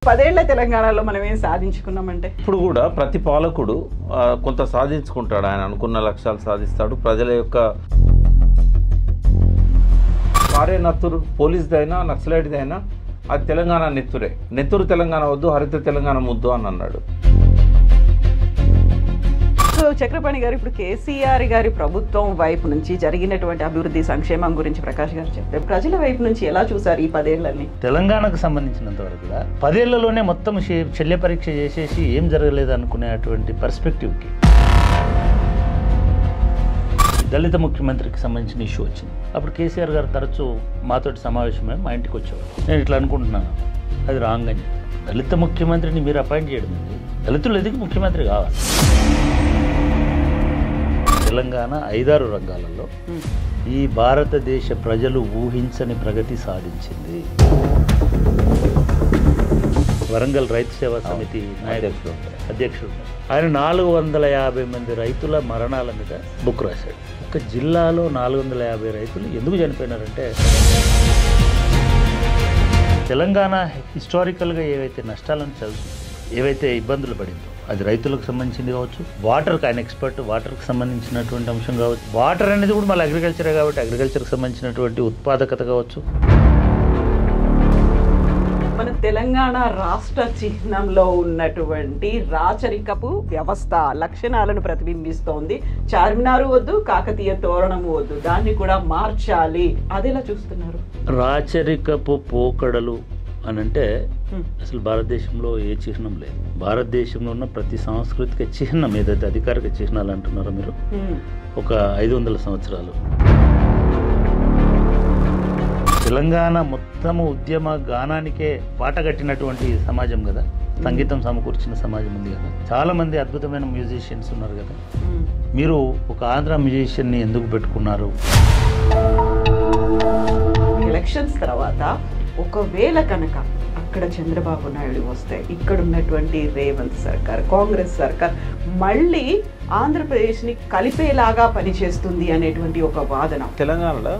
10 ఏళ్ల తెలంగాణలో మనం ఏం సాధించుకున్నామంటే ఇప్పుడు కూడా ప్రతి పాలకుడు కొంత సాధించుకుంటాడు. ఆయన అనుకున్న లక్ష్యాలు సాధిస్తాడు. ప్రజల యొక్క కార్యనత్తురు పోలీసుదైనా నక్సలైట్దైనా అది తెలంగాణ నెత్తురే. నెత్తురు తెలంగాణ వద్దు, హరిత తెలంగాణ ముద్దు అని అన్నాడు. సో చక్రపాణి గారు, ఇప్పుడు కేసీఆర్ గారి ప్రభుత్వం వైపు నుంచి జరిగినటువంటి అభివృద్ధి సంక్షేమం గురించి ప్రకాష్ గారు చెప్తే ప్రజల వైపు నుంచి ఎలా చూసారు ఈ 10 ఏళ్లని? తెలంగాణకు సంబంధించినంత వరకు కూడా 10 ఏళ్లలోనే మొత్తం శల్య పరీక్ష చేసేసి ఏం జరగలేదు అనుకునేటువంటి పర్స్పెక్టివ్కి దళిత ముఖ్యమంత్రికి సంబంధించిన ఇష్యూ వచ్చింది. అప్పుడు కేసీఆర్ గారు తరచూ మాతోటి సమావేశమే మా ఇంటికి వచ్చేవారు. నేను ఇట్లా అనుకుంటున్నాను, అది రాంగ్ అని. దళిత ముఖ్యమంత్రిని మీరు అపాయింట్ చేయడం ఏంటి? దళితులు ఎదిగి ముఖ్యమంత్రి కావాలి. తెలంగాణ 5-6 రంగాలలో ఈ భారతదేశ ప్రజలు ఊహించని ప్రగతి సాధించింది. వరంగల్ రైతు సేవా సమితి అధ్యక్షుడు ఆయన 450 మంది రైతుల మరణాల మీద బుక్ రాశాడు. ఒక జిల్లాలో 450 రైతులు ఎందుకు చనిపోయినారంటే తెలంగాణ హిస్టారికల్గా ఏవైతే నష్టాలను ఏవైతే ఇబ్బందులు పడిందో అది రైతులకు సంబంధించింది కావచ్చు, వాటర్కి ఆయన ఎక్స్పర్ట్, వాటర్కి సంబంధించినటువంటి అంశం కావచ్చు. వాటర్ అనేది కూడా మళ్ళీ అగ్రికల్చరే కాబట్టి అగ్రికల్చర్కి సంబంధించినటువంటి ఉత్పాదకత కావచ్చు. మన తెలంగాణ రాష్ట్ర చిహ్నంలో ఉన్నటువంటి రాచరికపు వ్యవస్థ లక్షణాలను ప్రతిబింబిస్తోంది. చార్మినారు వద్దు, కాకతీయ తోరణము వద్దు, దాన్ని కూడా మార్చాలి. అదేలా చూస్తున్నారు? రాచరికపు పోకడలు అని అంటే అసలు భారతదేశంలో ఏ చిహ్నం లేదు. భారతదేశంలో ఉన్న ప్రతి సాంస్కృతిక చిహ్నం ఏదైతే అధికారిక చిహ్నాలు అంటున్నారో మీరు, ఒక 500 సంవత్సరాలు తెలంగాణ మొత్తము ఉద్యమ గానానికే పాటగట్టినటువంటి సమాజం కదా, సంగీతం సమకూర్చిన సమాజం ఉంది కదా, చాలా మంది అద్భుతమైన మ్యూజిషియన్స్ ఉన్నారు కదా. మీరు ఒక ఆంధ్ర మ్యూజిషియన్ని ఎందుకు పెట్టుకున్నారు? ఎలక్షన్స్ తర్వాత ఒకవేళ కనుక అక్కడ చంద్రబాబు నాయుడు వస్తే ఇక్కడ ఉన్నటువంటి రేవంత్ సర్కార్, కాంగ్రెస్ సర్కార్ మళ్ళీ ఆంధ్రప్రదేశ్ని కలిపేలాగా పనిచేస్తుంది అనేటువంటి ఒక వాదన. తెలంగాణలో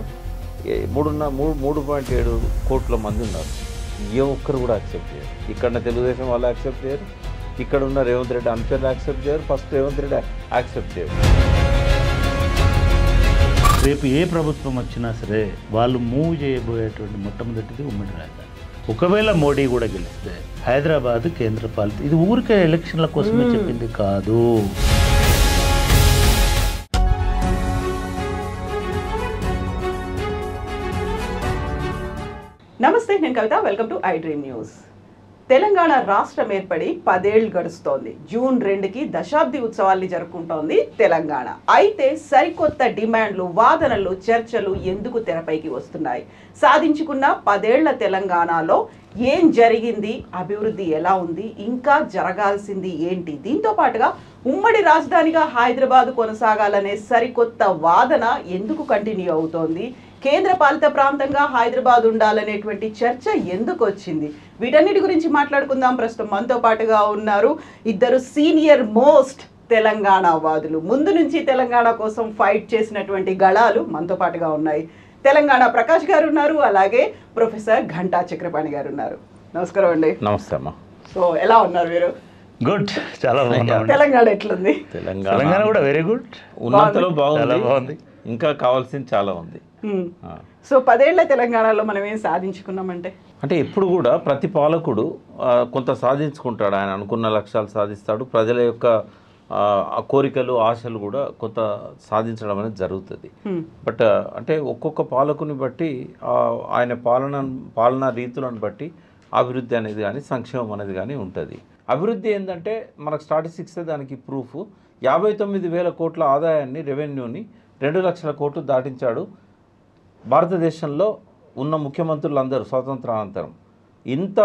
3.7 కోట్ల మంది ఉన్నారు. ఏ ఒక్కరు కూడా యాక్సెప్ట్ చేయరు. ఇక్కడ తెలుగుదేశం వాళ్ళు యాక్సెప్ట్ చేయరు, ఇక్కడ ఉన్న రేవంత్ రెడ్డి అన్పేర్లు యాక్సెప్ట్ చేయరు, ఫస్ట్ రేవంత్ రెడ్డి యాక్సెప్ట్ చేయరు. రేపు ఏ ప్రభుత్వం వచ్చినా సరే వాళ్ళు మూవ్ చేయబోయేటువంటి మొట్టమొదటిది ఉమ్మడి రాజధాని. ఒకవేళ మోడీ కూడా గెలిస్తే హైదరాబాద్ కేంద్ర పాలిత, ఇది ఊరికే ఎలక్షన్ల కోసమే చెప్పింది కాదు. నమస్తే, నేను Kavitha. Welcome to I dream news. Telangana రాష్ట్రం ఏర్పడి 10 ఏళ్లు గడుస్తోంది. జూన్ 2కి దశాబ్ది ఉత్సవాల్ని జరుపుకుంటోంది తెలంగాణ. అయితే సరికొత్త డిమాండ్లు, వాదనలు, చర్చలు ఎందుకు తెరపైకి వస్తున్నాయి? సాధించుకున్న 10 ఏళ్ల తెలంగాణలో ఏం జరిగింది? అభివృద్ధి ఎలా ఉంది? ఇంకా జరగాల్సింది ఏంటి? దీంతో పాటుగా ఉమ్మడి రాజధానిగా హైదరాబాద్ కొనసాగాలనే సరికొత్త వాదన ఎందుకు కంటిన్యూ అవుతోంది? కేంద్ర పాలిత ప్రాంతంగా హైదరాబాద్ ఉండాలనేటువంటి చర్చ ఎందుకు వచ్చింది? వీటన్నిటి గురించి మాట్లాడుకుందాం. ప్రస్తుతం మనతో పాటుగా ఉన్నారు ఇద్దరు సీనియర్ మోస్ట్ తెలంగాణ వాదులు. ముందు నుంచి తెలంగాణ కోసం ఫైట్ చేసినటువంటి గళాలు మనతో పాటుగా ఉన్నాయి. తెలంగాణ ప్రకాష్ గారు ఉన్నారు, అలాగే ప్రొఫెసర్ ఘంటా చక్రపాణి గారు ఉన్నారు. నమస్కారం అండి. నమస్తే అమ్మా. సో ఎలా ఉన్నారు మీరు? గుడ్, చాలా బాగుంది. తెలంగాణ ఎట్లుంది? తెలంగాణ కూడా వెరీ గుడ్, ఉన్నంతలో బాగుంది. ఇంకా కావాల్సింది చాలా ఉంది. సో 10 ఏళ్ల తెలంగాణలో మనం ఏం సాధించుకున్నామంటే ఎప్పుడు కూడా ప్రతి పాలకుడు కొంత సాధించుకుంటాడు. ఆయన అనుకున్న లక్ష్యాలు సాధిస్తాడు. ప్రజల యొక్క కోరికలు, ఆశలు కూడా కొంత సాధించడం అనేది జరుగుతుంది. బట్ ఒక్కొక్క పాలకుని బట్టి ఆయన పాలనా రీతులను బట్టి అభివృద్ధి అనేది కానీ సంక్షేమం అనేది కానీ ఉంటుంది. అభివృద్ధి ఏంటంటే మనకు స్టాటిస్టిక్స్ దానికి ప్రూఫ్. 59,000 కోట్ల ఆదాయాన్ని, రెవెన్యూని 2 లక్షల కోట్లు దాటించాడు భారతదేశంలో ఉన్న ముఖ్యమంత్రులందరూ స్వాతంత్రానంతరం. ఇంత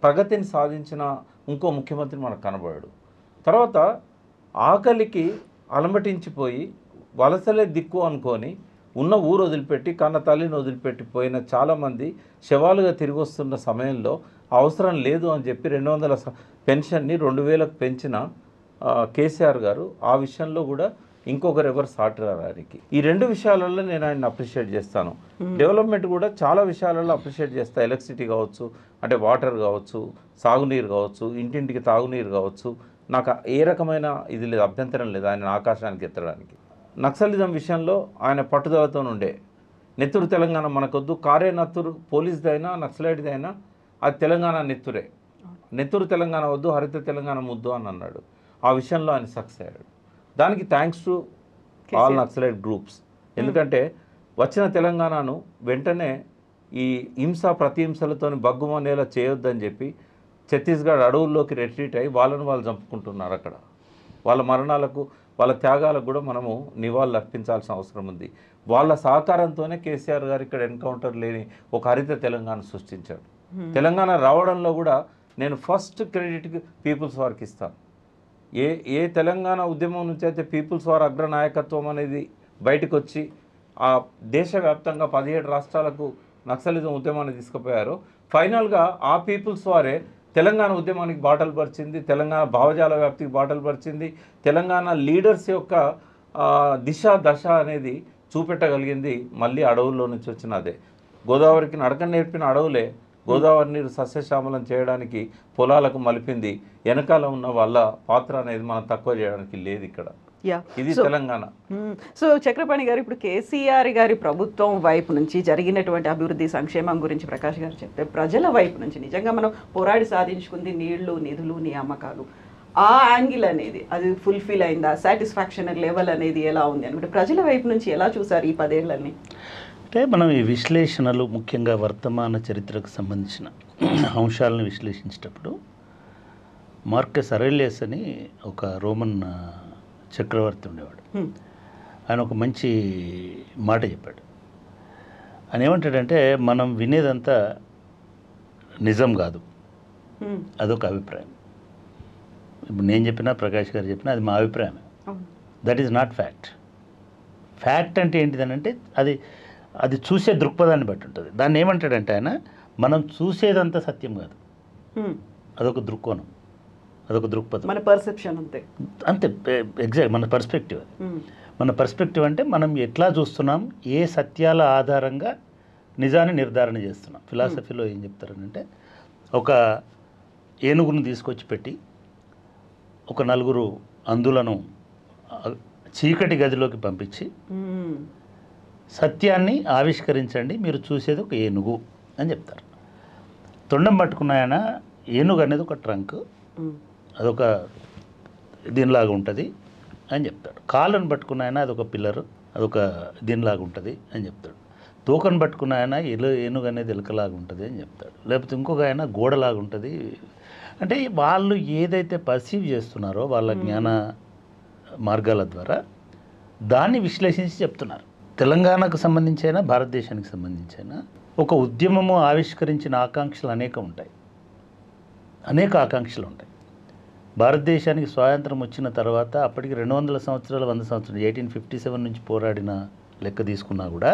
ప్రగతిని సాధించిన ఇంకో ముఖ్యమంత్రి మనకు కనబడాడు. తర్వాత ఆకలికి అలమటించిపోయి వలసలే దిక్కు అనుకొని ఉన్న ఊరు వదిలిపెట్టి కన్న తల్లిని వదిలిపెట్టి పోయిన చాలామంది శవాలుగా తిరిగి వస్తున్న సమయంలో అవసరం లేదు అని చెప్పి 200 పెన్షన్ని 2,000కు పెంచిన కేసీఆర్ గారు ఆ విషయంలో కూడా ఇంకొకరు ఎవరు సాటి రానికి. ఈ 2 విషయాలలో నేను ఆయన అప్రిషియేట్ చేస్తాను. డెవలప్మెంట్ కూడా చాలా విషయాలలో అప్రిషియేట్ చేస్తాను. ఎలక్ట్రిసిటీ కావచ్చు, అంటే వాటర్ కావచ్చు, సాగునీరు కావచ్చు, ఇంటింటికి తాగునీరు కావచ్చు, నాకు ఏ రకమైన ఇది లేదు, అభ్యంతరం లేదు ఆయన ఆకాశానికి ఎత్తడానికి. నక్సలిజం విషయంలో ఆయన పట్టుదలతో ఉండే నెత్తురు తెలంగాణ మనకొద్దు, కారే నత్తురు పోలీస్దైనా నక్సలైట్దైనా అది తెలంగాణ నెత్తురే, నెత్తురు తెలంగాణ వద్దు, హరిత తెలంగాణ ముద్దు అని అన్నాడు. ఆ విషయంలో ఆయన సక్సెస్ అయ్యాడు. దానికి thanks to all naxalite groups. ఎందుకంటే వచ్చిన తెలంగాణను వెంటనే ఈ హింస ప్రతిహింసలతో బగ్గుమనేలా చేయొద్దని చెప్పి ఛత్తీస్గఢ్ అడవుల్లోకి రిట్రీట్ అయ్యి వాళ్ళని వాళ్ళు చంపుకుంటున్నారు. అక్కడ వాళ్ళ మరణాలకు వాళ్ళ త్యాగాలకు కూడా మనము నివాళులు అర్పించాల్సిన అవసరం ఉంది. వాళ్ళ సహకారంతోనే కేసీఆర్ గారు ఇక్కడ ఎన్కౌంటర్ లేని ఒక హరిత తెలంగాణ సృష్టించాడు. తెలంగాణ రావడంలో కూడా నేను ఫస్ట్ క్రెడిట్ పీపుల్స్ వారికి ఇస్తాను. ఏ తెలంగాణ ఉద్యమం నుంచి అయితే పీపుల్స్ వార్ అగ్రనాయకత్వం అనేది బయటకు వచ్చి ఆ దేశవ్యాప్తంగా 17 రాష్ట్రాలకు నక్సలిజం ఉద్యమాన్ని తీసుకుపోయారో, ఫైనల్గా ఆ పీపుల్స్ వారే తెలంగాణ ఉద్యమానికి బాటలు పరిచింది, తెలంగాణ భావజాల వ్యాప్తికి బాటలు పరిచింది, తెలంగాణ లీడర్స్ యొక్క దిశ దశ అనేది చూపెట్టగలిగింది మళ్ళీ అడవుల్లో నుంచి వచ్చిన అదే. గోదావరికి నడక నేర్పిన అడవులే గోదావరి నీరు సస్యశ్యామలం చేయడానికి పొలాలకు మలిపింది. వెనకాల ఉన్న వాళ్ళ పాత్ర అనేది మనం తక్కువ చేయడానికి లేదు ఇక్కడ. ఇది తెలంగాణ. సో చక్రపాణి గారు, ఇప్పుడు కేసీఆర్ గారి ప్రభుత్వం వైపు నుంచి జరిగినటువంటి అభివృద్ధి సంక్షేమం గురించి ప్రకాష్ గారు చెప్తే, ప్రజల వైపు నుంచి నిజంగా మనం పోరాడి సాధించుకుంది నీళ్లు, నిధులు, నియామకాలు, ఆ యాంగిల్ అనేది అది ఫుల్ఫిల్ అయిందా, సాటిస్ఫాక్షన్ లెవెల్ అనేది ఎలా ఉంది అనుకుంటే ప్రజల వైపు నుంచి ఎలా చూసారు ఈ 10 ఏళ్ళని? అంటే మనం ఈ విశ్లేషణలు ముఖ్యంగా వర్తమాన చరిత్రకు సంబంధించిన అంశాలను విశ్లేషించేటప్పుడు మార్కస్ అరెలియస్ అని ఒక రోమన్ చక్రవర్తి ఉండేవాడు. ఆయన ఒక మంచి మాట చెప్పాడు. ఆయన ఏమంటాడంటే, మనం వినేదంతా నిజం కాదు, అదొక అభిప్రాయం. ఇప్పుడు నేను చెప్పినా, ప్రకాష్ గారు చెప్పినా అది మా అభిప్రాయమే. That is not fact. Fact అంటే ఏంటిదనంటే అది చూసే దృక్పథాన్ని బట్టి ఉంటుంది. దాన్ని ఏమంటాడంటే ఆయన, మనం చూసేదంతా సత్యం కాదు, అదొక దృక్కోణం, అదొక దృక్పథం, మన పర్సెప్షన్. అంతే ఎగ్జాక్ట్ మన పర్స్పెక్టివ్. మన పర్స్పెక్టివ్ అంటే మనం ఎట్లా చూస్తున్నాం, ఏ సత్యాల ఆధారంగా నిజాన్ని నిర్ధారణ చేస్తున్నాం. ఫిలాసఫీలో ఏం చెప్తారనంటే, ఒక ఏనుగును తీసుకొచ్చి పెట్టి ఒక 4 అంధులను చీకటి గదిలోకి పంపించి సత్యాన్ని ఆవిష్కరించండి, మీరు చూసేది ఒక ఏనుగు అని చెప్తారు. తొండం పట్టుకున్న ఆయన, ఏనుగు అనేది ఒక ట్రంక్, అదొక దీనిలాగా ఉంటుంది అని చెప్తాడు. కాళ్ళను పట్టుకున్న ఆయన అదొక పిల్లర్, అదొక దీనిలాగా ఉంటుంది అని చెప్తాడు. తోకను పట్టుకున్న ఆయన ఏనుగు అనేది ఎలుకలాగా ఉంటుంది అని చెప్తాడు. లేకపోతే ఇంకొక ఆయన గోడలాగా ఉంటుంది. అంటే వాళ్ళు ఏదైతే పర్సీవ్ చేస్తున్నారో వాళ్ళ జ్ఞాన మార్గాల ద్వారా దాన్ని విశ్లేషించి చెప్తున్నారు. తెలంగాణకు సంబంధించి అయినా, భారతదేశానికి సంబంధించి అయినా ఒక ఉద్యమము ఆవిష్కరించిన ఆకాంక్షలు అనేక ఆకాంక్షలు ఉంటాయి. భారతదేశానికి స్వాతంత్రం వచ్చిన తర్వాత అప్పటికి 200 సంవత్సరాలు, 100 సంవత్సరాలు, 1857 నుంచి పోరాడిన లెక్క తీసుకున్నా కూడా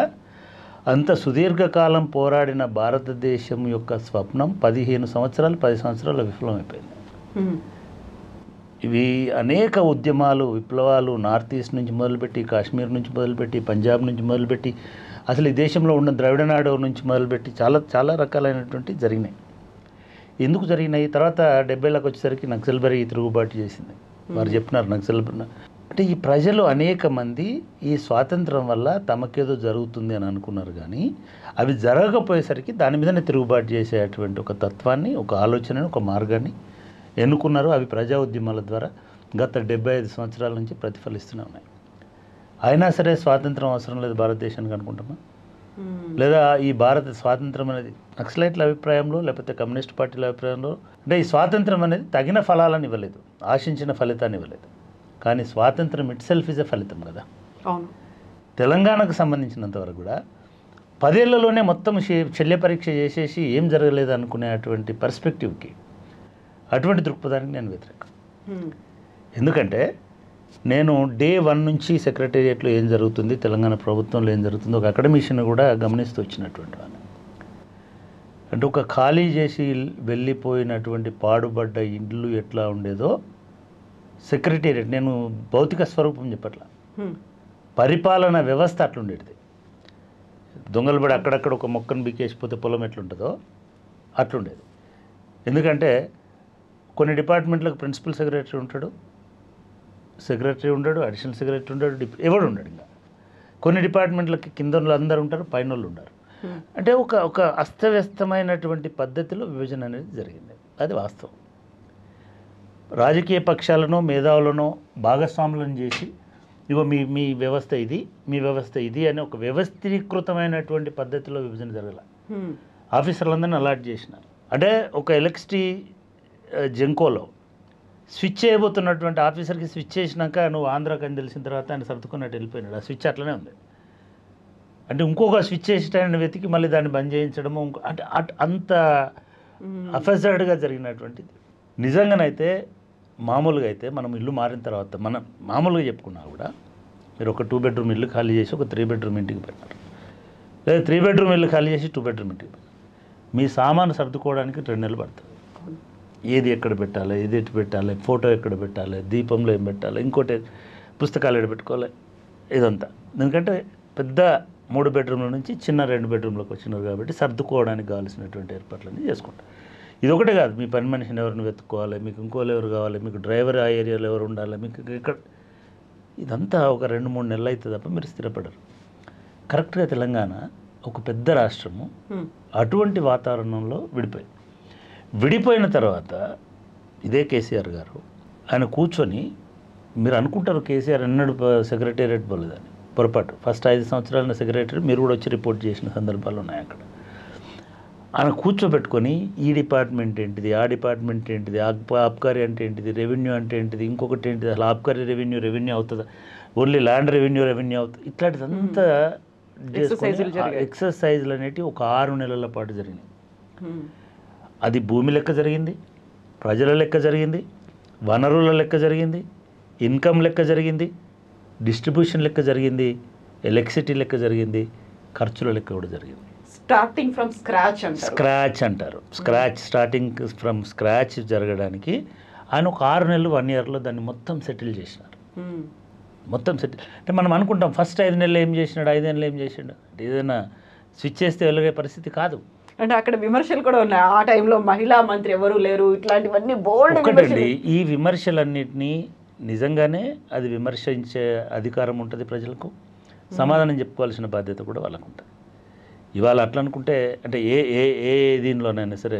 అంత సుదీర్ఘకాలం పోరాడిన భారతదేశం యొక్క స్వప్నం 15 సంవత్సరాలు, 10 సంవత్సరాలు విఫలమైపోయింది. ఇవి అనేక ఉద్యమాలు, విప్లవాలు నార్త్ ఈస్ట్ నుంచి మొదలుపెట్టి, కాశ్మీర్ నుంచి మొదలుపెట్టి, పంజాబ్ నుంచి మొదలుపెట్టి, అసలు ఈ దేశంలో ఉన్న ద్రవిడనాడు నుంచి మొదలుపెట్టి చాలా చాలా రకాలైనటువంటి జరిగినాయి. ఎందుకు జరిగినాయి? తర్వాత 70లకు వచ్చేసరికి నక్సల్బరీ తిరుగుబాటు చేసింది. వారు చెప్పినారు నక్సల్బరీ అంటే ఈ ప్రజలు అనేక మంది ఈ స్వాతంత్రం వల్ల తమకేదో జరుగుతుంది అని అనుకున్నారు, కానీ అవి జరగకపోయేసరికి దాని మీదనే తిరుగుబాటు చేసేటువంటి ఒక తత్వాన్ని, ఒక ఆలోచనని, ఒక మార్గాన్ని ఎన్నుకున్నారు. అవి ప్రజా ఉద్యమాల ద్వారా గత 75 సంవత్సరాల నుంచి ప్రతిఫలిస్తూనే ఉన్నాయి. అయినా సరే స్వాతంత్రం అవసరం లేదు భారతదేశానికి అనుకుంటామా? లేదా ఈ భారత స్వాతంత్రం అనేది నక్సలైట్ల అభిప్రాయంలో, లేకపోతే కమ్యూనిస్ట్ పార్టీల అభిప్రాయంలో, అంటే ఈ స్వాతంత్రం అనేది తగిన ఫలాలను ఇవ్వలేదు, ఆశించిన ఫలితాన్ని ఇవ్వలేదు. కానీ స్వాతంత్రం ఇట్ సెల్ఫ్ ఇస్ ఎ ఫలితం కదా. తెలంగాణకు సంబంధించినంతవరకు కూడా 10 ఏళ్లలోనే మొత్తం శల్య పరీక్ష చేసేసి ఏం జరగలేదు అనుకునేటువంటి పర్స్పెక్టివ్కి, అటువంటి దృక్పథానికి నేను వ్యతిరేకం. ఎందుకంటే నేను డే 1 నుంచి సెక్రటేరియట్లో ఏం జరుగుతుంది, తెలంగాణ ప్రభుత్వంలో ఏం జరుగుతుందో ఒక అకాడమిషియన్ కూడా గమనిస్తూ వచ్చినటువంటి వాడిని. అంటే ఒక ఖాళీ చేసి వెళ్ళిపోయినటువంటి పాడుబడ్డ ఇండ్లు ఎట్లా ఉండేదో సెక్రటేరియట్, నేను భౌతిక స్వరూపం చెప్పట్లా, పరిపాలన వ్యవస్థ అట్లుండేది. దొంగలు పడి అక్కడక్కడ ఒక మొక్కను బీకేసిపోతే పొలం ఎట్లుంటుందో అట్లుండేది. ఎందుకంటే కొన్ని డిపార్ట్మెంట్లకు ప్రిన్సిపల్ సెక్రటరీ ఉంటాడు, సెక్రటరీ ఉండడు, అడిషనల్ సెక్రటరీ ఉండడు, ఎవడు ఉండడు. ఇంకా కొన్ని డిపార్ట్మెంట్లకి కింద వాళ్ళు అందరూ ఉంటారు, పైన వాళ్ళు ఉంటారు. అంటే ఒక అస్తవ్యస్తమైనటువంటి పద్ధతిలో విభజన అనేది జరిగింది. అది వాస్తవం. రాజకీయ పక్షాలను మేధావులను భాగస్వాములను చేసి ఇగో మీ వ్యవస్థ ఇది, మీ వ్యవస్థ ఇది అని ఒక వ్యవస్థీకృతమైనటువంటి పద్ధతిలో విభజన జరగాల. ఆఫీసర్లందరినీ అలాట్ చేసినారు. అంటే ఒక ఎలక్ట్రిసిటీ జంకోలో స్విచ్ చేయబోతున్నటువంటి ఆఫీసర్కి స్విచ్ చేసినాక నువ్వు ఆంధ్రాకి అని తెలిసిన తర్వాత ఆయన సర్దుకున్నట్టు వెళ్ళిపోయినాడు. ఆ స్విచ్ అట్లనే ఉంది. అంటే ఇంకొక స్విచ్ చేసేటాన్ని వెతికి మళ్ళీ దాన్ని బంద్ చేయించడము అంటే అంత అఫెజర్డ్గా జరిగినటువంటిది. నిజంగానైతే మామూలుగా అయితే మనం ఇల్లు మారిన తర్వాత మనం మామూలుగా చెప్పుకున్నా కూడా మీరు ఒక 2 బెడ్రూమ్ ఇల్లు ఖాళీ చేసి ఒక 3 బెడ్రూమ్ ఇంటికి పెట్టారు, లేదా 3 బెడ్రూమ్ ఇల్లు ఖాళీ చేసి 2 బెడ్రూమ్ ఇంటికి పెట్టారు. మీ సామాను సర్దుకోవడానికి 2 నెలలు పడుతుంది. ఏది ఎక్కడ పెట్టాలి, ఏది ఎటు పెట్టాలి, ఫోటో ఎక్కడ పెట్టాలి, దీపంలో ఏం పెట్టాలి, ఇంకోటి పుస్తకాలు ఎక్కడ పెట్టుకోవాలి, ఇదంతా. ఎందుకంటే పెద్ద 3 బెడ్రూమ్ల నుంచి చిన్న 2 బెడ్రూమ్లకు వచ్చినారు కాబట్టి సర్దుకోవడానికి కావాల్సినటువంటి ఏర్పాట్లన్నీ చేసుకుంటారు. ఇది ఒకటే కాదు, మీ పని మనిషిని ఎవరిని వెతుక్కోవాలి, మీకు ఇంకోళ్ళు ఎవరు కావాలి, మీకు డ్రైవర్ ఆ ఏరియాలో ఎవరు ఉండాలి, మీకు ఇక్కడ ఇదంతా ఒక 2-3 నెలలు అవుతుంది తప్ప మీరు స్థిరపడరు. కరెక్ట్గా తెలంగాణ ఒక పెద్ద రాష్ట్రము అటువంటి వాతావరణంలో విడిపోయిన తర్వాత ఇదే కేసీఆర్ గారు ఆయన కూర్చొని మీరు అనుకుంటారు కేసీఆర్ ఎన్నడూ సెక్రటేరియట్ పోలేదని, పొరపాటు. ఫస్ట్ 5 సంవత్సరాల సెక్రటరీ మీరు కూడా వచ్చి రిపోర్ట్ చేసిన సందర్భాలు ఉన్నాయి. అక్కడ ఆయన కూర్చోబెట్టుకొని ఈ డిపార్ట్మెంట్ ఏంటిది, ఆ డిపార్ట్మెంట్ ఏంటిది, ఆబ్కారీ అంటే ఏంటిది, రెవెన్యూ అంటే ఏంటిది, ఇంకొకటి ఏంటిది, అసలు ఆబ్కారీ రెవెన్యూ అవుతుందా, ఓన్లీ ల్యాండ్ రెవెన్యూ అవుతుంది, ఇట్లాంటిదంతా ఎక్సర్సైజులు అనేవి ఒక 6 నెలల పాటు జరిగినాయి. అది భూమి లెక్క జరిగింది, ప్రజల లెక్క జరిగింది, వనరుల లెక్క జరిగింది, ఇన్కమ్ లెక్క జరిగింది, డిస్ట్రిబ్యూషన్ లెక్క జరిగింది, ఎలక్ట్రిసిటీ లెక్క జరిగింది, ఖర్చుల లెక్క కూడా జరిగింది. స్టార్టింగ్ ఫ్రమ్ స్క్రాచ్ అంటారు. స్టార్టింగ్ ఫ్రమ్ స్క్రాచ్ జరగడానికి ఆయన ఒక 6 నెలలు 1 ఇయర్లో దాన్ని మొత్తం సెటిల్ చేసినారు. మొత్తం సెటిల్ అంటే మనం అనుకుంటాం ఫస్ట్ 5 నెలలు ఏం చేసినాడు, 5 నెలలు ఏం చేసినాడు అంటే ఏదైనా స్విచ్ చేస్తే వెళ్ళగే పరిస్థితి కాదు. అంటే అక్కడ విమర్శలు కూడా ఉన్నాయి. ఆ టైంలో మహిళా మంత్రి ఎవరు లేరు, ఇట్లాంటివన్నీ బోల్డ్. ఒకటండి, ఈ విమర్శలన్నింటినీ నిజంగానే అది విమర్శించే అధికారం ఉంటుంది ప్రజలకు, సమాధానం చెప్పుకోవాల్సిన బాధ్యత కూడా వాళ్ళకు ఉంటుంది. ఇవాళ అట్లా అనుకుంటే అంటే ఏ దీనిలోనైనా సరే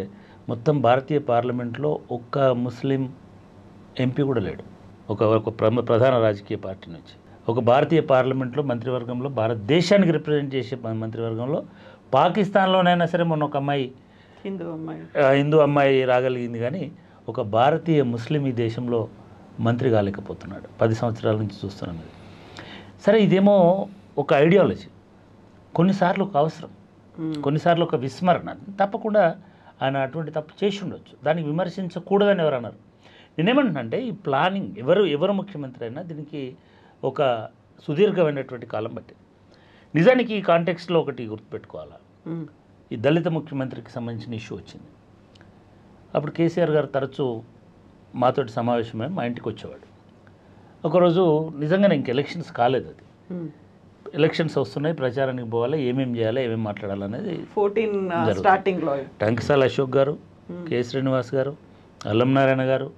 మొత్తం భారతీయ పార్లమెంట్లో ఒక్క ముస్లిం ఎంపీ కూడా లేడు, ఒక ప్రధాన రాజకీయ పార్టీ నుంచి. ఒక భారతీయ పార్లమెంట్లో మంత్రివర్గంలో భారతదేశానికి రిప్రజెంట్ చేసే మంత్రివర్గంలో పాకిస్తాన్లోనైనా సరే మొన్న ఒక అమ్మాయి హిందూ అమ్మాయి రాగలిగింది, కానీ ఒక భారతీయ ముస్లిం ఈ దేశంలో మంత్రి కాలేకపోతున్నాడు. 10 సంవత్సరాల నుంచి చూస్తున్నాం. సరే, ఇదేమో ఒక ఐడియాలజీ, కొన్నిసార్లు ఒక అవసరం, కొన్నిసార్లు ఒక విస్మరణ. తప్పకుండా ఆయన అటువంటి తప్పు చేసి ఉండొచ్చు, దానికి విమర్శించకూడదని ఎవరు అన్నారు. నేనేమంటున్నానంటే ఈ ప్లానింగ్ ఎవరు ముఖ్యమంత్రి అయినా దీనికి ఒక సుదీర్ఘమైనటువంటి కాలం పట్టింది. నిజానికి ఈ కాంటెక్స్ట్లో ఒకటి గుర్తుపెట్టుకోవాలా, ఈ దళిత ముఖ్యమంత్రికి సంబంధించిన ఇష్యూ వచ్చింది. అప్పుడు కేసీఆర్ గారు తరచూ మాతోటి సమావేశమై మా ఇంటికి వచ్చేవాడు. ఒకరోజు నిజంగానే ఇంక ఎలక్షన్స్ కాలేదు, అది ఎలక్షన్స్ వస్తున్నాయి, ప్రచారానికి పోవాలి, ఏమేమి చేయాలి, ఏమేమి మాట్లాడాలనేది 14 స్టార్టింగ్లో టంకసాల అశోక్ గారు, కె శ్రీనివాస్ గారు, అల్లం నారాయణ గారు,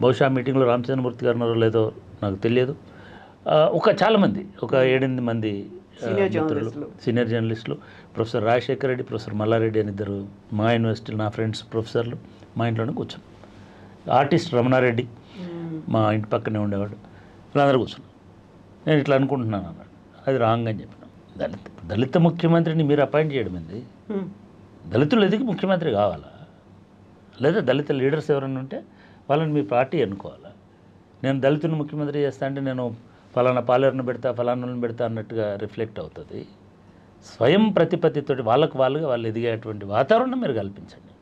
బహుశా మీటింగ్లో రామచంద్రమూర్తి గారు ఉన్నారో లేదో నాకు తెలియదు, చాలామంది ఒక 7-8 మంది సీనియర్ జర్నలిస్టులు, ప్రొఫెసర్ రాజశేఖర రెడ్డి, ప్రొఫెసర్ మల్లారెడ్డి అని 2 మా యూనివర్సిటీలో నా ఫ్రెండ్స్ ప్రొఫెసర్లు మా ఇంట్లోనే కూర్చున్నాం. ఆర్టిస్ట్ రమణారెడ్డి మా ఇంటి పక్కనే ఉండేవాడు. వీళ్ళందరూ కూర్చున్నాం. నేను ఇట్లా అనుకుంటున్నాను అన్నాడు. అది రాంగ్ అని చెప్పినాం. దళిత ముఖ్యమంత్రిని మీరు అపాయింట్ చేయడం ఏంది? దళితులు ఎదిగి ముఖ్యమంత్రి కావాలా? లేదా దళిత లీడర్స్ ఎవరైనా ఉంటే వాళ్ళని మీ పార్టీ ఎన్నుకోవాలా? నేను దళితుని ముఖ్యమంత్రి చేస్తా అంటే నేను ఫలానా పాలేరుని పెడతా, ఫలానాలను పెడతా అన్నట్టుగా రిఫ్లెక్ట్ అవుతుంది. స్వయం ప్రతిపత్తితోటి వాళ్ళుగా వాళ్ళు ఎదిగేటువంటి వాతావరణం మీరు కల్పించండి,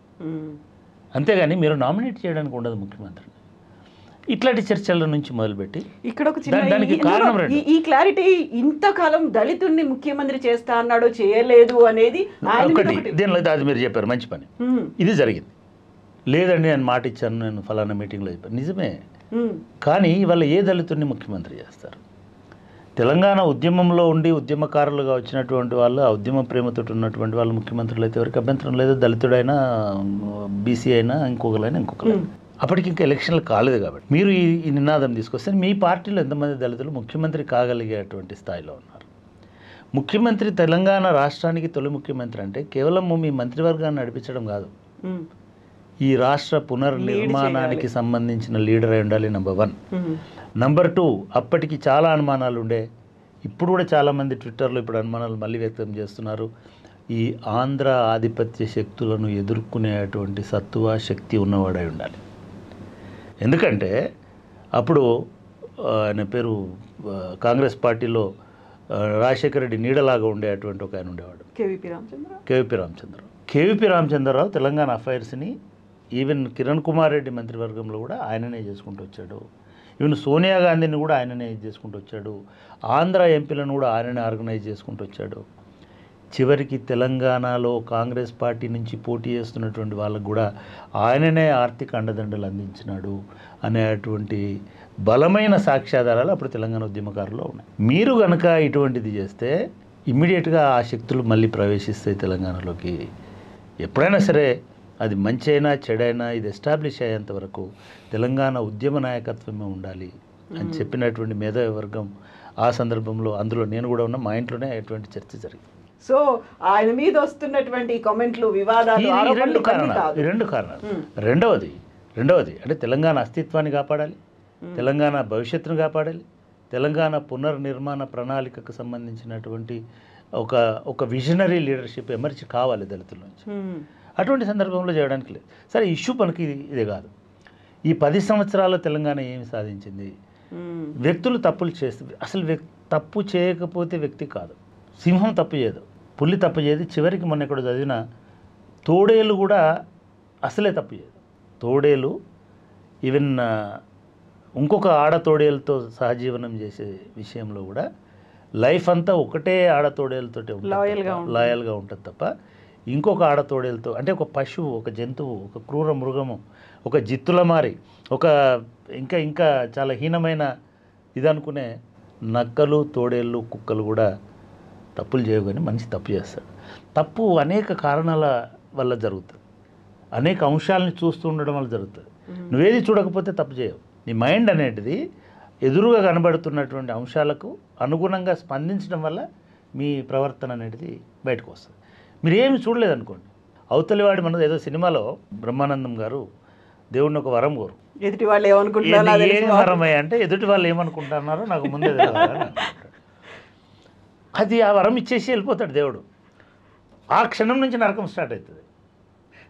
అంతేగాని మీరు నామినేట్ చేయడానికి ఉండదు ముఖ్యమంత్రిని. ఇట్లాంటి చర్చల నుంచి మొదలుపెట్టి ఇక్కడ ఒక చిన్న ఈ క్లారిటీ, ఇంతకాలం దళితుడిని ముఖ్యమంత్రి చేస్తా అన్నాడు, చేయలేదు అనేది దీనిలో అది మీరు చెప్పారు, మంచి పని. ఇది జరిగింది. లేదండి నేను మాట ఇచ్చాను, నేను ఫలానా మీటింగ్లో చెప్పాను, నిజమే. కానీ ఇవాళ ఏ దళితుడిని ముఖ్యమంత్రి చేస్తారు? తెలంగాణ ఉద్యమంలో ఉండి ఉద్యమకారులుగా వచ్చినటువంటి వాళ్ళు, ఆ ఉద్యమ ప్రేమతో ఉన్నటువంటి వాళ్ళు ముఖ్యమంత్రులు అయితే ఎవరికి అభ్యంతరం లేదు. దళితుడైనా, బీసీ అయినా, ఇంకొకరైనా. అప్పటికి ఇంకా ఎలక్షన్లు కాలేదు కాబట్టి మీరు ఈ నినాదం తీసుకొస్తే మీ పార్టీలో ఎంతమంది దళితులు ముఖ్యమంత్రి కాగలిగేటువంటి స్థాయిలో ఉన్నారు? ముఖ్యమంత్రి తెలంగాణ రాష్ట్రానికి తొలి ముఖ్యమంత్రి అంటే కేవలం మీ మంత్రివర్గాన్ని నడిపించడం కాదు, ఈ రాష్ట్ర పునర్నిర్మాణానికి సంబంధించిన లీడర్ అయి ఉండాలి. నంబర్ 1. నంబర్ 2, అప్పటికి చాలా అనుమానాలు ఉండే, ఇప్పుడు కూడా చాలామంది ట్విట్టర్లో ఇప్పుడు అనుమానాలు మళ్ళీ వ్యక్తం చేస్తున్నారు. ఈ ఆంధ్ర ఆధిపత్య శక్తులను ఎదుర్కొనేటువంటి సత్తువ శక్తి ఉన్నవాడై ఉండాలి. ఎందుకంటే అప్పుడు ఆయన పేరు కాంగ్రెస్ పార్టీలో రాజశేఖర రెడ్డి నీడలాగా ఉండేటువంటి ఒక ఆయన ఉండేవాడు, కేవీపీ రామచంద్రరావు తెలంగాణ అఫైర్స్ని ఈవెన్ కిరణ్ కుమార్ రెడ్డి మంత్రివర్గంలో కూడా ఆయననే చేసుకుంటూ వచ్చాడు. ఈవెన్ సోనియా గాంధీని కూడా ఆయననే చేసుకుంటూ వచ్చాడు. ఆంధ్ర ఎంపీలను కూడా ఆయననే ఆర్గనైజ్ చేసుకుంటూ వచ్చాడు. చివరికి తెలంగాణలో కాంగ్రెస్ పార్టీ నుంచి పోటీ చేస్తున్నటువంటి వాళ్ళకు కూడా ఆయననే ఆర్థిక అండదండలు అందించినాడు అనేటువంటి బలమైన సాక్ష్యాధారాలు అప్పుడు తెలంగాణ ఉద్యమకారులో ఉన్నాయి. మీరు కనుక ఇటువంటిది చేస్తే ఇమ్మీడియట్గా ఆ శక్తులు మళ్ళీ ప్రవేశిస్తాయి తెలంగాణలోకి. ఎప్పుడైనా సరే అది మంచి అయినా చెడైనా ఇది ఎస్టాబ్లిష్ అయ్యేంత వరకు తెలంగాణ ఉద్యమ నాయకత్వమే ఉండాలి అని చెప్పినటువంటి మేధావి వర్గం ఆ సందర్భంలో, అందులో నేను కూడా ఉన్న, మా ఇంట్లోనే అటువంటి చర్చ జరిగింది. సో ఆయన మీద వస్తున్నటువంటి కామెంట్లు, వివాదాలు, రెండు కారణాలు. రెండవది అంటే తెలంగాణ అస్తిత్వాన్ని కాపాడాలి, తెలంగాణ భవిష్యత్తును కాపాడాలి, తెలంగాణ పునర్నిర్మాణ ప్రణాళికకు సంబంధించినటువంటి ఒక విజనరీ లీడర్షిప్ ఎమర్జీ కావాలి దళితుల నుంచి. అటువంటి సందర్భంలో చేయడానికి లేదు. సరే, ఇష్యూ మనకి ఇదే కాదు. ఈ 10 సంవత్సరాల్లో తెలంగాణ ఏమి సాధించింది? వ్యక్తులు తప్పులు చేస్తే, అసలు తప్పు చేయకపోతే వ్యక్తి కాదు. సింహం తప్పు చేయదు, పులి తప్పు చేయదు. చివరికి మొన్న ఇక్కడ చదివిన తోడేలు కూడా అసలే తప్పు చేయదు. తోడేలు ఈవెన్ ఇంకొక ఆడతోడేలతో సహజీవనం చేసే విషయంలో కూడా లైఫ్ అంతా ఒకటే ఆడతోడేలతో లాయల్గా ఉంటుంది తప్ప ఇంకొక ఆడతోడేలతో, అంటే ఒక పశువు, ఒక జంతువు, ఒక క్రూర మృగము, ఒక జిత్తులమారి, ఒక ఇంకా చాలా హీనమైన ఇది అనుకునే నక్కలు, తోడేళ్ళు, కుక్కలు కూడా తప్పులు చేయవు. కానీ మనిషి తప్పు చేస్తాడు. తప్పు అనేక కారణాల వల్ల జరుగుతుంది, అనేక అంశాలని చూస్తూ ఉండడం వల్ల జరుగుతుంది. నువ్వేది చూడకపోతే తప్పు చేయవు. నీ మైండ్ అనేటిది ఎదురుగా కనబడుతున్నటువంటి అంశాలకు అనుగుణంగా స్పందించడం వల్ల మీ ప్రవర్తన అనేది బయటకు వస్తుంది. మీరు ఏమి చూడలేదనుకోండి, అవతలివాడి మనది ఏదో సినిమాలో బ్రహ్మానందం గారు దేవుడిని ఒక వరం కోరు, ఎదుటి వాళ్ళు ఏమనుకుంటున్నారు, ఏం వరమయ్య అంటే ఎదుటి వాళ్ళు ఏమనుకుంటున్నారో నాకు ముందే అది ఆ వరం ఇచ్చేసి వెళ్ళిపోతాడు దేవుడు. ఆ క్షణం నుంచి నరకం స్టార్ట్ అవుతుంది.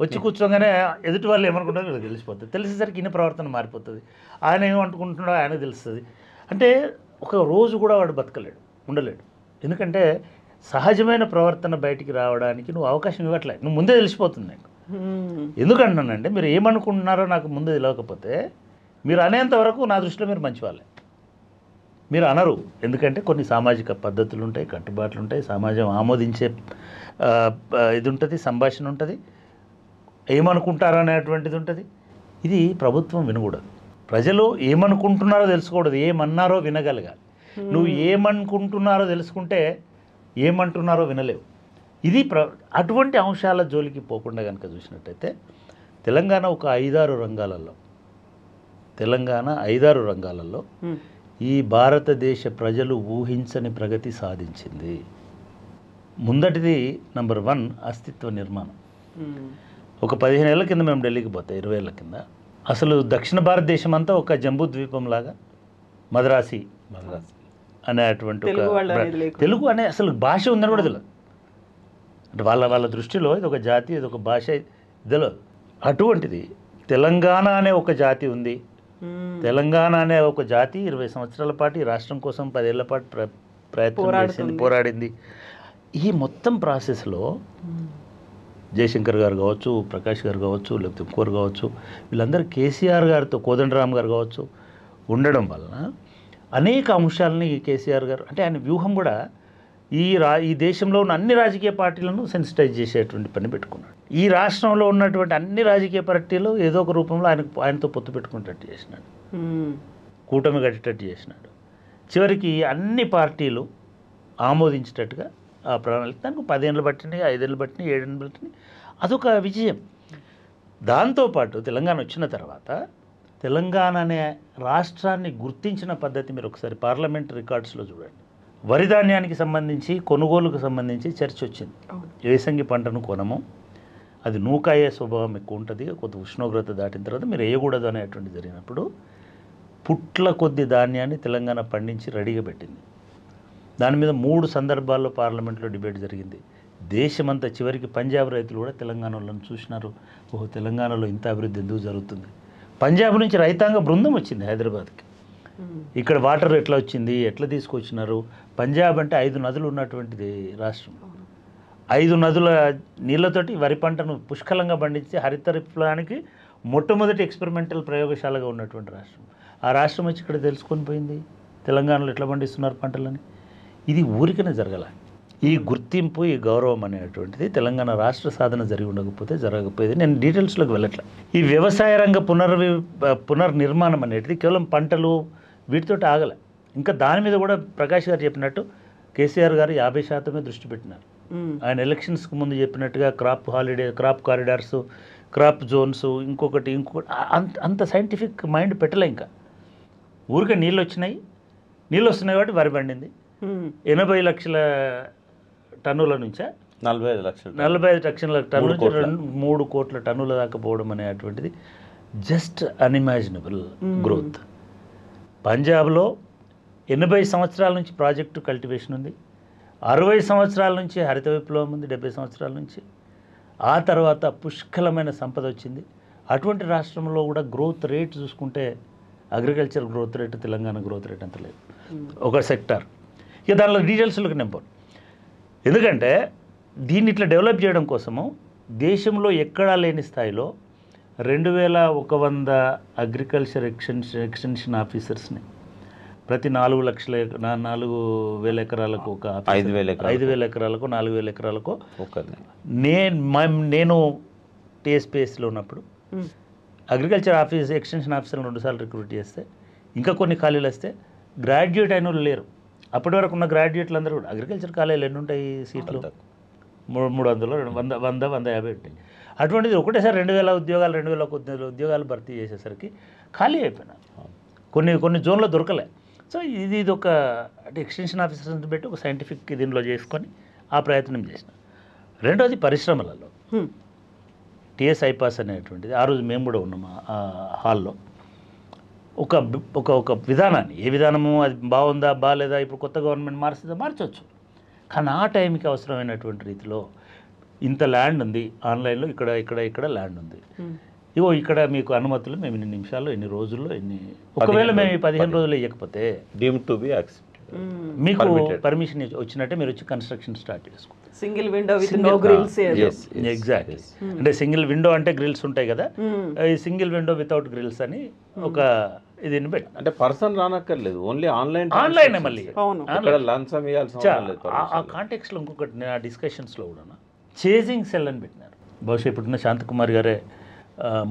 వచ్చి కూర్చోగానే ఎదుటి వాళ్ళు ఏమనుకుంటారో వీళ్ళకి తెలిసిపోతుంది. తెలిసేసరికి ఇన్ని ప్రవర్తన మారిపోతుంది. ఆయన ఏమనుకుంటున్నాడో ఆయనకు తెలుస్తుంది. అంటే ఒక రోజు కూడా వాడు బతకలేడు, ఉండలేడు. ఎందుకంటే సహజమైన ప్రవర్తన బయటికి రావడానికి నువ్వు అవకాశం ఇవ్వట్లేదు. నువ్వు ముందే తెలిసిపోతుంది నాకు. ఎందుకంటున్నానంటే మీరు ఏమనుకుంటున్నారో నాకు ముందే తెలియకపోతే మీరు అనేంత వరకు నా దృష్టిలో మీరు మంచి వాళ్ళే. మీరు అనరు, ఎందుకంటే కొన్ని సామాజిక పద్ధతులు ఉంటాయి, కట్టుబాట్లు ఉంటాయి, సమాజం ఆమోదించే ఇది ఉంటుంది, సంభాషణ ఉంటుంది, ఏమనుకుంటారు అనేటువంటిది ఉంటుంది. ఇది ప్రభుత్వం వినకూడదు. ప్రజలు ఏమనుకుంటున్నారో తెలుసుకోకూడదు, ఏమన్నారో వినగలగాలి. నువ్వు ఏమనుకుంటున్నారో తెలుసుకుంటే ఏమంటున్నారో వినలేవు. ఇది అటువంటి అంశాల జోలికి పోకుండా కనుక చూసినట్టయితే తెలంగాణ ఒక 5-6 రంగాలలో ఈ భారతదేశ ప్రజలు ఊహించని ప్రగతి సాధించింది. ముందటిది నంబర్ 1 అస్తిత్వ నిర్మాణం. ఒక 15 ఏళ్ల కింద మేము ఢిల్లీకి పోతే, 20 ఏళ్ల కింద అసలు దక్షిణ భారతదేశం అంతా ఒక జంబూ ద్వీపంలాగా, మద్రాసి అనేటువంటి ఒక తెలుగు అనే అసలు భాష ఉందని కూడా తెలియదు. అంటే వాళ్ళ దృష్టిలో ఇది ఒక జాతి, ఇది ఒక భాష తెలియదు. అటువంటిది తెలంగాణ అనే ఒక జాతి ఉంది. తెలంగాణ అనే ఒక జాతి 20 సంవత్సరాల పాటు ఈ రాష్ట్రం కోసం 10 ఏళ్ల పాటు ప్రయత్నం చేసింది, పోరాడింది. ఈ మొత్తం ప్రాసెస్లో జయశంకర్ గారు కావచ్చు, ప్రకాష్ గారు కావచ్చు, లేకపోతే ఇంకోరు కావచ్చు, వీళ్ళందరూ కేసీఆర్ గారితో, కోదండరామ్ గారు కావచ్చు ఉండడం వలన అనేక అంశాలని కేసీఆర్ గారు, అంటే ఆయన వ్యూహం కూడా ఈ దేశంలో ఉన్న అన్ని రాజకీయ పార్టీలను సెన్సిటైజ్ చేసేటువంటి పని పెట్టుకున్నాడు. ఈ రాష్ట్రంలో ఉన్నటువంటి అన్ని రాజకీయ పార్టీలు ఏదో ఒక రూపంలో ఆయనతో పొత్తు పెట్టుకునేటట్టు చేసినాడు, కూటమి కట్టేటట్టు చేసినాడు. చివరికి అన్ని పార్టీలు ఆమోదించేటట్టుగా ఆ ప్రణాళిక దానికి 10 ఏళ్ళు పట్టినాయి, 5 ఏళ్ళు పట్టినాయి, 7 ఏళ్ళు పట్టినాయి. అదొక విజయం. దాంతోపాటు తెలంగాణ వచ్చిన తర్వాత తెలంగాణ అనే రాష్ట్రాన్ని గుర్తించిన పద్ధతి మీరు ఒకసారి పార్లమెంట్ రికార్డ్స్లో చూడండి. వరి ధాన్యానికి సంబంధించి కొనుగోలుకు సంబంధించి చర్చ వచ్చింది. వేసంగి పంటను కొనము, అది నూకాయే స్వభావం ఎక్కువ ఉంటుంది, కొంత ఉష్ణోగ్రత దాటిన తర్వాత మీరు వేయకూడదు అనేటువంటి జరిగినప్పుడు పుట్ల కొద్ది ధాన్యాన్ని తెలంగాణ పండించి రెడీగా పెట్టింది. దాని మీద 3 సందర్భాల్లో పార్లమెంట్లో డిబేట్ జరిగింది. దేశమంతా చివరికి పంజాబ్ రైతులు కూడా తెలంగాణ వాళ్ళని చూసినారు. ఓహో, తెలంగాణలో ఇంత అభివృద్ధి ఎందుకు జరుగుతుంది. పంజాబ్ నుంచి రైతాంగ బృందం వచ్చింది హైదరాబాద్కి. ఇక్కడ వాటర్ ఎట్లా వచ్చింది, ఎట్లా తీసుకొచ్చినారు. పంజాబ్ అంటే 5 నదులు ఉన్నటువంటిది రాష్ట్రం. 5 నదుల నీళ్లతోటి వరి పంటను పుష్కలంగా పండించి హరిత విప్లవానికి మొట్టమొదటి ఎక్స్పెరిమెంటల్ ప్రయోగశాలగా ఉన్నటువంటి రాష్ట్రం. ఆ రాష్ట్రం వచ్చి ఇక్కడ తెలుసుకొని పోయింది తెలంగాణలో ఎట్లా పండిస్తున్నారు పంటలని. ఇది ఊరికనే జరగల. ఈ గుర్తింపు, ఈ గౌరవం అనేటువంటిది తెలంగాణ రాష్ట్ర సాధన జరిగి ఉండకపోతే జరగకపోయేది. నేను డీటెయిల్స్లోకి వెళ్ళట్లే. ఈ వ్యవసాయ రంగ పునర్నిర్మాణం అనేటిది కేవలం పంటలు వీటితోటి ఆగలే. ఇంకా దాని మీద కూడా ప్రకాష్ గారు చెప్పినట్టు కేసీఆర్ గారు 50% దృష్టి పెట్టినారు. ఆయన ఎలక్షన్స్కి ముందు చెప్పినట్టుగా క్రాప్ కారిడార్స్, క్రాప్ జోన్స్, ఇంకొకటి అంత సైంటిఫిక్ మైండ్ పెట్టలే. ఇంకా ఊరికే నీళ్ళు వస్తున్నాయి కాబట్టి వరి పండింది. 80 లక్షల టన్నుల నుంచే 45 లక్షలు 45 లక్షల టన్నుల నుంచి 3 కోట్ల టన్నుల దాకా పోవడం అనేటువంటిది జస్ట్ అన్ఇమాజినబుల్ గ్రోత్. పంజాబ్లో 80 సంవత్సరాల నుంచి ప్రాజెక్టు కల్టివేషన్ ఉంది, 60 సంవత్సరాల నుంచి హరిత విప్లవం ఉంది, 70 సంవత్సరాల నుంచి. ఆ తర్వాత పుష్కలమైన సంపద వచ్చింది. అటువంటి రాష్ట్రంలో కూడా గ్రోత్ రేట్ చూసుకుంటే agriculture growth rate, Telangana growth rate అంత లేదు. ఒక సెక్టార్. ఇక దానిలో డీటెయిల్స్లోకి నేను ఎందుకంటే దీన్ని ఇట్లా డెవలప్ చేయడం కోసము దేశంలో ఎక్కడా లేని స్థాయిలో 2100 అగ్రికల్చర్ ఎక్స్టెన్షన్ ఆఫీసర్స్ని ప్రతి 4,000 ఎకరాలకు ఒక 5,000 ఎకరాలకు 4,000 ఎకరాలకు నేను టీఎస్పీఎస్లో ఉన్నప్పుడు అగ్రికల్చర్ ఎక్స్టెన్షన్ ఆఫీసర్లు 2 సార్లు రిక్రూట్ చేస్తే ఇంకా కొన్ని ఖాళీలు వస్తే గ్రాడ్యుయేట్ అయిన వాళ్ళు లేరు. అప్పటి వరకు ఉన్న గ్రాడ్యుయేట్లు అందరూ కూడా అగ్రికల్చర్ కాలేజీలు ఎన్ని ఉంటాయి సీట్లు? 300, 150 ఉంటాయి. అటువంటిది ఒకటేసారి 2,000 ఉద్యోగాలు 2,000 ఉద్యోగాలు భర్తీ చేసేసరికి ఖాళీ అయిపోయినాయి. కొన్ని జోన్లో దొరకలే. సో ఇది ఒక అంటే ఎక్స్టెన్షన్ ఆఫీసర్స్ పెట్టి ఒక సైంటిఫిక్ దీనిలో చేసుకొని ఆ ప్రయత్నం చేసిన. రెండోది పరిశ్రమలలో టీఎస్ ఐపాస్ అనేటువంటిది ఆ రోజు మేము కూడా ఉన్నాము ఆ హాల్లో. ఒక విధానాన్ని, ఏ విధానము అది బాగుందా బాగాలేదా, ఇప్పుడు కొత్త గవర్నమెంట్ మార్చవచ్చు. కానీ ఆ టైంకి అవసరమైనటువంటి రీతిలో ఇంత ల్యాండ్ ఉంది ఆన్లైన్లో, ఇక్కడ ల్యాండ్ ఉంది, ఇగో ఇక్కడ మీకు అనుమతులు మేము ఇన్ని నిమిషాల్లో, ఎన్ని రోజుల్లో, ఒకవేళ మేము 15 రోజులు ఇవ్వకపోతే మీకు పర్మిషన్ వచ్చినట్టే మీరు వచ్చి కన్స్ట్రక్షన్ స్టార్ట్ చేసుకోండి. Single window with no grills. Exactly. అంటే సింగిల్ విండో అంటే గ్రిల్స్ ఉంటాయి కదా, ఈ సింగిల్ విండో వితౌట్ గ్రిల్స్ అని ఒక ఇది పెట్టి, అంటే పర్సన్ రానక్కర్లేదు, ఓన్లీ ఆన్లైన్ మళ్ళీ ఆ కాంటెక్స్లో ఇంకొకటి నేను ఆ డిస్కషన్స్లో కూడా చేజింగ్ సెల్ అని పెట్టినారు. బహుశా ఇప్పుడున్న శాంతకుమార్ గారే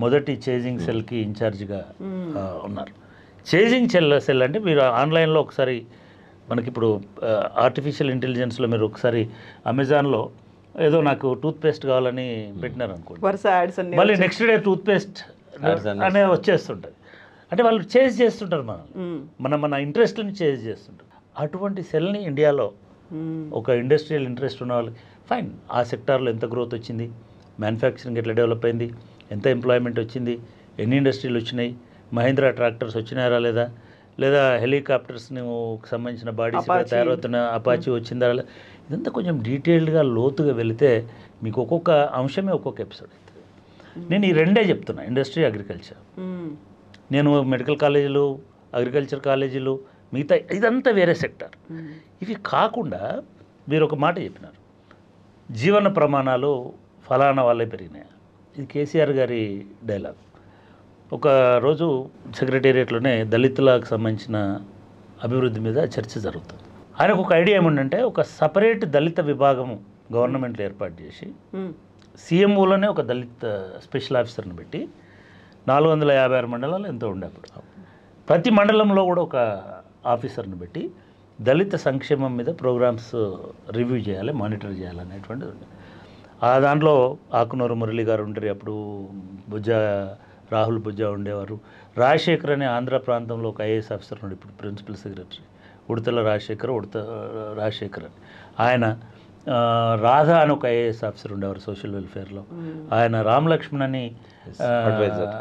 మొదటి చేజింగ్ సెల్కి ఇన్ఛార్జ్గా ఉన్నారు. చేజింగ్ సెల్ అంటే మీరు ఆన్లైన్లో ఒకసారి మనకి ఇప్పుడు ఆర్టిఫిషియల్ ఇంటెలిజెన్స్లో మీరు ఒకసారి అమెజాన్లో ఏదో నాకు టూత్పేస్ట్ కావాలని పెట్టినారు అనుకోండి, మళ్ళీ నెక్స్ట్ డే టూత్పేస్ట్ అనే వచ్చేస్తుంటుంది. అంటే వాళ్ళు చేజ్ చేస్తుంటారు మన ఇంట్రెస్ట్ని చేజ్ చేస్తుంటారు. అటువంటి సెల్ని ఇండియాలో ఒక ఇండస్ట్రియల్ ఇంట్రెస్ట్ ఉన్న వాళ్ళకి ఫైన్, ఆ సెక్టార్లో ఎంత గ్రోత్ వచ్చింది, మ్యానుఫ్యాక్చరింగ్ ఎట్లా డెవలప్ అయింది, ఎంత ఎంప్లాయ్మెంట్ వచ్చింది, ఎన్ని ఇండస్ట్రీలు వచ్చినాయి, మహీంద్రా ట్రాక్టర్స్ వచ్చినాయా లేదా హెలికాప్టర్స్ని సంబంధించిన బాడీస్ తయారవుతున్న అపాచీ వచ్చిందా, ఇదంతా కొంచెం డీటెయిల్డ్గా లోతుగా వెళితే మీకు ఒక్కొక్క అంశమే ఒక్కొక్క ఎపిసోడ్ అవుతుంది. నేను ఈ రెండే చెప్తున్నా, ఇండస్ట్రీ, అగ్రికల్చర్. నేను మెడికల్ కాలేజీలు, అగ్రికల్చర్ కాలేజీలు, మిగతా ఇదంతా వేరే సెక్టార్. ఇవి కాకుండా మీరు ఒక మాట చెప్పినారు, జీవన ప్రమాణాలు ఫలానా వాళ్ళే పెరిగినాయి. ఇది కేసీఆర్ గారి డైలాగ్. ఒక రోజు సెక్రటేరియట్లోనే దళితులకు సంబంధించిన అభివృద్ధి మీద చర్చ జరుగుతుంది. ఆయనకు ఒక ఐడియా ఏముందంటే ఒక సపరేట్ దళిత విభాగం గవర్నమెంట్లో ఏర్పాటు చేసి సీఎంఓలోనే ఒక దళిత స్పెషల్ ఆఫీసర్ని పెట్టి 456 మండలాలు ఎంతో ఉండే అప్పుడు ప్రతి మండలంలో కూడా ఒక ఆఫీసర్ని పెట్టి దళిత సంక్షేమం మీద ప్రోగ్రామ్స్ రివ్యూ చేయాలి, మానిటర్ చేయాలనేటువంటిది ఉంది. ఆ దాంట్లో ఆకునూరు మురళి గారు ఉండేది, అప్పుడు రాహుల్ బుజ్జా ఉండేవారు. రాజశేఖర్ అనే ఆంధ్ర ప్రాంతంలో ఒక ఐఏఎస్ ఆఫీసర్ ఉన్నాడు, ఇప్పుడు ప్రిన్సిపల్ సెక్రటరీ, ఉడతల రాజశేఖర్ అని. ఆయన రాధా అని ఒక ఐఏఎస్ ఆఫీసర్ ఉండేవారు సోషల్ వెల్ఫేర్లో. ఆయన రామలక్ష్మణ్ అని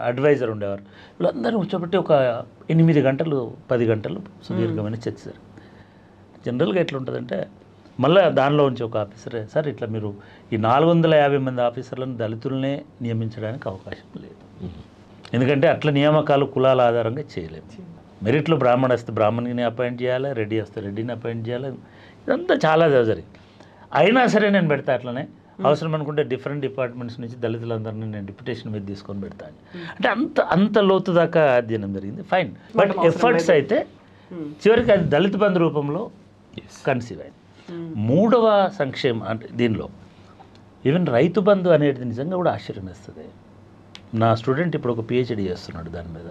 అడ్వైజర్ ఉండేవారు. వీళ్ళందరినీ కూర్చోబెట్టి ఒక 8 గంటలు 10 గంటలు సుదీర్ఘమైన చర్చ జరిగింది. జనరల్గా ఎట్లా ఉంటుందంటే మళ్ళీ దానిలో ఉంచి ఒక ఆఫీసరే, సార్ ఇట్లా మీరు ఈ 450 మంది ఆఫీసర్లను దళితులనే నియమించడానికి అవకాశం లేదు, ఎందుకంటే అట్లా నియామకాలు కులాల ఆధారంగా చేయలేము. మెరిట్లో బ్రాహ్మణ వస్తే బ్రాహ్మణిని అపాయింట్ చేయాలి, రెడ్డి వస్తే రెడ్డిని అపాయింట్ చేయాలి. ఇదంతా చాలా జరిగింది. అయినా సరే నేను పెడతా అట్లనే, అవసరం అనుకుంటే డిఫరెంట్ డిపార్ట్మెంట్స్ నుంచి దళితులందరినీ నేను డిప్యుటేషన్ మీద తీసుకొని పెడతాను. అంటే అంత లోతు దాకా అధ్యయనం జరిగింది. ఫైన్, బట్ ఎఫర్ట్స్ అయితే చివరికి అది దళిత బంధు రూపంలో కన్సీవ్ అయింది. మూడవ సంక్షేమం అంటే దీనిలో ఈవెన్ రైతు బంధు అనేది నిజంగా కూడా ఆశ్చర్యం వేస్తుంది. నా స్టూడెంట్ ఇప్పుడు ఒక పిహెచ్డి చేస్తున్నాడు దాని మీద.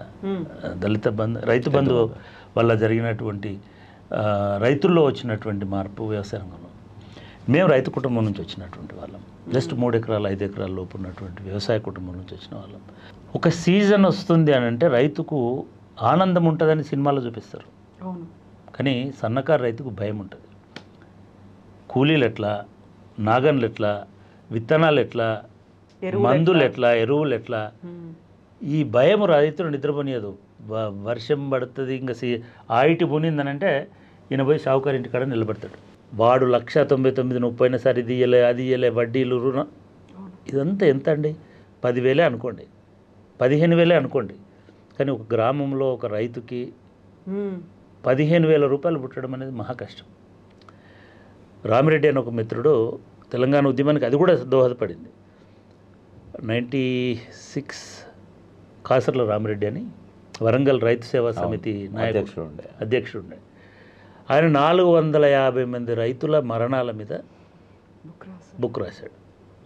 రైతు బంధు వల్ల జరిగినటువంటి రైతుల్లో వచ్చినటువంటి మార్పు వ్యవసాయ రంగంలో. మేము రైతు కుటుంబం నుంచి వచ్చినటువంటి వాళ్ళం, జస్ట్ 3 ఎకరాలు 5 ఎకరాల లోపు ఉన్నటువంటి వ్యవసాయ కుటుంబం నుంచి వచ్చిన వాళ్ళం. ఒక సీజన్ వస్తుంది అని అంటే రైతుకు ఆనందం ఉంటుందని సినిమాలో చూపిస్తారు, కానీ సన్నకారు రైతుకు భయం ఉంటుంది. కూలీలు ఎట్లా, నాగన్లు ఎట్లా, విత్తనాలు ఎట్లా, మందులు ఎట్లా, ఎరువులు ఎట్లా, ఈ భయం రైతులు నిద్రపోనియదు. వర్షం పడుతుంది, ఇంకా ఆయిటి పోనిందనంటే ఈయన పోయి షావుకారి ఇంటికాడ నిలబడతాడు. వాడు 1,99,000 పోయినసారి ఇది ఇయ్యలే, అది ఇయ్యలే, వడ్డీలు, రుణం, ఇదంతా ఎంత అండి? 10,000 అనుకోండి, 15,000 అనుకోండి. కానీ ఒక గ్రామంలో ఒక రైతుకి 15,000 రూపాయలు పుట్టడం అనేది మహా కష్టం. రామిరెడ్డి అని ఒక మిత్రుడు తెలంగాణ ఉద్యమానికి అది కూడా దోహదపడింది. 96 కాసర్ల రామిరెడ్డి అని వరంగల్ రైతు సేవా సమితి అధ్యక్షుడు ఉండే. ఆయన 450 మంది రైతుల మరణాల మీద బుక్ రాశాడు.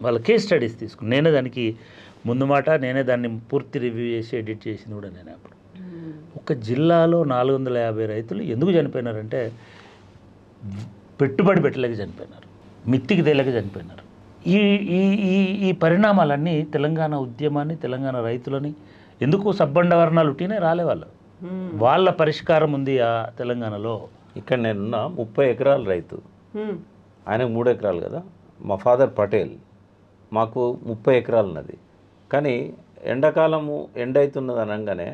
వాళ్ళ కేస్ స్టడీస్ తీసుకుని నేనే దానికి ముందు మాట, నేనే దాన్ని పూర్తి రివ్యూ చేసి ఎడిట్ చేసింది కూడా నేనే. అప్పుడు ఒక జిల్లాలో 450 రైతులు ఎందుకు చనిపోయినారంటే పెట్టుబడి పెట్టలేక చనిపోయినారు, మిత్తికి తేలేక చనిపోయినారు. ఈ పరిణామాలన్నీ తెలంగాణ ఉద్యమాన్ని, తెలంగాణ రైతులని ఎందుకు సబ్బండ వర్ణాలు ఉట్టినే రాలే వాళ్ళ పరిష్కారం ఉంది ఆ తెలంగాణలో. ఇక్కడ నేనున్న 30 ఎకరాల రైతు, ఆయనకు 3 ఎకరాలు కదా. మా ఫాదర్ పటేల్, మాకు 30 ఎకరాలు ఉన్నది. కానీ ఎండాకాలము ఎండ అవుతున్నది అనగానే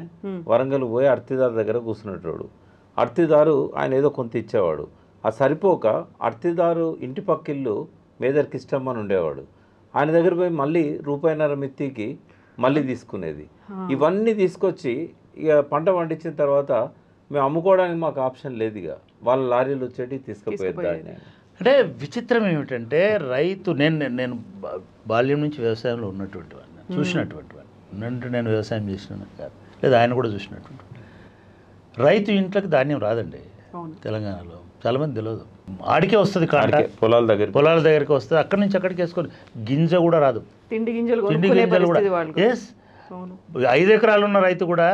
వరంగల్ పోయి అర్తిదారు దగ్గర కూర్చునేటోడు. అర్తిదారు ఆయన ఏదో కొంత ఇచ్చేవాడు. ఆ సరిపోక అర్తిదారు ఇంటి పక్కిళ్ళు మేదర్కి ఇష్టం అని ఉండేవాడు. ఆయన దగ్గర పోయి మళ్ళీ ₹1.5 మిత్తికి మళ్ళీ తీసుకునేది. ఇవన్నీ తీసుకొచ్చి ఇక పంట పండించిన తర్వాత మేము అమ్ముకోవడానికి మాకు ఆప్షన్ లేదు, ఇక వాళ్ళ లారీలు వచ్చేటి తీసుకుపోయేది. అంటే విచిత్రం ఏమిటంటే రైతు, నేను బాల్యం నుంచి వ్యవసాయంలో ఉన్నటువంటి వాడిని, చూసినటువంటి వాడిని. అంటే నేను వ్యవసాయం చేసినాను కాదు, లేదా ఆయన కూడా చూసినటువంటి. రైతు ఇంట్లోకి ధాన్యం రాదండి తెలంగాణలో, చాలామంది తెలియదు. ఆడికే వస్తుంది, పొలాల దగ్గరికి వస్తుంది, అక్కడి నుంచి అక్కడికి వేసుకొని గింజ కూడా రాదు, తిండి గింజలు కూడా. 5 ఎకరాలు ఉన్న రైతు కూడా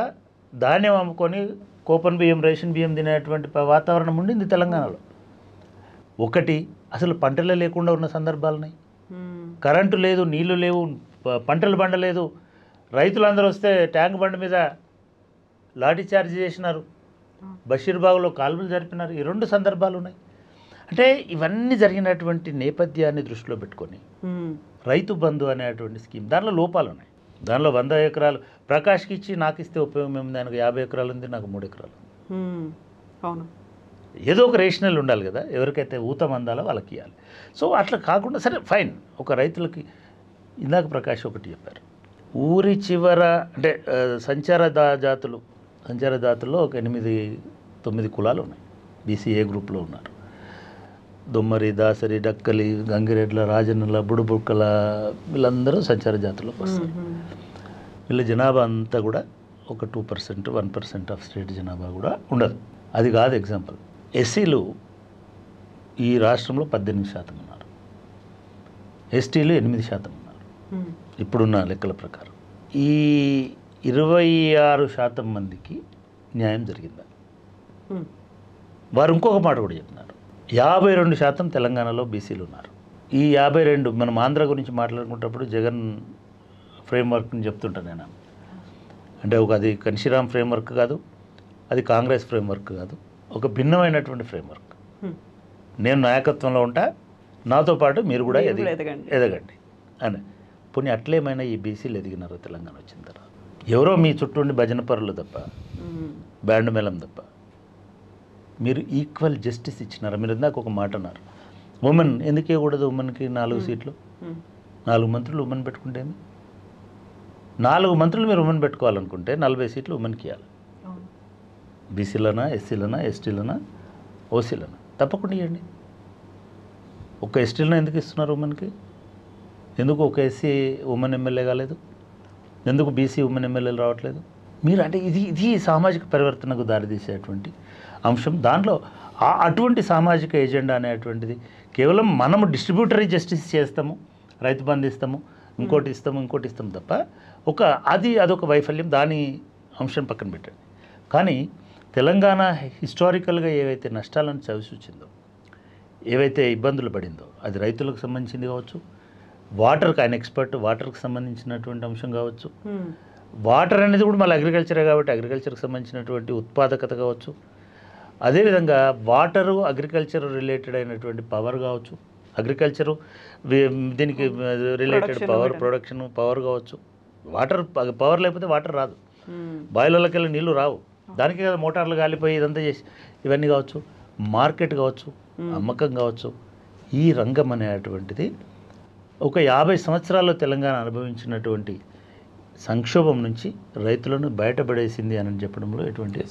ధాన్యం అమ్ముకొని కోపన్ బియ్యం, రేషన్ బియ్యం తినేటువంటి వాతావరణం ఉండింది తెలంగాణలో. ఒకటి, అసలు పంటలే లేకుండా ఉన్న సందర్భాలున్నాయి. కరెంటు లేదు, నీళ్లు లేవు, పంటలు పండలేదు. రైతులందరూ వస్తే ట్యాంక్ బండ్ మీద లాఠీ చార్జ్ చేసినారు, బషీర్బాగ్లో కాల్పులు జరిపినారు. ఈ 2 సందర్భాలు ఉన్నాయి. అంటే ఇవన్నీ జరిగినటువంటి నేపథ్యాన్ని దృష్టిలో పెట్టుకొని రైతు బంధు అనేటువంటి స్కీమ్, దానిలో లోపాలు ఉన్నాయి. దానిలో 100 ఎకరాలు ప్రకాష్కి ఇచ్చి నాకు ఇస్తే ఉపయోగం ఏముంది, ఆయనకు 50 ఎకరాలు ఉంది, నాకు 3 ఎకరాలు. అవును, ఏదో ఒక రేషనల్ ఉండాలి కదా, ఎవరికైతే ఊతం అందాలో వాళ్ళకి ఇవ్వాలి. సో అట్లా కాకుండా సరే ఫైన్, ఒక రైతులకి ఇందాక ప్రకాష్ ఒకటి చెప్పారు, ఊరి చివర అంటే సంచార జాతుల్లో ఒక 8-9 కులాలు ఉన్నాయి. బీసీఏ గ్రూప్లో ఉన్నారు. దొమ్మరి, దాసరి, డక్కలి, గంగిరెడ్ల, రాజన్నల, బుడుబుక్కల, వీళ్ళందరూ సంచార జాతుల్లోకి వస్తారు. వీళ్ళ జనాభా అంతా కూడా ఒక 2%, 1% ఆఫ్ స్టేట్ జనాభా కూడా ఉండదు. అది కాదు ఎగ్జాంపుల్. ఎస్సీలు ఈ రాష్ట్రంలో 18% ఉన్నారు, ఎస్టీలు 8% ఉన్నారు ఇప్పుడున్న లెక్కల ప్రకారం. ఈ 26% మందికి న్యాయం జరిగిందా? వారు ఇంకొక మాట కూడా చెప్తున్నారు, 52% తెలంగాణలో బీసీలు ఉన్నారు. ఈ 52 మనం ఆంధ్ర గురించి మాట్లాడుకునేటప్పుడు జగన్ ఫ్రేమ్వర్క్ని చెప్తుంటాను నేను. అంటే అది కన్షిరామ్ ఫ్రేమ్వర్క్ కాదు, అది కాంగ్రెస్ ఫ్రేమ్వర్క్ కాదు, ఒక భిన్నమైనటువంటి ఫ్రేమ్వర్క్. నేను నాయకత్వంలో ఉంటా, నాతో పాటు మీరు కూడా ఎదగండి అని. పోనీ అట్లేమైనా ఈ బీసీలు ఎదిగినారు తెలంగాణ వచ్చిన తర్వాత? ఎవరో మీ చుట్టూ ఉండి భజన పరులు తప్ప, బ్యాండ్ మేళం తప్ప. మీరు ఈక్వల్ జస్టిస్ ఇచ్చినారా? మీరు ఇందాక ఒక మాట అన్నారు, ఉమెన్ ఎందుకు ఇవ్వకూడదు? ఉమెన్కి 4 సీట్లు, 4 మంత్రులు ఉమెన్ పెట్టుకుంటే 4 మంత్రులు మీరు ఉమెన్ పెట్టుకోవాలనుకుంటే 40 సీట్లు ఉమెన్కి ఇవ్వాలి. బీసీలనా, ఎస్సీలనా, ఎస్టీలనా, ఓసీలనా? తప్పకుండా ఇవ్వండి. ఒక ఎస్టీలను ఎందుకు ఇస్తున్నారు ఉమెన్కి? ఎందుకు ఒక ఎస్సీ ఉమెన్ ఎమ్మెల్యే కాలేదు? ఎందుకు బీసీ ఉమెన్ ఎమ్మెల్యేలు రావట్లేదు? మీరు అంటే ఇది సామాజిక పరివర్తనకు దారితీసేటువంటి అంశం. దాంట్లో అటువంటి సామాజిక ఎజెండా అనేటువంటిది కేవలం మనము డిస్ట్రిబ్యూటరీ జస్టిస్ చేస్తాము, రైతు బంధు ఇస్తాము, ఇంకోటి ఇస్తాము తప్ప అదొక వైఫల్యం. దాని అంశం పక్కన పెట్టండి. కానీ తెలంగాణ హిస్టారికల్గా ఏవైతే నష్టాలను చవిచూచిందో, ఏవైతే ఇబ్బందులు పడిందో, అది రైతులకు సంబంధించింది కావచ్చు, వాటర్కి ఆయన ఎక్స్పర్ట్, వాటర్కి సంబంధించినటువంటి అంశం కావచ్చు. వాటర్ అనేది కూడా మళ్ళీ అగ్రికల్చరే కాబట్టి అగ్రికల్చర్కి సంబంధించినటువంటి ఉత్పాదకత కావచ్చు. అదేవిధంగా వాటరు అగ్రికల్చర్ రిలేటెడ్ అయినటువంటి పవర్ కావచ్చు, అగ్రికల్చరు దీనికి రిలేటెడ్ ప్రొడక్షన్ పవర్ కావచ్చు. పవర్ లేకపోతే వాటర్ రాదు, బాయిలర్లకి వెళ్ళి నీళ్లు రావు. దానికి కదా మోటార్లు కాలిపోయి ఇదంతా చేసి ఇవన్నీ కావచ్చు, మార్కెట్ కావచ్చు, అమ్మకం కావచ్చు. ఈ రంగం అనేటువంటిది ఒక 50 సంవత్సరాల్లో తెలంగాణ అనుభవించినటువంటి సంక్షోభం నుంచి రైతులను బయటపడేసింది అని చెప్పడంలో ఎటువంటి,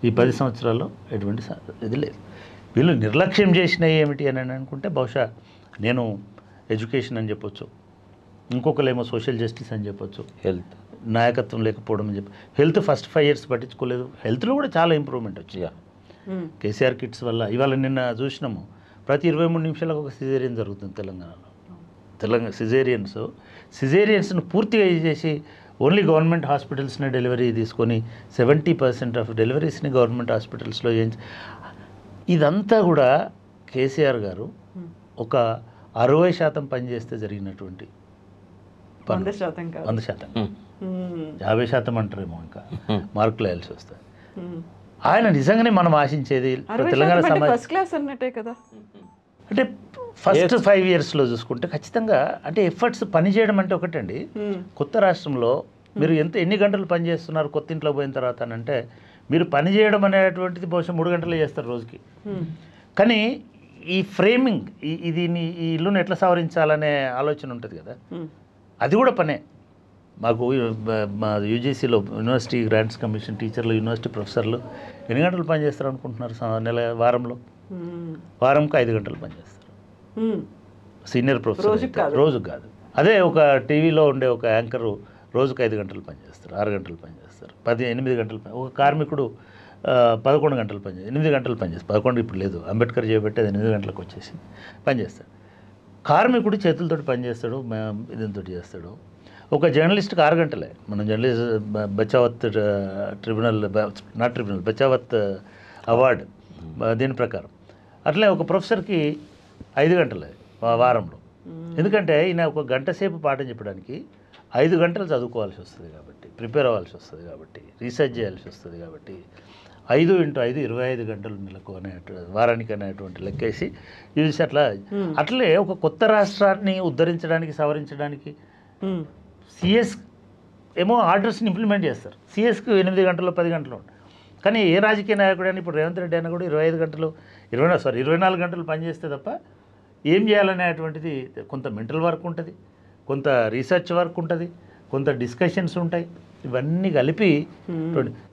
ఈ 10 సంవత్సరాల్లో ఎటువంటి ఇది లేదు. వీళ్ళు నిర్లక్ష్యం చేసినవి ఏమిటి అని అనుకుంటే బహుశా నేను ఎడ్యుకేషన్ అని చెప్పొచ్చు, ఇంకొకరేమో సోషల్ జస్టిస్ అని చెప్పొచ్చు, హెల్త్ నాయకత్వం లేకపోవడం అని చెప్పి. హెల్త్ ఫస్ట్ 5 years పట్టించుకోలేదు. హెల్త్లో కూడా చాలా ఇంప్రూవ్మెంట్ వచ్చింది కేసీఆర్ కిట్స్ వల్ల. ఇవాళ నిన్న చూసినాము, ప్రతి 23 నిమిషాలకు ఒక సిజేరియన్ జరుగుతుంది తెలంగాణలో. సిజేరియన్స్ను పూర్తిగా చేసి ఓన్లీ గవర్నమెంట్ హాస్పిటల్స్ని డెలివరీ తీసుకొని 70% ఆఫ్ డెలివరీస్ని గవర్నమెంట్ హాస్పిటల్స్లో ఇదంతా కూడా కేసీఆర్ గారు ఒక 60% పనిచేస్తే జరిగినటువంటి 100%, 50% అంటారేమో, ఇంకా మార్కులు వేయాల్సి వస్తుంది. ఆయన నిజంగానే మనం ఆశించేది తెలంగాణ సమాజం అంటే ఫస్ట్ 5 yearsలో చూసుకుంటే ఖచ్చితంగా అంటే ఎఫర్ట్స్ పనిచేయడం అంటే ఒకటండి. కొత్త రాష్ట్రంలో మీరు ఎన్ని గంటలు పని చేస్తున్నారు కొత్త ఇంట్లో పోయిన తర్వాత అని అంటే, మీరు పని చేయడం అనేటువంటిది బహుశా 3 గంటలే చేస్తారు రోజుకి. కానీ ఈ ఫ్రేమింగ్, ఈ ఇల్లును ఎట్లా సవరించాలనే ఆలోచన ఉంటుంది కదా, అది కూడా పనే. మాకు మా యూజీసీలో యూనివర్సిటీ గ్రాంట్స్ కమిషన్ టీచర్లు, యూనివర్సిటీ ప్రొఫెసర్లు ఎన్ని గంటలు పని చేస్తారు అనుకుంటున్నారు? వారంకి 5 గంటలు పని చేస్తారు. సీనియర్ ప్రొఫెసర్ రోజుకు కాదు. అదే ఒక టీవీలో ఉండే ఒక యాంకరు రోజుకు 5 గంటలు పనిచేస్తారు, 6 గంటలు పనిచేస్తారు, 8 గంటలు ఒక కార్మికుడు 11 గంటలు పనిచేస్తారు, 8 గంటలు పనిచేస్తారు. 11 ఇప్పుడు లేదు, అంబేద్కర్ చేయబట్టి అది 8 గంటలకు వచ్చేసి పనిచేస్తాడు. కార్మికుడు చేతులతోటి పనిచేస్తాడు, ఇదంతో చేస్తాడు. ఒక జర్నలిస్ట్కి 6 గంటలే. మనం జర్నలిస్ట్ బచావత్ బచావత్ అవార్డు దీని ప్రకారం. అట్లే ఒక ప్రొఫెసర్కి 5 గంటలే వారంలో. ఎందుకంటే ఈయన ఒక గంట సేపు పాఠం చెప్పడానికి 5 గంటలు చదువుకోవాల్సి వస్తుంది కాబట్టి, ప్రిపేర్ అవ్వాల్సి వస్తుంది కాబట్టి, రీసెర్చ్ చేయాల్సి వస్తుంది కాబట్టి 5 × 5 25 గంటలు నెలకు వారానికి అనేటువంటి లెక్కేసి చూసి అట్లే ఒక కొత్త రాష్ట్రాన్ని ఉద్ధరించడానికి, సవరించడానికి సిఎస్ ఏమో ఆర్డర్స్ని ఇంప్లిమెంట్ చేస్తారు. సిఎస్కి 8 గంటలు 10 గంటలు ఉంటాయి. కానీ ఏ రాజకీయ నాయకుడు అని ఇప్పుడు రేవంత్ రెడ్డి అయినా కూడా 24 గంటలు పనిచేస్తే తప్ప ఏం చేయాలనేటువంటిది కొంత మెంటల్ వర్క్ ఉంటుంది, కొంత రీసెర్చ్ వర్క్ ఉంటుంది, కొంత డిస్కషన్స్ ఉంటాయి. ఇవన్నీ కలిపి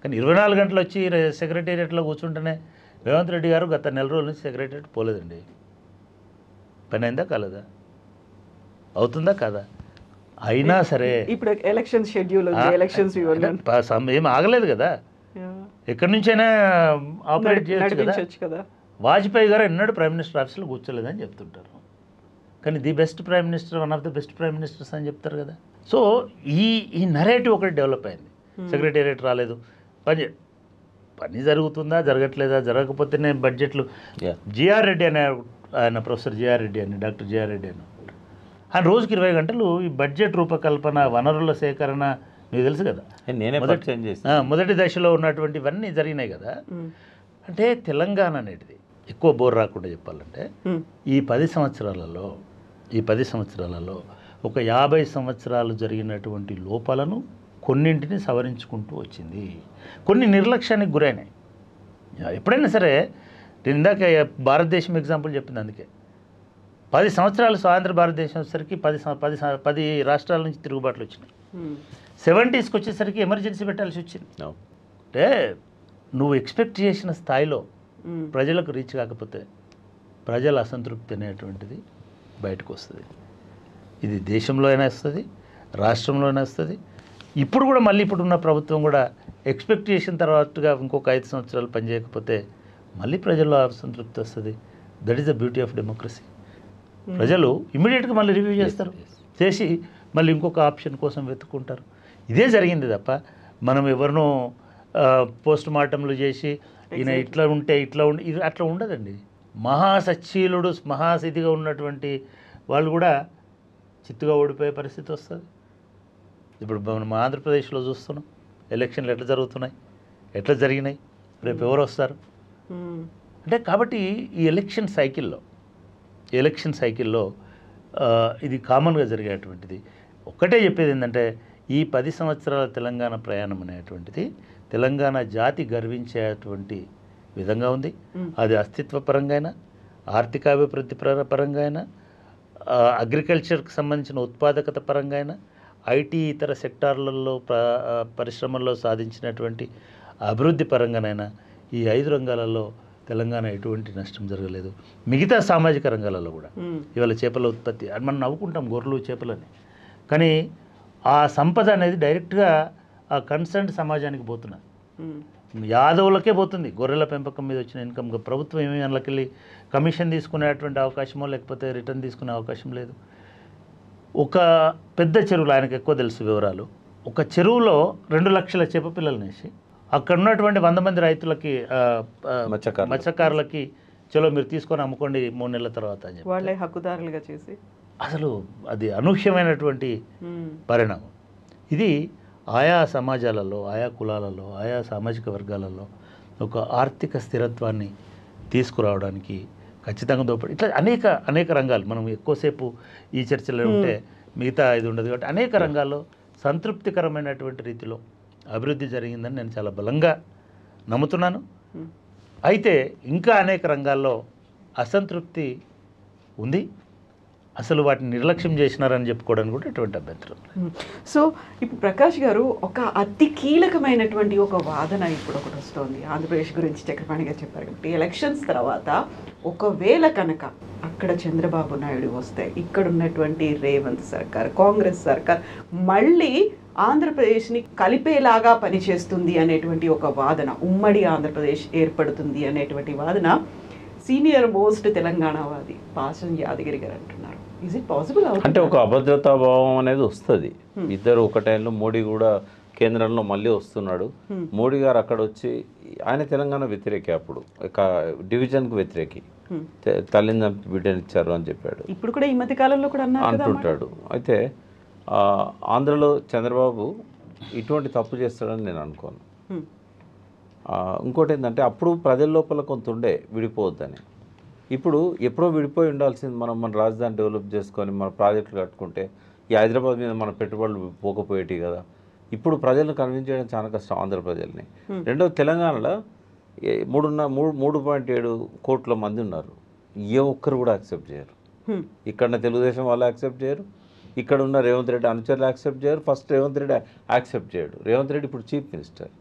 కానీ 24 గంటలు వచ్చి సెక్రటేరియట్లో కూర్చుంటేనే రేవంత్ రెడ్డి గారు గత 4 రోజుల నుంచి సెక్రటేరియట్ పోలేదండి. పని అయిందా కాలేదా? అవుతుందా కాదా? అయినా సరే ఇప్పుడు ఎలక్షన్ షెడ్యూల్ ఏం ఆగలేదు కదా, ఎక్కడి నుంచైనా ఆపరేట్ చేయొచ్చు కదా. వాజ్పేయి గారు ఎన్నడూ ప్రైమ్ మినిస్టర్ ఆఫీస్లో కూర్చోలేదని చెప్తుంటారు, కానీ the best prime minister, one of the best prime ministers అని చెప్తారు కదా. సో ఈ నరేటివ్ ఒకటి డెవలప్ అయింది. సెక్రటేరియట్ రాలేదు, పని జరుగుతుందా జరగట్లేదా, జరగకపోతేనే బడ్జెట్లు. Yeah. జిఆర్ రెడ్డి అనే ఆయన ప్రొఫెసర్ జిఆర్ రెడ్డి అని, డాక్టర్ జిఆర్ రెడ్డి అని ఆయన రోజుకి 20 గంటలు ఈ బడ్జెట్ రూపకల్పన, వనరుల సేకరణ, మీకు తెలుసు కదా, నేనే పరిచయం చేసి మొదటి దశలో ఉన్నటువంటివన్నీ జరిగినాయి కదా. అంటే తెలంగాణ అనేది ఎక్కువ బోర్ రాకుండా చెప్పాలంటే ఈ 10 సంవత్సరాలలో ఒక 50 సంవత్సరాలు జరిగినటువంటి లోపాలను కొన్నింటిని సవరించుకుంటూ వచ్చింది. కొన్ని నిర్లక్ష్యానికి గురైనాయి. ఎప్పుడైనా సరే, నేను ఇందాక భారతదేశం ఎగ్జాంపుల్ చెప్పింది. అందుకే 10 సంవత్సరాలు స్వాతంత్ర భారతదేశం వచ్చేసరికి 10 రాష్ట్రాల నుంచి తిరుగుబాట్లు వచ్చినాయి. 70స్కి వచ్చేసరికి ఎమర్జెన్సీ పెట్టాల్సి వచ్చింది. అంటే నువ్వు ఎక్స్పెక్ట్ చేసిన స్థాయిలో ప్రజలకు రీచ్ కాకపోతే ప్రజల అసంతృప్తి అనేటువంటిది బయటకు వస్తుంది. ఇది దేశంలో అయినా వస్తుంది, రాష్ట్రంలో అయినా వస్తుంది. ఇప్పుడు కూడా మళ్ళీ ఇప్పుడున్న ప్రభుత్వం కూడా ఎక్స్పెక్ట్ చేసిన తర్వాతగా ఇంకొక 5 సంవత్సరాలు పనిచేయకపోతే మళ్ళీ ప్రజల్లో అసంతృప్తి వస్తుంది. That is the beauty of democracy. ప్రజలు ఇమ్మీడియట్గా మళ్ళీ రివ్యూ చేస్తారు, చేసి మళ్ళీ ఇంకొక ఆప్షన్ కోసం వెతుక్కుంటారు. ఇదే జరిగింది తప్ప మనం ఎవరినో పోస్ట్ మార్టంలు చేసి ఈయన ఇట్లా ఉంటే ఇట్లా ఉండి ఇది అట్లా ఉండదండి. మహాసచ్చీలుడు మహాసిద్ధిగా ఉన్నటువంటి వాళ్ళు కూడా చిత్తుగా ఓడిపోయే పరిస్థితి వస్తుంది. ఇప్పుడు మనం ఆంధ్రప్రదేశ్లో చూస్తున్నాం, ఎలక్షన్లు ఎట్లా జరుగుతున్నాయి, ఎట్లా జరిగినాయి, రేపు ఎవరు వస్తారు అంటే. కాబట్టి ఈ ఎలక్షన్ సైకిల్లో ఇది కామన్గా జరిగేటువంటిది. ఒక్కటే చెప్పేది ఏంటంటే, ఈ 10 సంవత్సరాల తెలంగాణ ప్రయాణం అనేటువంటిది తెలంగాణ జాతి గర్వించేటువంటి విధంగా ఉంది. అది అస్తిత్వ పరంగా, ఆర్థికాభివృద్ధి పరంగా, అగ్రికల్చర్కి సంబంధించిన ఉత్పాదకత పరంగా, ఐటీ ఇతర సెక్టార్లలో పరిశ్రమల్లో సాధించినటువంటి అభివృద్ధి పరంగానైనా ఈ 5 రంగాలలో తెలంగాణ ఎటువంటి నష్టం జరగలేదు. మిగతా సామాజిక రంగాలలో కూడా ఇవాళ చేపల ఉత్పత్తి అని మనం నవ్వుకుంటాం, గొర్రెలు చేపలని, కానీ ఆ సంపద అనేది డైరెక్ట్గా ఆ కన్సర్న్ సమాజానికి పోతున్నది. యాదవులకే పోతుంది. గొర్రెల పెంపకం మీద వచ్చిన ఇన్కమ్ ప్రభుత్వం ఏమీ అందులోకెళ్ళి కమిషన్ తీసుకునేటువంటి అవకాశమో లేకపోతే రిటర్న్ తీసుకునే అవకాశం లేదు. ఒక పెద్ద చెరువులో, ఆయనకు ఎక్కువ తెలుసు వివరాలు, ఒక చెరువులో 2 లక్షల చేప పిల్లల్ని వేసి అక్కడ ఉన్నటువంటి 100 మంది రైతులకి, మత్స్యకారులకి, చలో మీరు తీసుకొని అమ్ముకోండి 3 నెలల తర్వాత అని చెప్పి వాళ్ళే హక్కుదారులుగా చేసి, అసలు అది అనూహ్యమైనటువంటి పరిణామం. ఇది ఆయా సమాజాలలో, ఆయా కులాలలో, ఆయా సామాజిక వర్గాలలో ఒక ఆర్థిక స్థిరత్వాన్ని తీసుకురావడానికి ఖచ్చితంగా దోపడి. ఇట్లా అనేక రంగాలు, మనం ఎక్కువసేపు ఈ చర్చలో ఉంటే మిగతా ఇది ఉండదు కాబట్టి అనేక రంగాల్లో సంతృప్తికరమైనటువంటి రీతిలో అభివృద్ధి జరిగిందని నేను చాలా బలంగా నమ్ముతున్నాను. అయితే ఇంకా అనేక రంగాల్లో అసంతృప్తి ఉంది. అసలు వాటిని నిర్లక్ష్యం చేసినారని చెప్పుకోవడానికి కూడా ఎటువంటి అభ్యంతరం. సో ఇప్పుడు ప్రకాష్ గారు, ఒక అతి కీలకమైనటువంటి ఒక వాదన ఇప్పుడు ఒకటి వస్తుంది ఆంధ్రప్రదేశ్ గురించి. చక్రపాణి గారు చెప్పారు కాబట్టి ఎలక్షన్స్ తర్వాత ఒకవేళ కనుక అక్కడ చంద్రబాబు నాయుడు వస్తే ఇక్కడ ఉన్నటువంటి రేవంత్ సర్కార్, కాంగ్రెస్ సర్కార్ మళ్ళీ ఆంధ్రప్రదేశ్ని కలిపేలాగా పనిచేస్తుంది అనేటువంటి ఒక వాదన, ఉమ్మడి ఆంధ్రప్రదేశ్ ఏర్పడుతుంది అనేటువంటి వాదన సీనియర్ మోస్ట్ తెలంగాణవాది పాసం యాదగిరి గారు అంటున్నారు. Is it possible? అంటే ఒక అభద్రతా భావం అనేది వస్తుంది. ఇద్దరు ఒక టైంలో మోడీ కూడా కేంద్రంలో మళ్ళీ వస్తున్నాడు. మోడీ గారు అక్కడ వచ్చి, ఆయన తెలంగాణ వ్యతిరేకి, అప్పుడు డివిజన్కు వ్యతిరేకి, తల్లిని చంపి బిడ్డనిచ్చారు అని చెప్పాడు. ఇప్పుడు కూడా ఈ మధ్య కాలంలో కూడా అంటుంటాడు. అయితే ఆంధ్రలో చంద్రబాబు ఇటువంటి తప్పు చేస్తాడని నేను అనుకోను. ఇంకోటి ఏంటంటే, అప్పుడు ప్రజల లోపల కొంత ఉండే విడిపోవద్దని. ఇప్పుడు ఎప్పుడో విడిపోయి ఉండాల్సింది. మన రాజధాని డెవలప్ చేసుకొని మన ప్రాజెక్టులు కట్టుకుంటే ఈ హైదరాబాద్ మీద మన పెట్టుబడులు పోకపోయేటి కదా. ఇప్పుడు ప్రజలను కన్విన్స్ చేయడం చాలా కష్టం, ఆంధ్ర ప్రజల్ని. రెండో, తెలంగాణలో 3.7 కోట్ల మంది ఉన్నారు. ఏ ఒక్కరు కూడా యాక్సెప్ట్ చేయరు. ఇక్కడ తెలుగుదేశం వాళ్ళు యాక్సెప్ట్ చేయరు, ఇక్కడ ఉన్న రేవంత్ రెడ్డి అనుచరులు యాక్సెప్ట్ చేయరు. ఫస్ట్ రేవంత్ రెడ్డి యాక్సెప్ట్ చేయడు. రేవంత్ రెడ్డి ఇప్పుడు చీఫ్ మినిస్టర్.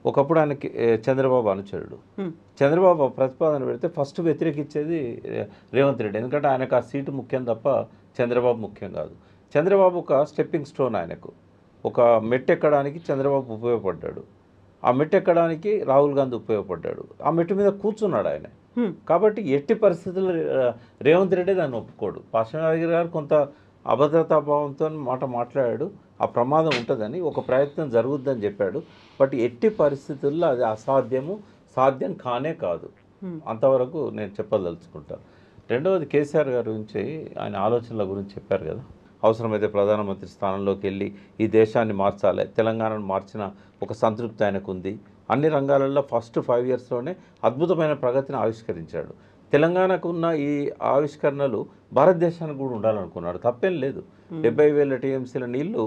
ఒకప్పుడు ఆయనకి చంద్రబాబు అనుచరుడు. చంద్రబాబు ప్రతిపాదన పెడితే ఫస్ట్ వ్యతిరేకించేది రేవంత్ రెడ్డి, ఎందుకంటే ఆయనకు ఆ సీటు ముఖ్యం తప్ప చంద్రబాబు ముఖ్యం కాదు. చంద్రబాబు ఒక స్టెప్పింగ్ స్టోన్, ఆయనకు ఒక మెట్టు ఎక్కడానికి చంద్రబాబు ఉపయోగపడ్డాడు. ఆ మెట్టు ఎక్కడానికి రాహుల్ గాంధీ ఉపయోగపడ్డాడు. ఆ మెట్టు మీద కూర్చున్నాడు ఆయన. కాబట్టి ఎట్టి పరిస్థితుల్లో రేవంత్ రెడ్డి దాన్ని ఒప్పుకోడు. పార్శ్వనాథగిరి గారు కొంత అభద్రతాభావంతో మాట్లాడాడు. ఆ ప్రమాదం ఉంటుందని ఒక ప్రయత్నం జరుగుద్దని చెప్పాడు. బట్ ఎట్టి పరిస్థితుల్లో అది అసాధ్యము, సాధ్యం కానే కాదు. అంతవరకు నేను చెప్పదలుచుకుంటాను. రెండవది కేసీఆర్ గారి గురించి ఆయన ఆలోచనల గురించి చెప్పారు కదా. అవసరమైతే ప్రధానమంత్రి స్థానంలోకి వెళ్ళి ఈ దేశాన్ని మార్చాలి, తెలంగాణను మార్చిన ఒక సంతృప్తి ఆయనకు ఉంది. అన్ని రంగాలలో ఫస్ట్ 5 ఇయర్స్లోనే అద్భుతమైన ప్రగతిని ఆవిష్కరించాడు. తెలంగాణకు ఉన్న ఈ ఆవిష్కరణలు భారతదేశానికి కూడా ఉండాలనుకున్నాడు. తప్పేం లేదు. 70,000 టీఎంసీల నీళ్లు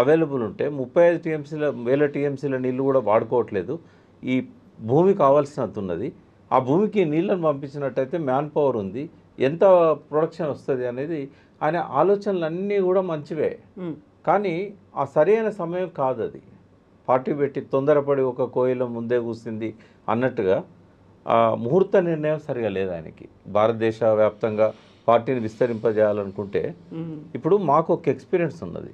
అవైలబుల్ ఉంటే 35,000 టీఎంసీల నీళ్లు కూడా వాడుకోవట్లేదు. ఈ భూమి కావాల్సినంత ఉన్నది. ఆ భూమికి నీళ్ళను పంపించినట్టయితే మ్యాన్ పవర్ ఉంది, ఎంత ప్రొడక్షన్ వస్తుంది అనేది ఆయన ఆలోచనలన్నీ కూడా మంచివే. కానీ ఆ సరైన సమయం కాదు. అది పార్టీ పెట్టి తొందరపడి ఒక కోయిల ముందే కూసింది అన్నట్టుగా ముహూర్త నిర్ణయం సరిగా లేదు ఆయనకి. భారతదేశ వ్యాప్తంగా పార్టీని విస్తరింపజేయాలనుకుంటే ఇప్పుడు మాకు ఒక ఎక్స్పీరియన్స్ ఉన్నది.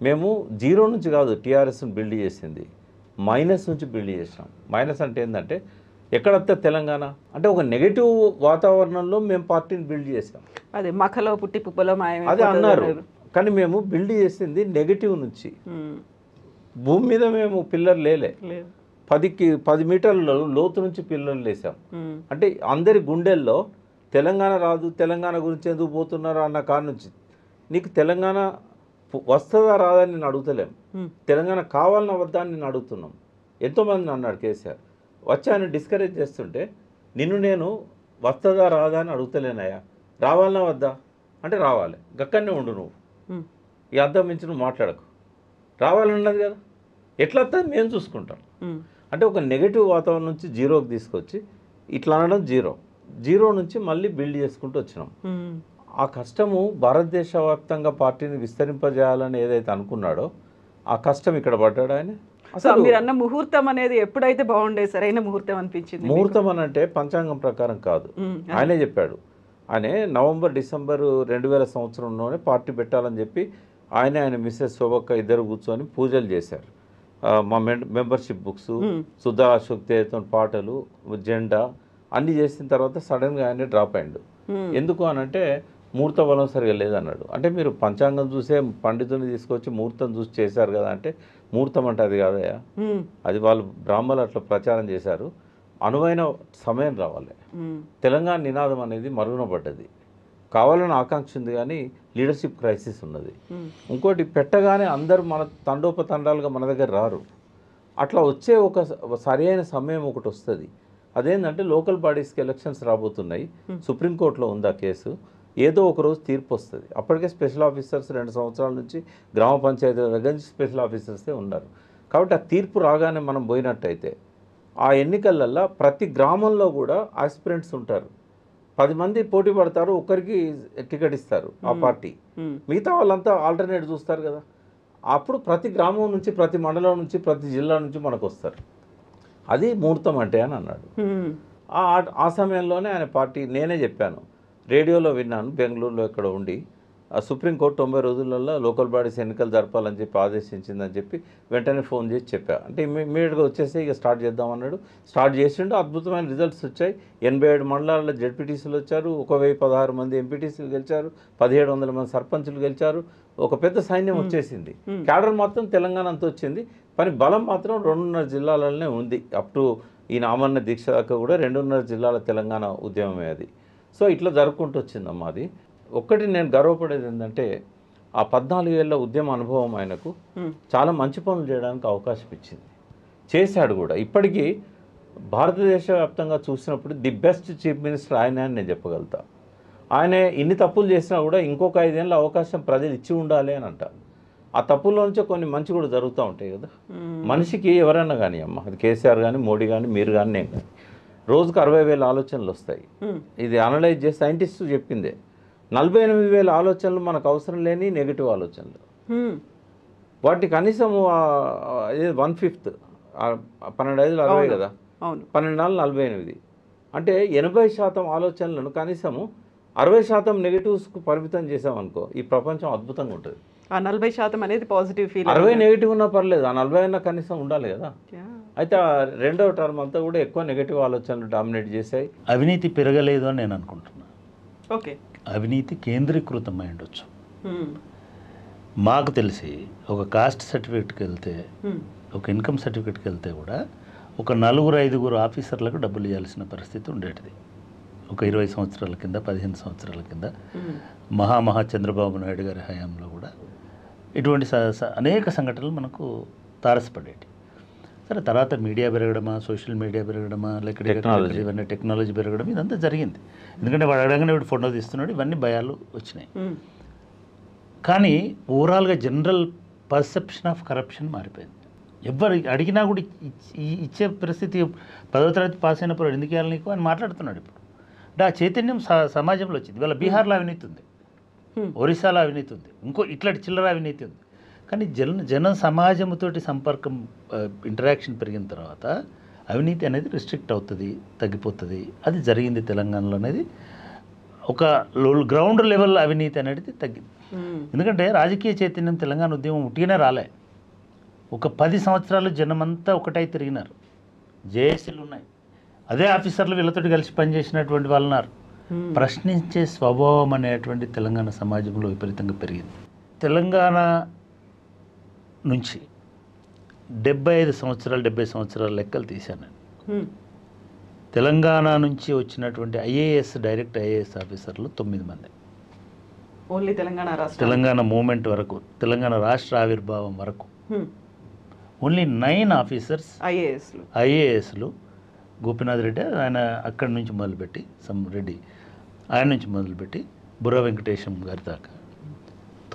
మేము 0 నుంచి కాదు టీఆర్ఎస్ని బిల్డ్ చేసింది, మైనస్ నుంచి బిల్డ్ చేసినాం. మైనస్ అంటే ఏంటంటే ఎక్కడంతా తెలంగాణ అంటే ఒక నెగటివ్ వాతావరణంలో మేము పార్టీని బిల్డ్ చేసాం. అదే మఖలో పుట్టి పుప్పలో మాయమే అదే అన్నారు. కానీ మేము బిల్డ్ చేసింది నెగటివ్ నుంచి. భూమి మీద మేము పిల్లర్ లేలే, 10 మీటర్ల లోతు నుంచి పిల్లర్లు లేసాం. అంటే అందరి గుండెల్లో తెలంగాణ రాదు, తెలంగాణ గురించి ఎందుకు పోతున్నారు అన్న కాడి నుంచి నీకు తెలంగాణ వస్తుందా రాదని నేను అడుగుతలేం, తెలంగాణ కావాలన్న వద్దా అని నేను అడుగుతున్నాం. ఎంతోమంది అన్నాడు కేసీఆర్. వచ్చి ఆయన డిస్కరేజ్ చేస్తుంటే నిన్ను నేను వస్తుందా రాదా అని అడుగుతలేనయ్యా, రావాలన్నా వద్దా అంటే రావాలి, గక్కడనే ఉండు నువ్వు, ఈ అర్థం మించి నువ్వు మాట్లాడకు, రావాలన్నది కదా, ఎట్లా వస్తుంది మేము చూసుకుంటాం. అంటే ఒక నెగటివ్ వాతావరణం నుంచి 0కి తీసుకొచ్చి ఇట్లా అనడం 0 నుంచి మళ్ళీ బిల్డ్ చేసుకుంటూ వచ్చినాం. ఆ కష్టము భారతదేశ వ్యాప్తంగా పార్టీని విస్తరింపజేయాలని ఏదైతే అనుకున్నాడో ఆ కష్టం ఇక్కడ పడ్డాడు ఆయన. అసలు మీరు అన్న ముహూర్తం అనేది ఎప్పుడైతే బాగుండే సరైన ముహూర్తం అనిపించింది? ముహూర్తం అని అంటే పంచాంగం ప్రకారం కాదు, ఆయనే చెప్పాడు. ఆయనే నవంబర్ డిసెంబర్ 2000 సంవత్సరంలోనే పార్టీ పెట్టాలని చెప్పి ఆయన మిస్సెస్ శోభక్క ఇద్దరు కూర్చొని పూజలు చేశారు. మా మెంబర్షిప్ బుక్స్, సుధా అశోక్ తేజతో పాటలు, జెండా అన్నీ చేసిన తర్వాత సడన్గా ఆయన డ్రాప్ అయ్యాడు. ఎందుకు అనంటే ముహూర్త బలం సరిగా లేదన్నాడు. అంటే మీరు పంచాంగం చూసే పండితుని తీసుకొచ్చి ముహూర్తం చూసి చేశారు కదా అంటే ముహూర్తం అంటే అది కాదయా, అది వాళ్ళు బ్రాహ్మణులు అట్లా ప్రచారం చేశారు. అనువైన సమయం రావాలి. తెలంగాణ నినాదం అనేది మరుగున పడ్డది. కావాలని ఆకాంక్ష ఉంది కానీ లీడర్షిప్ క్రైసిస్ ఉన్నది. ఇంకోటి పెట్టగానే అందరూ మన తండోపతండాలుగా మన దగ్గర రారు. అట్లా వచ్చే ఒక సరైన సమయం ఒకటి వస్తుంది. అదేంటంటే లోకల్ బాడీస్కి ఎలక్షన్స్ రాబోతున్నాయి, సుప్రీంకోర్టులో ఉంది ఆ కేసు. ఏదో ఒక రోజు తీర్పు వస్తుంది. అప్పటికే స్పెషల్ ఆఫీసర్స్ 2 సంవత్సరాల నుంచి గ్రామ పంచాయతీల దగ్గర నుంచి స్పెషల్ ఆఫీసర్సే ఉన్నారు. కాబట్టి ఆ తీర్పు రాగానే మనం పోయినట్టయితే ఆ ఎన్నికలల్లో ప్రతి గ్రామంలో కూడా ఆస్పిరెంట్స్ ఉంటారు. 10 మంది పోటీ పడతారు, ఒక్కరికి టికెట్ ఇస్తారు ఆ పార్టీ, మిగతా వాళ్ళంతా ఆల్టర్నేట్ చూస్తారు కదా. అప్పుడు ప్రతి గ్రామం నుంచి, ప్రతి మండలం నుంచి, ప్రతి జిల్లా నుంచి మనకు వస్తారు. అది ముహూర్తం అంటే అని అన్నాడు. ఆ సమయంలోనే ఆయన పార్టీ, నేనే చెప్పాను, రేడియోలో విన్నాను, బెంగళూరులో ఇక్కడ ఉండి, సుప్రీంకోర్టు 90 రోజులలో లోకల్ బాడీస్ ఎన్నికలు జరపాలని చెప్పి ఆదేశించిందని చెప్పి వెంటనే ఫోన్ చేసి చెప్పా. అంటే ఇమీడియట్గా వచ్చేసి ఇక స్టార్ట్ చేద్దామన్నాడు. స్టార్ట్ చేసిండు. అద్భుతమైన రిజల్ట్స్ వచ్చాయి. 87 మండలాల్లో జెడ్పీటీసీలు వచ్చారు, 1016 మంది ఎంపీటీసీలు గెలిచారు, 1700 మంది సర్పంచులు గెలిచారు. ఒక పెద్ద సైన్యం వచ్చేసింది. క్యాడర్ మాత్రం తెలంగాణ అంతా వచ్చింది. కానీ బలం మాత్రం 2.5 జిల్లాలనే ఉంది. అప్ టు ఈ నామన్న దీక్ష దాకా కూడా 2.5 జిల్లాల తెలంగాణ ఉద్యమమే అది. సో ఇట్లా జరుపుకుంటూ వచ్చిందమ్మా అది. ఒక్కటి నేను గర్వపడేది ఏంటంటే ఆ 14 ఏళ్ళ ఉద్యమ అనుభవం ఆయనకు చాలా మంచి పనులు చేయడానికి అవకాశం ఇచ్చింది. చేశాడు కూడా. ఇప్పటికీ భారతదేశ వ్యాప్తంగా చూసినప్పుడు ది బెస్ట్ చీఫ్ మినిస్టర్ ఆయన అని నేను చెప్పగలుగుతా. ఆయన ఇన్ని తప్పులు చేసినా కూడా ఇంకొక 5 ఏళ్ళ అవకాశం ప్రజలు ఇచ్చి ఉండాలి అని అంటారు. ఆ తప్పుల నుంచే కొన్ని మంచి కూడా జరుగుతూ ఉంటాయి కదా. మనిషికి ఎవరైనా కానీ అమ్మ, అది కేసీఆర్ కానీ, మోడీ కానీ, మీరు కానీ, నేను కానీ, రోజుకు 60,000 ఆలోచనలు వస్తాయి. ఇది అనలైజ్ చేసి సైంటిస్ట్ చెప్పిందే. 48,000 ఆలోచనలు మనకు అవసరం లేని నెగిటివ్ ఆలోచనలు. వాటి కనీసం 1/5 12 60 కదా, 12 48 అంటే 80% ఆలోచనలను కనీసము 60% నెగిటివ్స్కు పరిమితం చేసామనుకో ఈ ప్రపంచం అద్భుతంగా ఉంటుంది. ఆ 40% అనేది పాజిటివ్ ఫీల్. 60 నెగిటివ్ ఉన్నా పర్లేదు, ఆ 40 అన్నా కనీసం ఉండాలి కదా. అయితే ఆ రెండవ టర్మ్ అంతా కూడా ఎక్కువ నెగిటివ్ ఆలోచనలు డామినేట్ చేశాయి. అవినీతి పెరగలేదు అని నేను అనుకుంటున్నాను. ఓకే, అవినీతి కేంద్రీకృతమై ఉండొచ్చు. మాకు తెలిసి ఒక కాస్ట్ సర్టిఫికేట్కి వెళ్తే, ఒక ఇన్కమ్ సర్టిఫికేట్కి వెళ్తే కూడా ఒక 4-5 ఆఫీసర్లకు డబ్బులు ఇవ్వాల్సిన పరిస్థితి ఉండేటిది. ఒక 20 సంవత్సరాల కింద, 15 సంవత్సరాల కింద మహా చంద్రబాబు నాయుడు గారి హయాంలో కూడా ఇటువంటి అనేక సంఘటనలు మనకు తారసపడేటి. సరే, తర్వాత మీడియా పెరగడమా, సోషల్ మీడియా పెరగడమా, లేకపోతే ఇవన్నీ టెక్నాలజీ పెరగడం, ఇదంతా జరిగింది. ఎందుకంటే వాడు అడగగానే వీడు ఫోటో తీస్తున్నాడు, ఇవన్నీ భయాలు వచ్చినాయి. కానీ ఓవరాల్గా జనరల్ పర్సెప్షన్ ఆఫ్ కరప్షన్ మారిపోయింది. ఎవరు అడిగినా కూడా ఇచ్చే పరిస్థితి, 10వ తరగతి పాస్ అయినప్పుడు ఎందుకు ఇవ్వాలి నీకు అని మాట్లాడుతున్నాడు. ఇప్పుడు అంటే ఆ చైతన్యం సమాజంలో వచ్చింది. ఇవాళ బీహార్లో అవినీతి ఉంది, ఒరిస్సాలో అవినీతి ఉంది, ఇట్లాంటి చిల్లర అవినీతి ఉంది. కానీ జన సమాజంతోటి సంపర్కం, ఇంటరాక్షన్ పెరిగిన తర్వాత అవినీతి అనేది రిస్ట్రిక్ట్ అవుతుంది, తగ్గిపోతుంది. అది జరిగింది తెలంగాణలో అనేది. ఒక గ్రౌండ్ లెవెల్ అవినీతి అనేది తగ్గింది. ఎందుకంటే రాజకీయ చైతన్యం తెలంగాణ ఉద్యమం ఉట్టిగానే రాలే. ఒక 10 సంవత్సరాలు జనమంతా ఒకటై తిరిగినారు. జేఏసీలు ఉన్నాయి, అదే ఆఫీసర్లు వీళ్ళతోటి కలిసి పనిచేసినటువంటి వాళ్ళు ఉన్నారు. ప్రశ్నించే స్వభావం అనేటువంటి తెలంగాణ సమాజంలో విపరీతంగా పెరిగింది. తెలంగాణ నుంచి 70 సంవత్సరాల లెక్కలు తీశాను నేను. తెలంగాణ నుంచి వచ్చినటువంటి డైరెక్ట్ ఐఏఎస్ ఆఫీసర్లు 9 మంది. ఓన్లీ తెలంగాణ మూమెంట్ వరకు, తెలంగాణ రాష్ట్ర ఆవిర్భావం వరకు ఓన్లీ 9 ఆఫీసర్స్ ఐఏఎస్లు. గోపీనాథ్ రెడ్డి ఆయన అక్కడి నుంచి మొదలుపెట్టి, రెడ్డి ఆయన నుంచి మొదలుపెట్టి బుర్ర వెంకటేశం గారి దాకా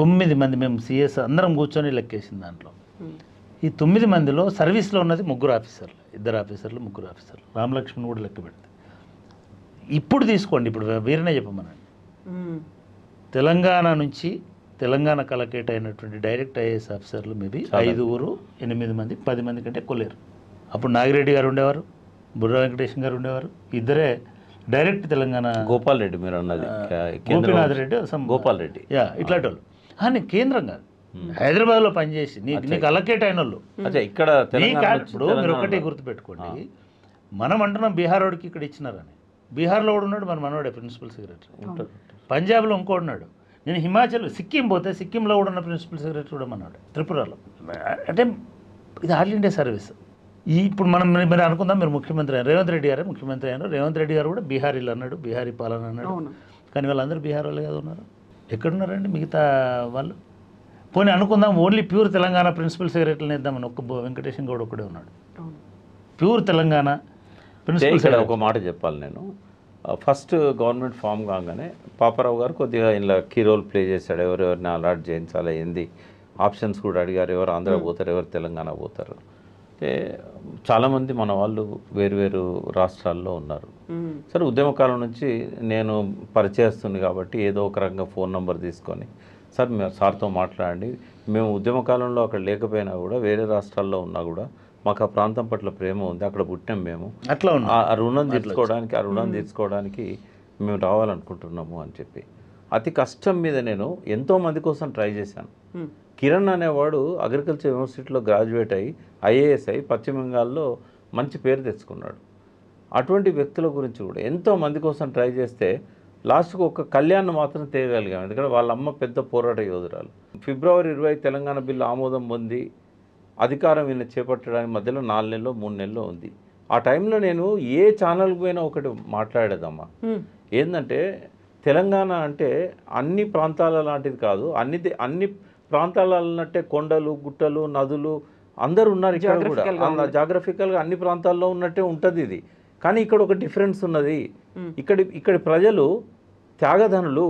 9 మంది. మేము సిఎస్ అందరం కూర్చొని లెక్కేసిన దాంట్లో ఈ 9 మందిలో సర్వీస్లో ఉన్నది 3 ఆఫీసర్లు, 2 ఆఫీసర్లు, 3 ఆఫీసర్లు. రామలక్ష్మణ్ కూడా లెక్క పెడితే ఇప్పుడు తీసుకోండి, ఇప్పుడు వీరనే చెప్పమనండి. తెలంగాణ నుంచి తెలంగాణ కలెక్టరేట్ అయినటువంటి డైరెక్ట్ ఐఏఎస్ ఆఫీసర్లు మేబీ 5-8 మంది, 10 మంది కంటే కొలేరు. అప్పుడు నాగిరెడ్డి గారు ఉండేవారు, బుర్ర వెంకటేశం గారు ఉండేవారు. ఇద్దరే డైరెక్ట్ తెలంగాణ. గోపాల్ రెడ్డి మీరు అన్నది, గోపీనాథ్ రెడ్డి, గోపాల్ రెడ్డి, ఇట్లాంటి వాళ్ళు. అని కేంద్రం కాదు, హైదరాబాద్లో పనిచేసి నీకు అలకేట్ అయిన వాళ్ళు. ఇక్కడ ఇప్పుడు మీరు ఒకటే గుర్తుపెట్టుకోండి, మనం అంటున్నాం బీహార్ వాడికి ఇక్కడ ఇచ్చినారని. బీహార్లో కూడా ఉన్నాడు మన మనవాడే ప్రిన్సిపల్ సెక్రటరీ, పంజాబ్లో ఇంకోటి ఉన్నాడు. నేను సిక్కిం పోతే సిక్కింలో కూడా ఉన్న ప్రిన్సిపల్ సెక్రటరీ కూడా మనవాడు, త్రిపురలో. అంటే ఇది ఆల్ ఇండియా సర్వీస్. ఇప్పుడు మీరు అనుకుందాం, మీరు ముఖ్యమంత్రి అయినారు, రేవంత్ రెడ్డి గారే ముఖ్యమంత్రి అయినారు. రేవంత్ రెడ్డి గారు కూడా బీహారీలు అన్నాడు, బీహారీ పాలన అన్నాడు. కానీ వాళ్ళందరూ బీహార్ వాళ్ళు కదా ఉన్నారు. ఎక్కడున్నారండి మిగతా వాళ్ళు? పోనీ అనుకుందాం ఓన్లీ ప్యూర్ తెలంగాణ ప్రిన్సిపల్ సెక్రటరీని ఇద్దామని, వెంకటేశం గౌడ్ ఒకడే ఉన్నాడు ప్యూర్ తెలంగాణ ప్రిన్సిపల్ సెక్రటరీ. ఒక మాట చెప్పాలి నేను, ఫస్ట్ గవర్నమెంట్ ఫామ్ కాగానే పాపారావు గారు కొద్దిగా ఇలా కీ రోల్ ప్లే చేశాడు. ఎవరెవరిని అలాట్ చేయించాలి, ఏంది ఆప్షన్స్ కూడా అడిగారు. ఎవరు ఆంధ్ర పోతారు, ఎవరు తెలంగాణ పోతారు. అంటే చాలామంది మన వాళ్ళు వేరు రాష్ట్రాల్లో ఉన్నారు. సరే, ఉద్యమకాలం నుంచి నేను పరిచయస్తుంది కాబట్టి ఏదో ఒక రకంగా ఫోన్ నెంబర్ తీసుకొని, సార్ మీరు సార్తో మాట్లాడండి, మేము ఉద్యమకాలంలో అక్కడ లేకపోయినా కూడా వేరే రాష్ట్రాల్లో ఉన్నా కూడా మాకు ఆ ప్రాంతం పట్ల ప్రేమ ఉంది, అక్కడ పుట్టాం మేము, అట్లా ఆ రుణం తీర్చుకోవడానికి మేము రావాలనుకుంటున్నాము అని చెప్పి అతి కష్టం మీద నేను ఎంతోమంది కోసం ట్రై చేశాను. కిరణ్ అనేవాడు అగ్రికల్చర్ యూనివర్సిటీలో గ్రాడ్యుయేట్ అయ్యి ఐఏఎస్ అయ్యి పశ్చిమ బెంగాల్లో మంచి పేరు తెచ్చుకున్నాడు. అటువంటి వ్యక్తుల గురించి కూడా ఎంతోమంది కోసం ట్రై చేస్తే లాస్ట్కు ఒక కళ్యాణ్ మాత్రం తేయగలిగాం. ఎందుకంటే వాళ్ళ అమ్మ పెద్ద పోరాట యోధురాలు. ఫిబ్రవరి 20 తెలంగాణ బిల్లు ఆమోదం పొంది అధికారం ఈయన చేపట్టడానికి మధ్యలో 4 నెలలో 3 నెలలో ఉంది. ఆ టైంలో నేను ఏ ఛానల్కి పోయినా ఒకటి మాట్లాడేదమ్మా, ఏంటంటే తెలంగాణ అంటే అన్ని ప్రాంతాల లాంటిది కాదు, అన్ని ప్రాంతాల అన్నట్టే కొండలు, గుట్టలు, నదులు అందరూ ఉన్నారు ఇక్కడ కూడా. జాగ్రఫికల్గా అన్ని ప్రాంతాల్లో ఉన్నట్టే ఉంటుంది ఇది. కానీ ఇక్కడ ఒక డిఫరెన్స్ ఉన్నది. ఇక్కడి ప్రజలు త్యాగధనులు,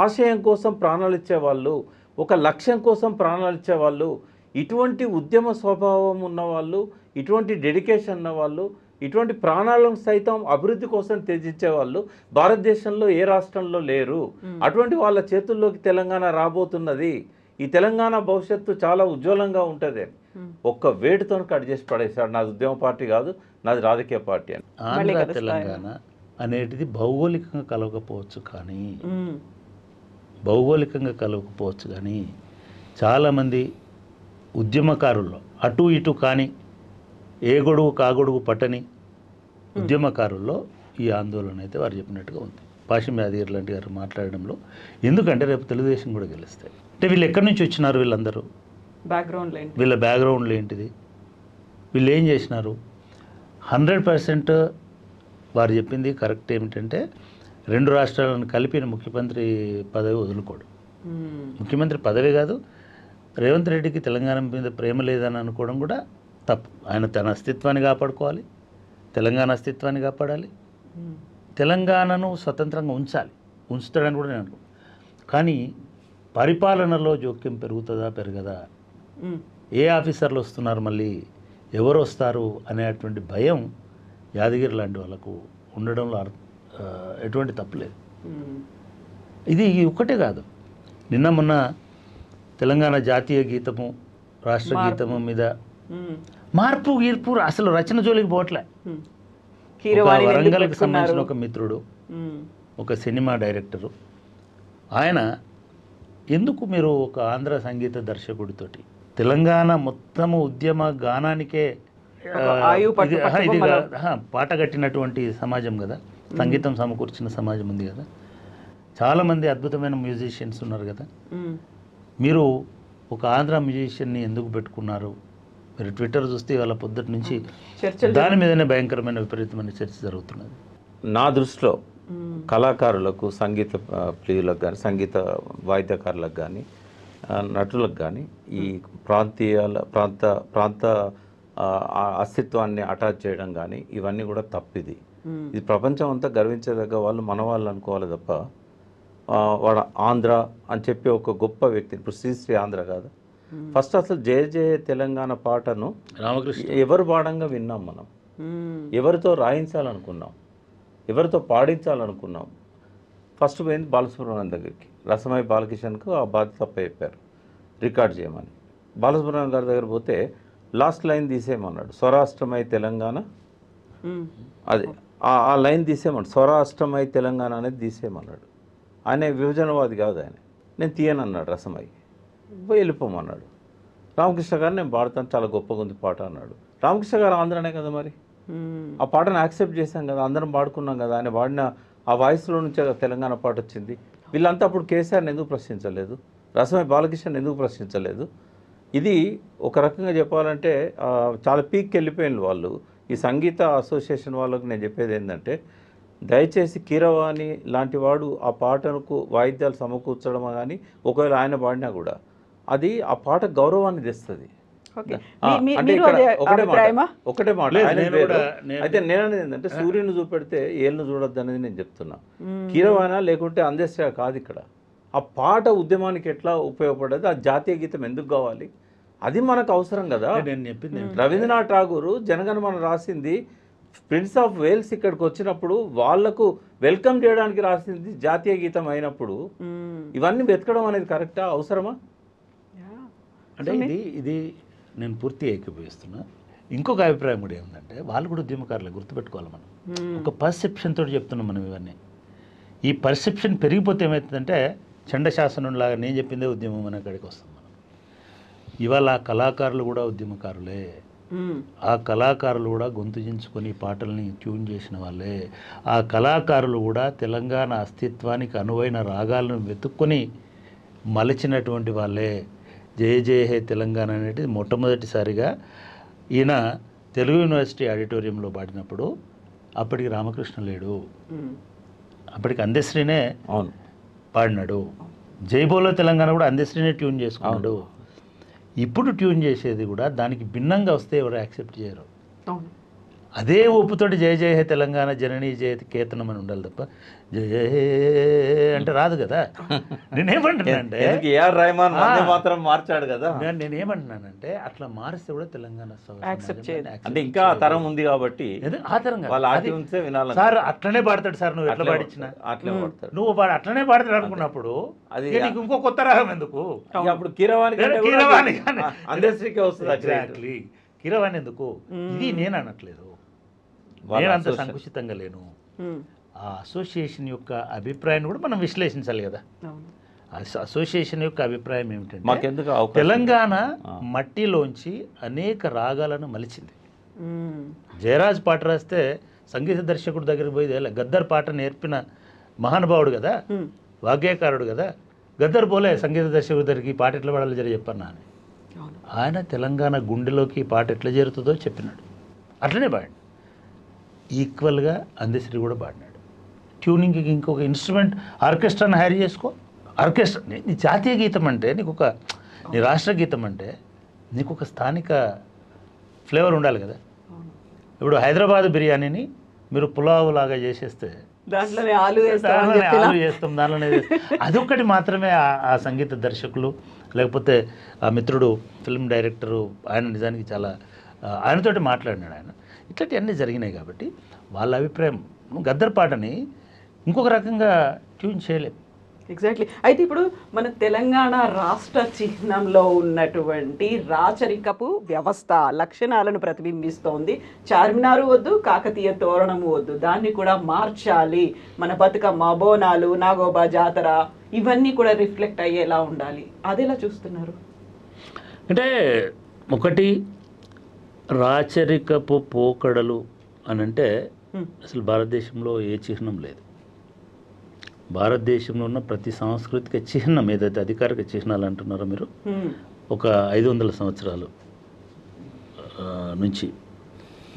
ఆశయం కోసం ప్రాణాలు ఇచ్చేవాళ్ళు, ఒక లక్ష్యం కోసం ప్రాణాలు ఇచ్చేవాళ్ళు, ఇటువంటి ఉద్యమ స్వభావం ఉన్నవాళ్ళు, ఇటువంటి డెడికేషన్ ఉన్నవాళ్ళు, ఇటువంటి ప్రాణాలను సైతం అభివృద్ధి కోసం త్యజించేవాళ్ళు భారతదేశంలో ఏ రాష్ట్రంలో లేరు. అటువంటి వాళ్ళ చేతుల్లోకి తెలంగాణ రాబోతున్నది. ఈ తెలంగాణ భవిష్యత్తు చాలా ఉజ్వలంగా ఉంటుంది. ఒక్క వేటితో కట్ చేసి పడేశాడు. నాది ఉద్యమ పార్టీ కాదు, నాది రాజకీయ పార్టీ అని. ఆంధ్ర తెలంగాణ అనేటిది భౌగోళికంగా కలవకపోవచ్చు కానీ చాలామంది ఉద్యమకారుల్లో అటు ఇటు కానీ ఏ గొడుగు కాగొడుగు పట్టని ఉద్యమకారుల్లో ఈ ఆందోళన అయితే వారు చెప్పినట్టుగా ఉంది. పాషం యాదగిరి లాంటి గారు మాట్లాడడంలో, ఎందుకంటే రేపు తెలుగుదేశం కూడా గెలుస్తాయి. అంటే అంటే వీళ్ళు ఎక్కడి నుంచి వచ్చినారు వీళ్ళందరూ, బ్యాక్గ్రౌండ్ ఏంటి, వీళ్ళ బ్యాక్గ్రౌండ్లు ఏంటిది, వీళ్ళు ఏం చేసినారు? 100% వారు చెప్పింది కరెక్ట్. ఏమిటంటే 2 రాష్ట్రాలను కలిపిన ముఖ్యమంత్రి పదవి వదులుకోడు. ముఖ్యమంత్రి పదవి కాదు, రేవంత్ రెడ్డికి తెలంగాణ మీద ప్రేమ లేదని అనుకోవడం కూడా తప్పు. ఆయన తన అస్తిత్వాన్ని కాపాడుకోవాలి, తెలంగాణ అస్తిత్వాన్ని కాపాడాలి, తెలంగాణను స్వతంత్రంగా ఉంచుతాడని కూడా నేను అనుకుంటున్నాను. కానీ పరిపాలనలో జోక్యం పెరుగుతుందా పెరగదా, ఏ ఆఫీసర్లు వస్తున్నారు, మళ్ళీ ఎవరు వస్తారు అనేటువంటి భయం యాదగిరి లాంటి వాళ్ళకు ఉండడంలో ఎటువంటి తప్పులేదు. ఇది ఒక్కటే కాదు, నిన్న మొన్న తెలంగాణ జాతీయ గీతము రాష్ట్ర గీతము మీద మార్పు గీర్పు అసలు రచన జోలికి పోవట్లే. వరంగల్కి సంబంధించిన ఒక మిత్రుడు, ఒక సినిమా డైరెక్టరు, ఆయన ఎందుకు మీరు ఒక ఆంధ్ర సంగీత దర్శకుడితోటి తెలంగాణ మొత్తము ఉద్యమ గానానికే ఇది పాట కట్టినటువంటి సమాజం కదా, సంగీతం సమకూర్చిన సమాజం ఉంది కదా, చాలామంది అద్భుతమైన మ్యూజిషియన్స్ ఉన్నారు కదా, మీరు ఒక ఆంధ్ర మ్యూజిషియన్ని ఎందుకు పెట్టుకున్నారు? మీరు ట్విట్టర్ చూస్తే వాళ్ళ పొద్దుటి నుంచి దాని మీదనే భయంకరమైన విపరీతమైన చర్చ జరుగుతున్నది. నా దృష్టిలో కళాకారులకు, సంగీత ప్రియులకు కానీ, సంగీత వాయిద్యకారులకు కానీ, నటులకు కానీ ఈ ప్రాంత అస్తిత్వాన్ని అటాచ్ చేయడం కానీ ఇవన్నీ కూడా తప్పిది. ఇది ప్రపంచం అంతా గర్వించేదగ్గ వాళ్ళు మన వాళ్ళు అనుకోవాలి తప్ప వాడు ఆంధ్ర అని చెప్పి ఒక గొప్ప వ్యక్తి, ఇప్పుడు శ్రీశ్రీ ఆంధ్ర కాదు. ఫస్ట్ అసలు జయ జయ తెలంగాణ పాటను రామకృష్ణ ఎవరు పాడంగా విన్నాం మనం, ఎవరితో రాయించాలనుకున్నాం, ఎవరితో పాడించాలనుకున్నాం. ఫస్ట్ పోయింది బాలసుబ్రహ్మణ్యం దగ్గరికి, రసమై బాలకిషన్కు ఆ బాధ్యత చెప్పారు రికార్డ్ చేయమని. బాలసుబ్రహ్మణ్యం గారి దగ్గర పోతే లాస్ట్ లైన్ తీసేయమన్నాడు, స్వరాష్ట్రమై తెలంగాణ, అది ఆ లైన్ తీసేయమన్నాడు, స్వరాష్ట్రమై తెలంగాణ అనేది తీసేయమన్నాడు. ఆయన విభజనవాది కాదు, ఆయన నేను తీయనన్నాడు, రసమై వెళ్ళిపోమన్నాడు. రామకృష్ణ గారు నేను పాడతాను, చాలా గొప్పగా ఉంది పాట అన్నాడు. రామకృష్ణ గారు ఆంధ్రనే కదా, మరి ఆ పాటను యాక్సెప్ట్ చేశాం కదా, అందరం పాడుకున్నాం కదా, ఆయన పాడిన ఆ వాయిస్లో నుంచే తెలంగాణ పాట వచ్చింది. వీళ్ళంతా అప్పుడు కేసీఆర్ని ఎందుకు ప్రశ్నించలేదు, రసమై బాలకిషన్ ఎందుకు ప్రశ్నించలేదు? ఇది ఒక రకంగా చెప్పాలంటే చాలా పీక్కి వెళ్ళిపోయిన వాళ్ళు. ఈ సంగీత అసోసియేషన్ వాళ్ళకు నేను చెప్పేది ఏంటంటే, దయచేసి కీరవాణి లాంటి వాడు ఆ పాటకు వాయిద్యాలు సమకూర్చడం కానీ, ఒకవేళ ఆయన పాడినా కూడా అది ఆ పాట గౌరవాన్ని తెస్తుంది. ఒకటే మాట అయితే నేననేది ఏంటంటే, సూర్యుని చూపెడితే ఏళ్ళను చూడొద్దు అనేది నేను చెప్తున్నా. కీరవాణి లేకుంటే అందశ్రీ కాదు ఇక్కడ. ఆ పాట ఉద్యమానికి ఎట్లా ఉపయోగపడేది, ఆ జాతీయ గీతం ఎందుకు కావాలి, అది మనకు అవసరం కదా. నేను చెప్పింది రవీంద్రనాథ్ ఠాగూర్ జనగణమన రాసింది ప్రిన్స్ ఆఫ్ వేల్స్ ఇక్కడికి వచ్చినప్పుడు వాళ్లకు వెల్కమ్ చేయడానికి రాసింది జాతీయ గీతం అయినప్పుడు ఇవన్నీ వెతకడం అనేది కరెక్టా, అవసరమా? అంటే ఇది నేను పూర్తిగా ఏకీభవిస్తున్నా. ఇంకొక అభిప్రాయం కూడా ఏముందంటే, వాళ్ళు కూడా ఉద్యమకారులు గుర్తుపెట్టుకోవాలి. మనం ఒక పర్సెప్షన్ తోటి చెప్తున్నాం మనం ఇవన్నీ. ఈ పర్సెప్షన్ పెరిగిపోతే ఏమవుతుందంటే, చండశాసనంలాగా నేను చెప్పిందే ఉద్యమం అనే కాడికి వస్తాం మనం. ఇవాళ ఆ కళాకారులు కూడా ఉద్యమకారులే. ఆ కళాకారులు కూడా గొంతు చించుకొని పాటల్ని ట్యూన్ చేసిన వాళ్ళే. ఆ కళాకారులు కూడా తెలంగాణ అస్తిత్వానికి అనువైన రాగాలను వెతుక్కొని మలచినటువంటి వాళ్ళే. జయ జయ హే తెలంగాణ అనేది మొట్టమొదటిసారిగా ఈయన తెలుగు యూనివర్సిటీ ఆడిటోరియంలో పాడినప్పుడు అప్పటికి రామకృష్ణ లేడు, అప్పటికి అందశ్రీనే పాడినాడు. జైబోలో తెలంగాణ కూడా అందశ్రీనే ట్యూన్ చేసుకున్నాడు. ఇప్పుడు ట్యూన్ చేసేది కూడా దానికి భిన్నంగా వస్తే ఎవరు యాక్సెప్ట్ చేయరు. అదే ఊపుతోటి జయ జయ హే తెలంగాణ జననీ జయ కేతనం అని ఉండాలి తప్ప జయ అంటే రాదు కదా. నేనేమంటున్నానంటే మాత్రం మార్చాడు కదా. నేనేమంటున్నానంటే అట్లా మారిస్తే కూడా తెలంగాణ అంటే ఇంకా తరం ఉంది కాబట్టి ఆ తరం సార్ అట్లనే పాడతాడు సార్. నువ్వు ఎట్లా పాడించినా నువ్వు అట్లనే పాడతాడు అనుకున్నప్పుడు అది నీకు ఇంకో కొత్త రాగం ఎందుకు? అప్పుడు కీరవాణి ఎగ్జాక్ట్లీ కీరవాణి ఎందుకు? ఇది నేను అనట్లేదు, నేనంత సంకుచితంగా లేను. ఆ అసోసియేషన్ యొక్క అభిప్రాయాన్ని కూడా మనం విశ్లేషించాలి కదా. అసోసియేషన్ యొక్క అభిప్రాయం ఏమిటంటే, తెలంగాణ మట్టిలోంచి అనేక రాగాలను మలిచింది. జయరాజ్ పాట రాస్తే సంగీత దర్శకుడు దగ్గరికి పోయి గద్దర్ పాట నేర్పిన మహానుభావుడు కదా, వాగ్గేయకారుడు కదా. గద్దర్ పోలే సంగీత దర్శకుడి దగ్గరికి ఈ పాట ఎట్లా పాడాలో జర చెప్పన్నా అని. ఆయన తెలంగాణ గుండెలోకి ఈ పాట ఎట్లా చేరుతుందో చెప్పినాడు. అట్లనే పాడాడు. ఈక్వల్గా అందశ్రీ కూడా పాడినాడు. ట్యూనింగ్కి ఇంకొక ఇన్స్ట్రుమెంట్ ఆర్కెస్ట్రాని హైర్ చేసుకో. ఆర్కెస్ట్రా నీ జాతీయ గీతం అంటే నీ రాష్ట్ర గీతం అంటే నీకు ఒక స్థానిక ఫ్లేవర్ ఉండాలి కదా. ఇప్పుడు హైదరాబాద్ బిర్యానీని మీరు పులావ్ లాగా చేసేస్తే దాంట్లోనే ఆలు చేస్తాం, దాంట్లోనే అదొక్కటి మాత్రమే ఆ సంగీత దర్శకులు లేకపోతే ఆ మిత్రుడు ఫిల్మ్ డైరెక్టరు ఆయన నిజానికి చాలా ఆయనతోటి మాట్లాడినాడు. ఆయన ఇట్లాంటివన్నీ జరిగినాయి కాబట్టి వాళ్ళ అభిప్రాయం గద్దర్ పాటని ఇంకొక రకంగా ట్యూన్ చేయలేదు. ఎగ్జాక్ట్లీ. అయితే ఇప్పుడు మన తెలంగాణ రాష్ట్ర చిహ్నంలో ఉన్నటువంటి రాచరికపు వ్యవస్థ లక్షణాలను ప్రతిబింబిస్తోంది. చార్మినారు వద్దు, కాకతీయ తోరణము వద్దు, దాన్ని కూడా మార్చాలి. మన బతుకమ్మ, బోనాలు, నాగోబా జాతర ఇవన్నీ కూడా రిఫ్లెక్ట్ అయ్యేలా ఉండాలి. అదెలా చూస్తున్నారు? అంటే ఒకటి రాచరికపు పోకడలు అని అంటే అసలు భారతదేశంలో ఏ చిహ్నం లేదు. భారతదేశంలో ఉన్న ప్రతి సాంస్కృతిక చిహ్నం ఏదైతే అధికారిక చిహ్నాలు అంటున్నారో మీరు ఒక 500 సంవత్సరాలు నుంచి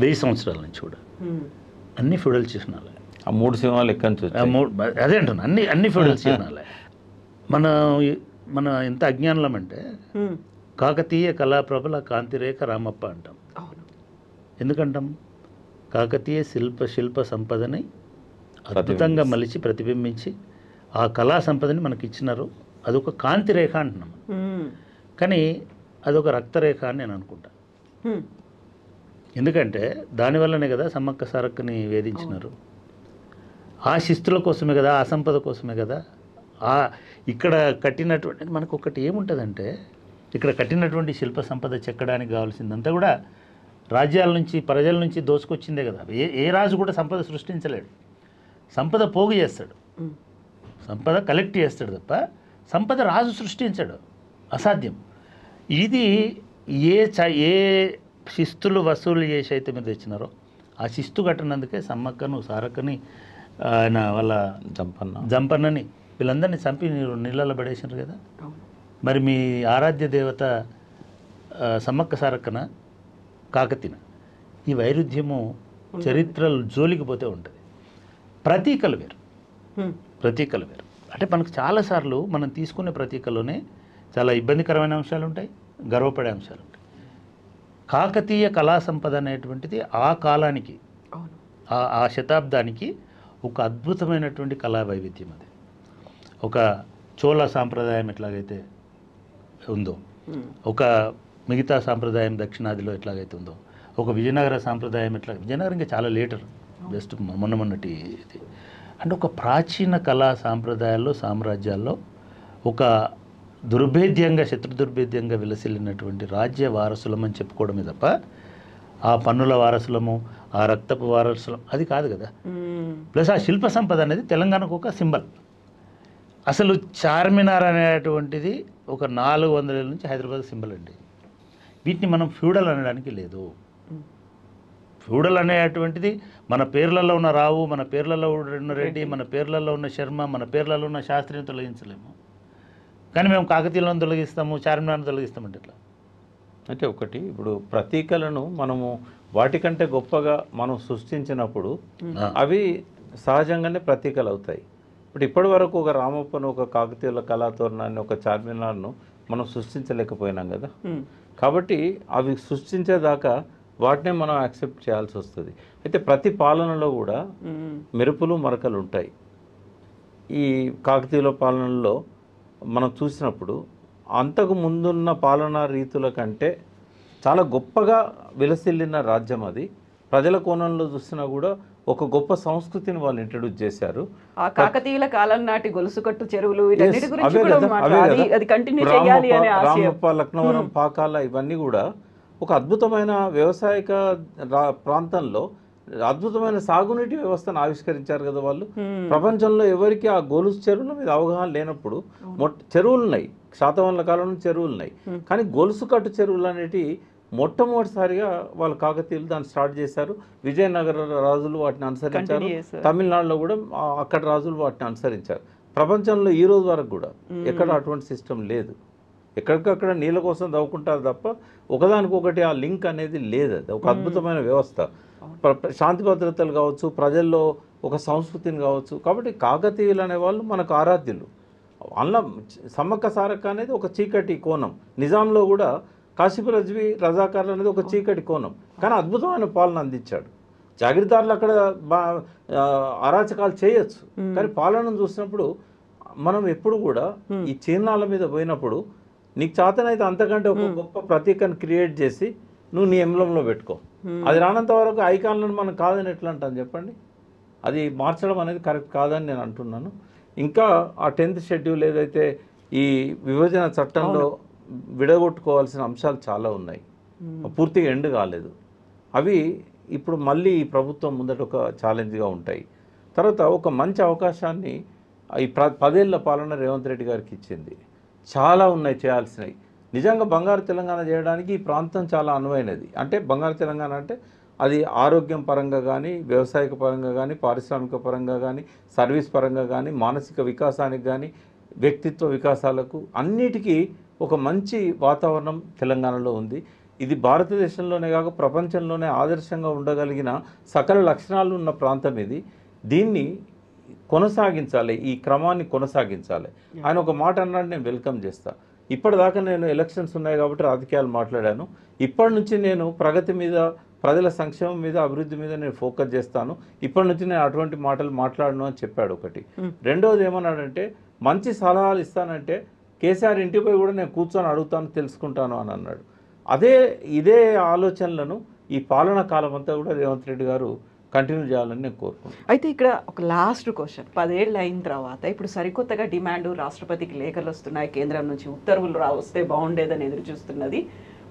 1000 సంవత్సరాల నుంచి కూడా అన్ని ఫ్యూడల్ చిహ్నాలే. ఆ 3 సింహాలు ఎక్కడి నుంచి అదే అంటున్నా, అన్ని ఫ్యూడల్ చిహ్నాలే. మన ఎంత అజ్ఞానం అంటే కాకతీయ కళాప్రభల కాంతిరేఖ రామప్ప అంటాం. ఎందుకంటాం? కాకతీయ శిల్ప సంపదని అద్భుతంగా మలిచి ప్రతిబింబించి ఆ కళా సంపదని మనకి ఇచ్చినారు. అదొక కాంతి రేఖ అంటున్నాం. కానీ అదొక రక్తరేఖ అని నేను అనుకుంటా. ఎందుకంటే దానివల్లనే కదా సమ్మక్క సారక్కని వేధించినారు. ఆ శిస్తుల కోసమే కదా, ఆ సంపద కోసమే కదా. ఇక్కడ కట్టినటువంటి మనకు ఒకటి ఏముంటుందంటే ఇక్కడ కట్టినటువంటి శిల్ప సంపద చెక్కడానికి కావాల్సిందంతా కూడా రాజ్యాల నుంచి ప్రజల నుంచి దోసుకొచ్చిందే కదా. ఏ రాజు కూడా సంపద సృష్టించలేడు. సంపద పోగు చేస్తాడు, సంపద కలెక్ట్ చేస్తాడు తప్ప సంపద రాజు సృష్టించాడు, అసాధ్యం. ఇది ఏ శిస్తులు వసూలు చేసి అయితే మీరు తెచ్చినారో ఆ శిస్తు కట్టినందుకే సమ్మక్కను సారక్కని ఆయన వాళ్ళ జంపన్నని వీళ్ళందరినీ చంపి నీళ్ళలో పడేసినారు కదా. మరి మీ ఆరాధ్య దేవత సమ్మక్క సారక్కన కాకతీన ఈ వైరుధ్యము చరిత్రలు జోలికి పోతే ఉంటుంది. ప్రతీకలు వేరు. అంటే మనకు చాలాసార్లు మనం తీసుకునే ప్రతీకలోనే చాలా ఇబ్బందికరమైన అంశాలు ఉంటాయి, గర్వపడే అంశాలు ఉంటాయి. కాకతీయ కళా సంపద అనేటువంటిది ఆ కాలానికి ఆ శతాబ్దానికి ఒక అద్భుతమైనటువంటి కళా వైవిధ్యం. అది ఒక చోళ సాంప్రదాయం ఎట్లాగైతే ఉందో, ఒక మిగతా సాంప్రదాయం దక్షిణాదిలో ఎట్లాగైతే ఉందో, ఒక విజయనగర సాంప్రదాయం విజయనగరం ఇంకా చాలా లేటర్, జస్ట్ మొన్నటి ఇది. అంటే ఒక ప్రాచీన కళా సాంప్రదాయాల్లో సామ్రాజ్యాల్లో ఒక శత్రు దుర్భేద్యంగా విలసిల్లినటువంటి రాజ్య వారసులం అని చెప్పుకోవడమే తప్ప ఆ పన్నుల వారసులము, ఆ రక్తపు వారసులం అది కాదు కదా. ప్లస్ ఆ శిల్ప సంపద అనేది తెలంగాణకు ఒక సింబల్. అసలు చార్మినార్ అనేటువంటిది ఒక 400 ఏళ్ళ నుంచి హైదరాబాద్ సింబల్ అండి. వీటిని మనం ఫ్యూడల్ అనడానికి లేదు. ఫ్యూడల్ అనేటువంటిది మన పేర్లలో ఉన్న రావు, మన పేర్లలో ఉన్న రెడ్డి, మన పేర్లలో ఉన్న శర్మ, మన పేర్లలో ఉన్న శాస్త్రిని తొలగించలేము. కానీ మేము కాకతీయులను తొలగిస్తాము, చార్మినార్ని తొలగిస్తామంటే ఎట్లా? అంటే ఒకటి ఇప్పుడు ప్రతీకలను మనము వాటికంటే గొప్పగా మనం సృష్టించినప్పుడు అవి సహజంగానే ప్రతీకలు అవుతాయి. ఇప్పుడు ఇప్పటి వరకు ఒక రామప్పను, ఒక కాకతీయుల కళాతోరణాన్ని, ఒక చార్మినార్ను మనం సృష్టించలేకపోయినాం కదా. కాబట్టి అవి సృష్టించేదాకా వాటినే మనం యాక్సెప్ట్ చేయాల్సి వస్తుంది. అయితే ప్రతి పాలనలో కూడా మెరుపులు మరకలు ఉంటాయి. ఈ కాకతీయుల పాలనలో మనం చూసినప్పుడు అంతకు ముందున్న పాలనా రీతుల కంటే చాలా గొప్పగా విలసిల్లిన రాజ్యం అది. ప్రజల కోణంలో చూసినా కూడా ఒక గొప్ప సంస్కృతిని వాళ్ళు ఇంట్రడ్యూస్ చేశారు. ఆ కాకతీయుల కాలం నాటి గొలుసుకట్టు చెరువులు వీటన్నిటి గురించి కూడా అది కంటిన్యూ చేయాలి అనే ఆశయం. రామప్ప, లక్నవరం, పాకాల ఇవన్నీ కూడా ఒక అద్భుతమైన వ్యవసాయక ప్రాంతంలో అద్భుతమైన సాగునీటి వ్యవస్థను ఆవిష్కరించారు కదా వాళ్ళు. ప్రపంచంలో ఎవరికి ఆ గొలుసు చెరువుల మీద అవగాహన లేనప్పుడు చెరువులు ఉన్నాయి, శాతవాహనుల కాలం నుంచి చెరువులు ఉన్నాయి, కానీ గొలుసు కట్టు చెరువులు అనేటి మొట్టమొదటిసారిగా వాళ్ళు కాకతీయులు దాన్ని స్టార్ట్ చేశారు. విజయనగర రాజులు వాటిని అనుసరించారు. తమిళనాడులో కూడా అక్కడ రాజులు వాటిని అనుసరించారు. ప్రపంచంలో ఈ రోజు వరకు కూడా ఎక్కడ అటువంటి సిస్టమ్ లేదు. ఎక్కడికక్కడ నీళ్ళ కోసం తవ్వుకుంటారు తప్ప ఒకదానికొకటి ఆ లింక్ అనేది లేదు. అది ఒక అద్భుతమైన వ్యవస్థ. శాంతి భద్రతలు కావచ్చు, ప్రజల్లో ఒక సంస్కృతిని కావచ్చు. కాబట్టి కాకతీయులు అనేవాళ్ళు మనకు ఆరాధ్యులు. అందులో సమ్మక్క సారక్క అనేది ఒక చీకటి కోణం. నిజాంలో కూడా కాశీపు రజ్వీ రజాకార్లు అనేది ఒక చీకటి కోణం, కానీ అద్భుతమైన పాలన అందించాడు. జాగీర్దారులు అక్కడ అరాచకాలు చేయొచ్చు, కానీ పాలనను చూసినప్పుడు మనం ఎప్పుడు కూడా ఈ చిహ్నాల మీద పోయినప్పుడు నీకు చేతనైతే అంతకంటే ఒక గొప్ప ప్రతీకను క్రియేట్ చేసి నువ్వు నీ ఎంబ్లంలో పెట్టుకో. అది రానంత వరకు ఐకాన్లను మనం కాదని ఎట్లా అంటాను చెప్పండి. అది మార్చడం అనేది కరెక్ట్ కాదని నేను అంటున్నాను. ఇంకా ఆ 10th షెడ్యూల్ ఏదైతే ఈ విభజన చట్టంలో విడగొట్టుకోవాల్సిన అంశాలు చాలా ఉన్నాయి, పూర్తిగా ఎండ్ కాలేదు. అవి ఇప్పుడు మళ్ళీ ఈ ప్రభుత్వం ముందట ఒక ఛాలెంజ్గా ఉంటాయి. తర్వాత ఒక మంచి అవకాశాన్ని ఈ 10 ఏళ్ల పాలన రేవంత్ రెడ్డి గారికి ఇచ్చింది. చాలా ఉన్నాయి చేయాల్సినవి. నిజంగా బంగారు తెలంగాణ చేయడానికి ఈ ప్రాంతం చాలా అనువైనది. అంటే బంగారు తెలంగాణ అంటే అది ఆరోగ్యం పరంగా కానీ, వ్యవసాయక పరంగా కానీ, పారిశ్రామిక పరంగా కానీ, సర్వీస్ పరంగా కానీ, మానసిక వికాసానికి కానీ, వ్యక్తిత్వ వికాసాలకు అన్నిటికీ ఒక మంచి వాతావరణం తెలంగాణలో ఉంది. ఇది భారతదేశంలోనే కాక ప్రపంచంలోనే ఆదర్శంగా ఉండగలిగిన సకల లక్షణాలు ఉన్న ప్రాంతం ఇది. దీన్ని కొనసాగించాలి, ఈ క్రమాన్ని కొనసాగించాలి. ఆయన ఒక మాట అన్నాడు, నేను వెల్కమ్ చేస్తా. ఇప్పటిదాకా నేను ఎలక్షన్స్ ఉన్నాయి కాబట్టి రాజకీయాలు మాట్లాడాను. ఇప్పటి నుంచి నేను ప్రగతి మీద, ప్రజల సంక్షేమం మీద, అభివృద్ధి మీద నేను ఫోకస్ చేస్తాను. ఇప్పటి నుంచి నేను అటువంటి మాటలు మాట్లాడను అని చెప్పాడు ఒకటి. రెండవది ఏమన్నాడంటే, మంచి సలహాలు ఇస్తానంటే కేసీఆర్ ఇంటిపై కూడా నేను కూర్చొని అడుగుతాను, తెలుసుకుంటాను అని అన్నాడు. ఇదే ఆలోచనలను ఈ పాలనా కాలం అంతా కూడా రేవంత్ రెడ్డి గారు కంటిన్యూ చేయాలని నేను కోరుకుంటున్నాను. అయితే ఇక్కడ ఒక లాస్ట్ క్వశ్చన్, 10 ఏళ్ళు అయిన తర్వాత ఇప్పుడు సరికొత్తగా డిమాండ్, రాష్ట్రపతికి లేఖలు వస్తున్నాయి, కేంద్రం నుంచి ఉత్తర్వులు వస్తే బాగుండేదని ఎదురు చూస్తున్నది.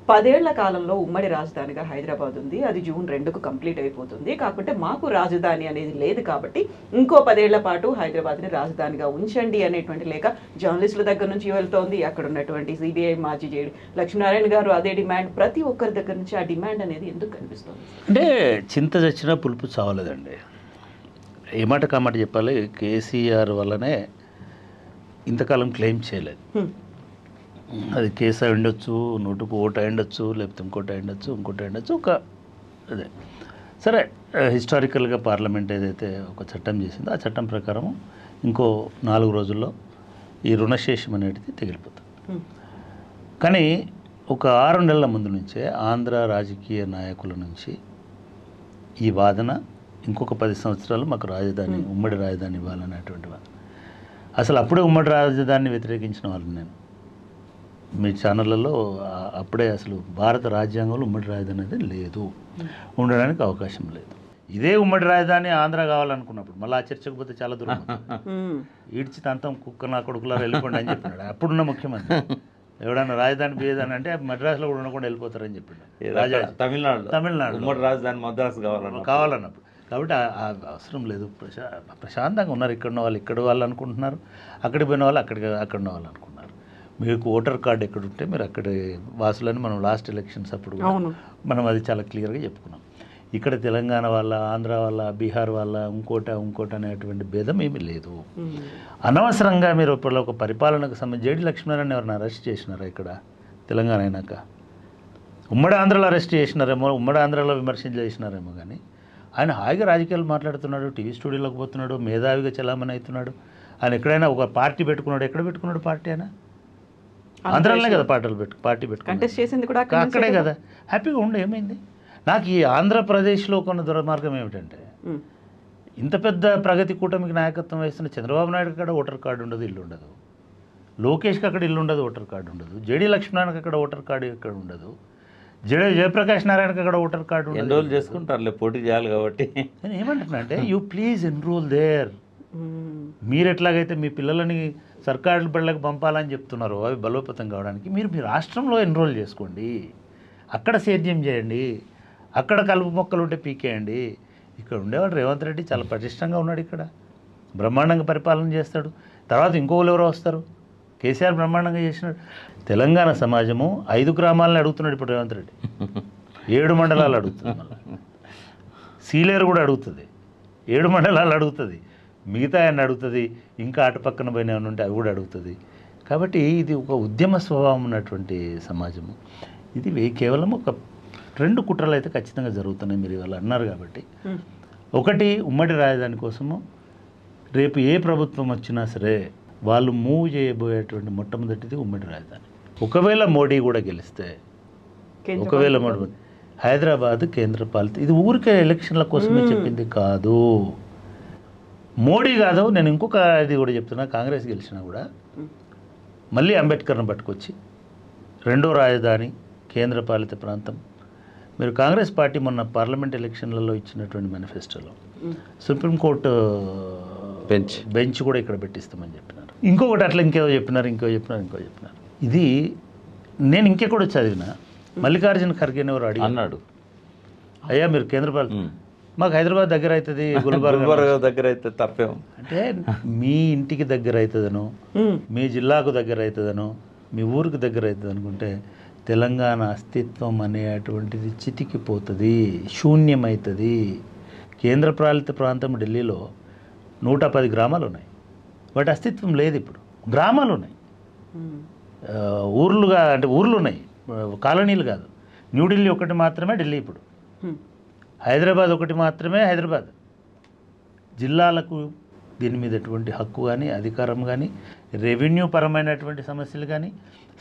10 ఏళ్ల కాలంలో ఉమ్మడి రాజధానిగా హైదరాబాద్ ఉంది. అది జూన్ 2కు కంప్లీట్ అయిపోతుంది. కాకపోతే మాకు రాజధాని అనేది లేదు కాబట్టి ఇంకో 10 ఏళ్ల పాటు హైదరాబాద్ని రాజధానిగా ఉంచండి అనేటువంటి లేఖ జర్నలిస్టుల దగ్గర నుంచి వెళ్తోంది. అక్కడ ఉన్నటువంటి సిబిఐ మాజీ జేడి లక్ష్మీనారాయణ గారు అదే డిమాండ్. ప్రతి ఒక్కరి దగ్గర నుంచి ఆ డిమాండ్ అనేది ఎందుకు కనిపిస్తుంది? అంటే చింత చచ్చినా పులుపు చావలేదండి. ఏమాట కామాట చెప్పాలి, కేసీఆర్ వల్లనే ఇంతకాలం క్లెయిమ్ చేయలేదు. అది కేసు అయి ఉండొచ్చు, నోటుకు ఓటు అయి ఉండొచ్చు, లేకపోతే ఇంకోటి అయి ఉండొచ్చు, ఒక అదే సరే. హిస్టారికల్గా పార్లమెంట్ ఏదైతే ఒక చట్టం చేసిందో ఆ చట్టం ప్రకారం ఇంకో 4 రోజుల్లో ఈ రుణశేషం అనేది తగిలిపోతుంది. కానీ ఒక 6 నెలల ముందు నుంచే ఆంధ్ర రాజకీయ నాయకుల నుంచి ఈ వాదన ఇంకొక 10 సంవత్సరాలు మాకు రాజధాని, ఉమ్మడి రాజధాని ఇవ్వాలనేటువంటి వాదన. అసలు అప్పుడే ఉమ్మడి రాజధానిని వ్యతిరేకించిన వాళ్ళు నేను మీ ఛానళ్ళలో అప్పుడే అసలు భారత రాజ్యాంగంలో ఉమ్మడి రాజధాని అనేది లేదు, ఉండడానికి అవకాశం లేదు. ఇదే ఉమ్మడి రాజధాని ఆంధ్ర కావాలనుకున్నప్పుడు మళ్ళీ ఆ చర్చకు పోతే చాలా దూరం, ఈడ్చి తంతం కుక్క నా కొడుకులా వెళ్ళిపోండి అని చెప్పినాడు అప్పుడున్న ముఖ్యమంత్రి. ఎవడన్నా రాజధాని పోయేదని అంటే మద్రాసులో కూడా ఉండకుండా వెళ్ళిపోతారని చెప్పినాడు. తమిళనాడు ఉమ్మడి రాజధాని మద్రాసు కావాలన్నప్పుడు. కాబట్టి అవసరం లేదు, ప్రశాంతంగా ఉన్నారు. ఇక్కడ ఉన్న వాళ్ళు ఇక్కడ వాళ్ళు అనుకుంటున్నారు, అక్కడికి పోయిన వాళ్ళు అక్కడ ఉన్న వాళ్ళు అనుకుంటున్నారు. మీకు ఓటర్ కార్డు ఎక్కడుంటే మీరు అక్కడ వాసులని మనం లాస్ట్ ఎలక్షన్స్ అప్పుడు మనం అది చాలా క్లియర్గా చెప్పుకున్నాం. ఇక్కడ తెలంగాణ వాళ్ళ, ఆంధ్ర వాళ్ళ, బీహార్ వాళ్ళ, ఇంకోట అనేటువంటి భేదం ఏమీ లేదు. అనవసరంగా మీరు ఇప్పుడు ఒక పరిపాలనకు సంబంధించి జేడి లక్ష్మీనారాయణ ఎవరిని అరెస్ట్ చేసినారా ఇక్కడ తెలంగాణ అయినాక? ఉమ్మడి ఆంధ్రలో అరెస్ట్ చేసినారేమో, ఉమ్మడి ఆంధ్రలో విమర్శలు చేసినారేమో, కానీ ఆయన హాయిగా రాజకీయాలు మాట్లాడుతున్నాడు, టీవీ స్టూడియోలోకి పోతున్నాడు, మేధావిగా చలామణి అవుతున్నాడు. ఆయన ఎక్కడైనా ఒక పార్టీ పెట్టుకున్నాడు, ఎక్కడ పెట్టుకున్నాడు పార్టీ? అయినా ఆంధ్రాలోనే కదా పార్టీ పెట్టుకున్నాడు, అక్కడే కదా హ్యాపీగా ఉండే. ఏమైంది? నాకు ఈ ఆంధ్రప్రదేశ్లో కొన్న దుర్మార్గం ఏమిటంటే, ఇంత పెద్ద ప్రగతి కూటమికి నాయకత్వం వహిస్తున్న చంద్రబాబు నాయుడు అక్కడ ఓటర్ కార్డు ఉండదు, ఇల్లు ఉండదు. లోకేష్కి అక్కడ ఇల్లు ఉండదు, ఓటర్ కార్డు ఉండదు. జేడీ లక్ష్మీనారాయణకి అక్కడ ఓటర్ కార్డు ఇక్కడ ఉండదు. జయప్రకాష్ నారాయణకి అక్కడ ఓటర్ కార్డు ఎన్రోల్ చేసుకుంటారులే, పోటీ చేయాలి కాబట్టి. నేను ఏమంటున్నా అంటే, యూ ప్లీజ్ ఎన్రోల్ దేర్. మీరు ఎట్లాగైతే మీ పిల్లలని సర్కారు బళ్ళకి పంపాలని చెప్తున్నారో అవి బలోపేతం కావడానికి, మీరు మీ రాష్ట్రంలో ఎన్రోల్ చేసుకోండి, అక్కడ సేద్యం చేయండి, అక్కడ కలుపు మొక్కలు ఉంటే పీకేయండి. ఇక్కడ ఉండేవాడు రేవంత్ రెడ్డి చాలా పటిష్టంగా ఉన్నాడు, ఇక్కడ బ్రహ్మాండంగా పరిపాలన చేస్తాడు. తర్వాత ఇంకోళ్ళు ఎవరో వస్తారు, కేసీఆర్ బ్రహ్మాండంగా చేసినాడు. తెలంగాణ సమాజము 5 గ్రామాలని అడుగుతున్నాడు ఇప్పుడు రేవంత్ రెడ్డి, 7 మండలాలు అడుగుతుంది. మళ్ళీ సీలేరు కూడా అడుగుతుంది, 7 మండలాలు అడుగుతుంది. మిగతా ఆయన అడుగుతుంది, ఇంకా అటు పక్కన పోయిన ఏమైనా ఉంటే అవి కూడా అడుగుతుంది. కాబట్టి ఇది ఒక ఉద్యమ స్వభావం ఉన్నటువంటి సమాజము. ఇది కేవలం ఒక 2 కుట్రలు అయితే ఖచ్చితంగా జరుగుతున్నాయి, మీరు ఇవాళ అన్నారు కాబట్టి. ఒకటి, ఉమ్మడి రాజధాని కోసము రేపు ఏ ప్రభుత్వం వచ్చినా సరే వాళ్ళు మూవ్ చేయబోయేటువంటి మొట్టమొదటిది ఉమ్మడి రాజధాని. ఒకవేళ మోడీ కూడా గెలిస్తే, ఒకవేళ మోడీ హైదరాబాద్ కేంద్రపాలిత, ఇది ఊరికే ఎలక్షన్ల కోసమే చెప్పింది కాదు. మోడీ కాదు, నేను ఇంకొక ఇది కూడా చెప్తున్నా, కాంగ్రెస్ గెలిచినా కూడా మళ్ళీ అంబేద్కర్ను పట్టుకొచ్చి 2వ రాజధాని కేంద్రపాలిత ప్రాంతం. మీరు కాంగ్రెస్ పార్టీ మొన్న పార్లమెంట్ ఎలక్షన్లలో ఇచ్చినటువంటి మేనిఫెస్టోలో సుప్రీంకోర్టు బెంచ్ కూడా ఇక్కడ పెట్టిస్తామని చెప్పినారు. ఇంకొకటి అట్లా ఇంకేదో చెప్పినారు. ఇది నేను ఇంకెక్కడ చదివిన మల్లికార్జున ఖర్గేని ఎవరు అన్నాడు, అయ్యా మీరు కేంద్రపాలిత, మాకు హైదరాబాద్ దగ్గర అవుతుంది, గుల్బర్గా దగ్గర అవుతుంది, తప్పేమో. అంటే మీ ఇంటికి దగ్గర అవుతుందనో, మీ జిల్లాకు దగ్గర అవుతుందనో, మీ ఊరికి దగ్గర అవుతుంది అనుకుంటే తెలంగాణ అస్తిత్వం అనేటువంటిది చితికిపోతుంది, శూన్యమవుతుంది. కేంద్రపాలిత ప్రాంతం ఢిల్లీలో 110 గ్రామాలు ఉన్నాయి, వాటి అస్తిత్వం లేదు. ఇప్పుడు గ్రామాలు ఉన్నాయి, ఊర్లుగా, అంటే ఊర్లు ఉన్నాయి, కాలనీలు కాదు. న్యూఢిల్లీ ఒకటి మాత్రమే ఢిల్లీ ఇప్పుడు, హైదరాబాద్ ఒకటి మాత్రమే హైదరాబాద్. జిల్లాలకు దీని మీద ఎటువంటి హక్కు కానీ, అధికారం కానీ, రెవెన్యూ పరమైనటువంటి సమస్యలు కానీ,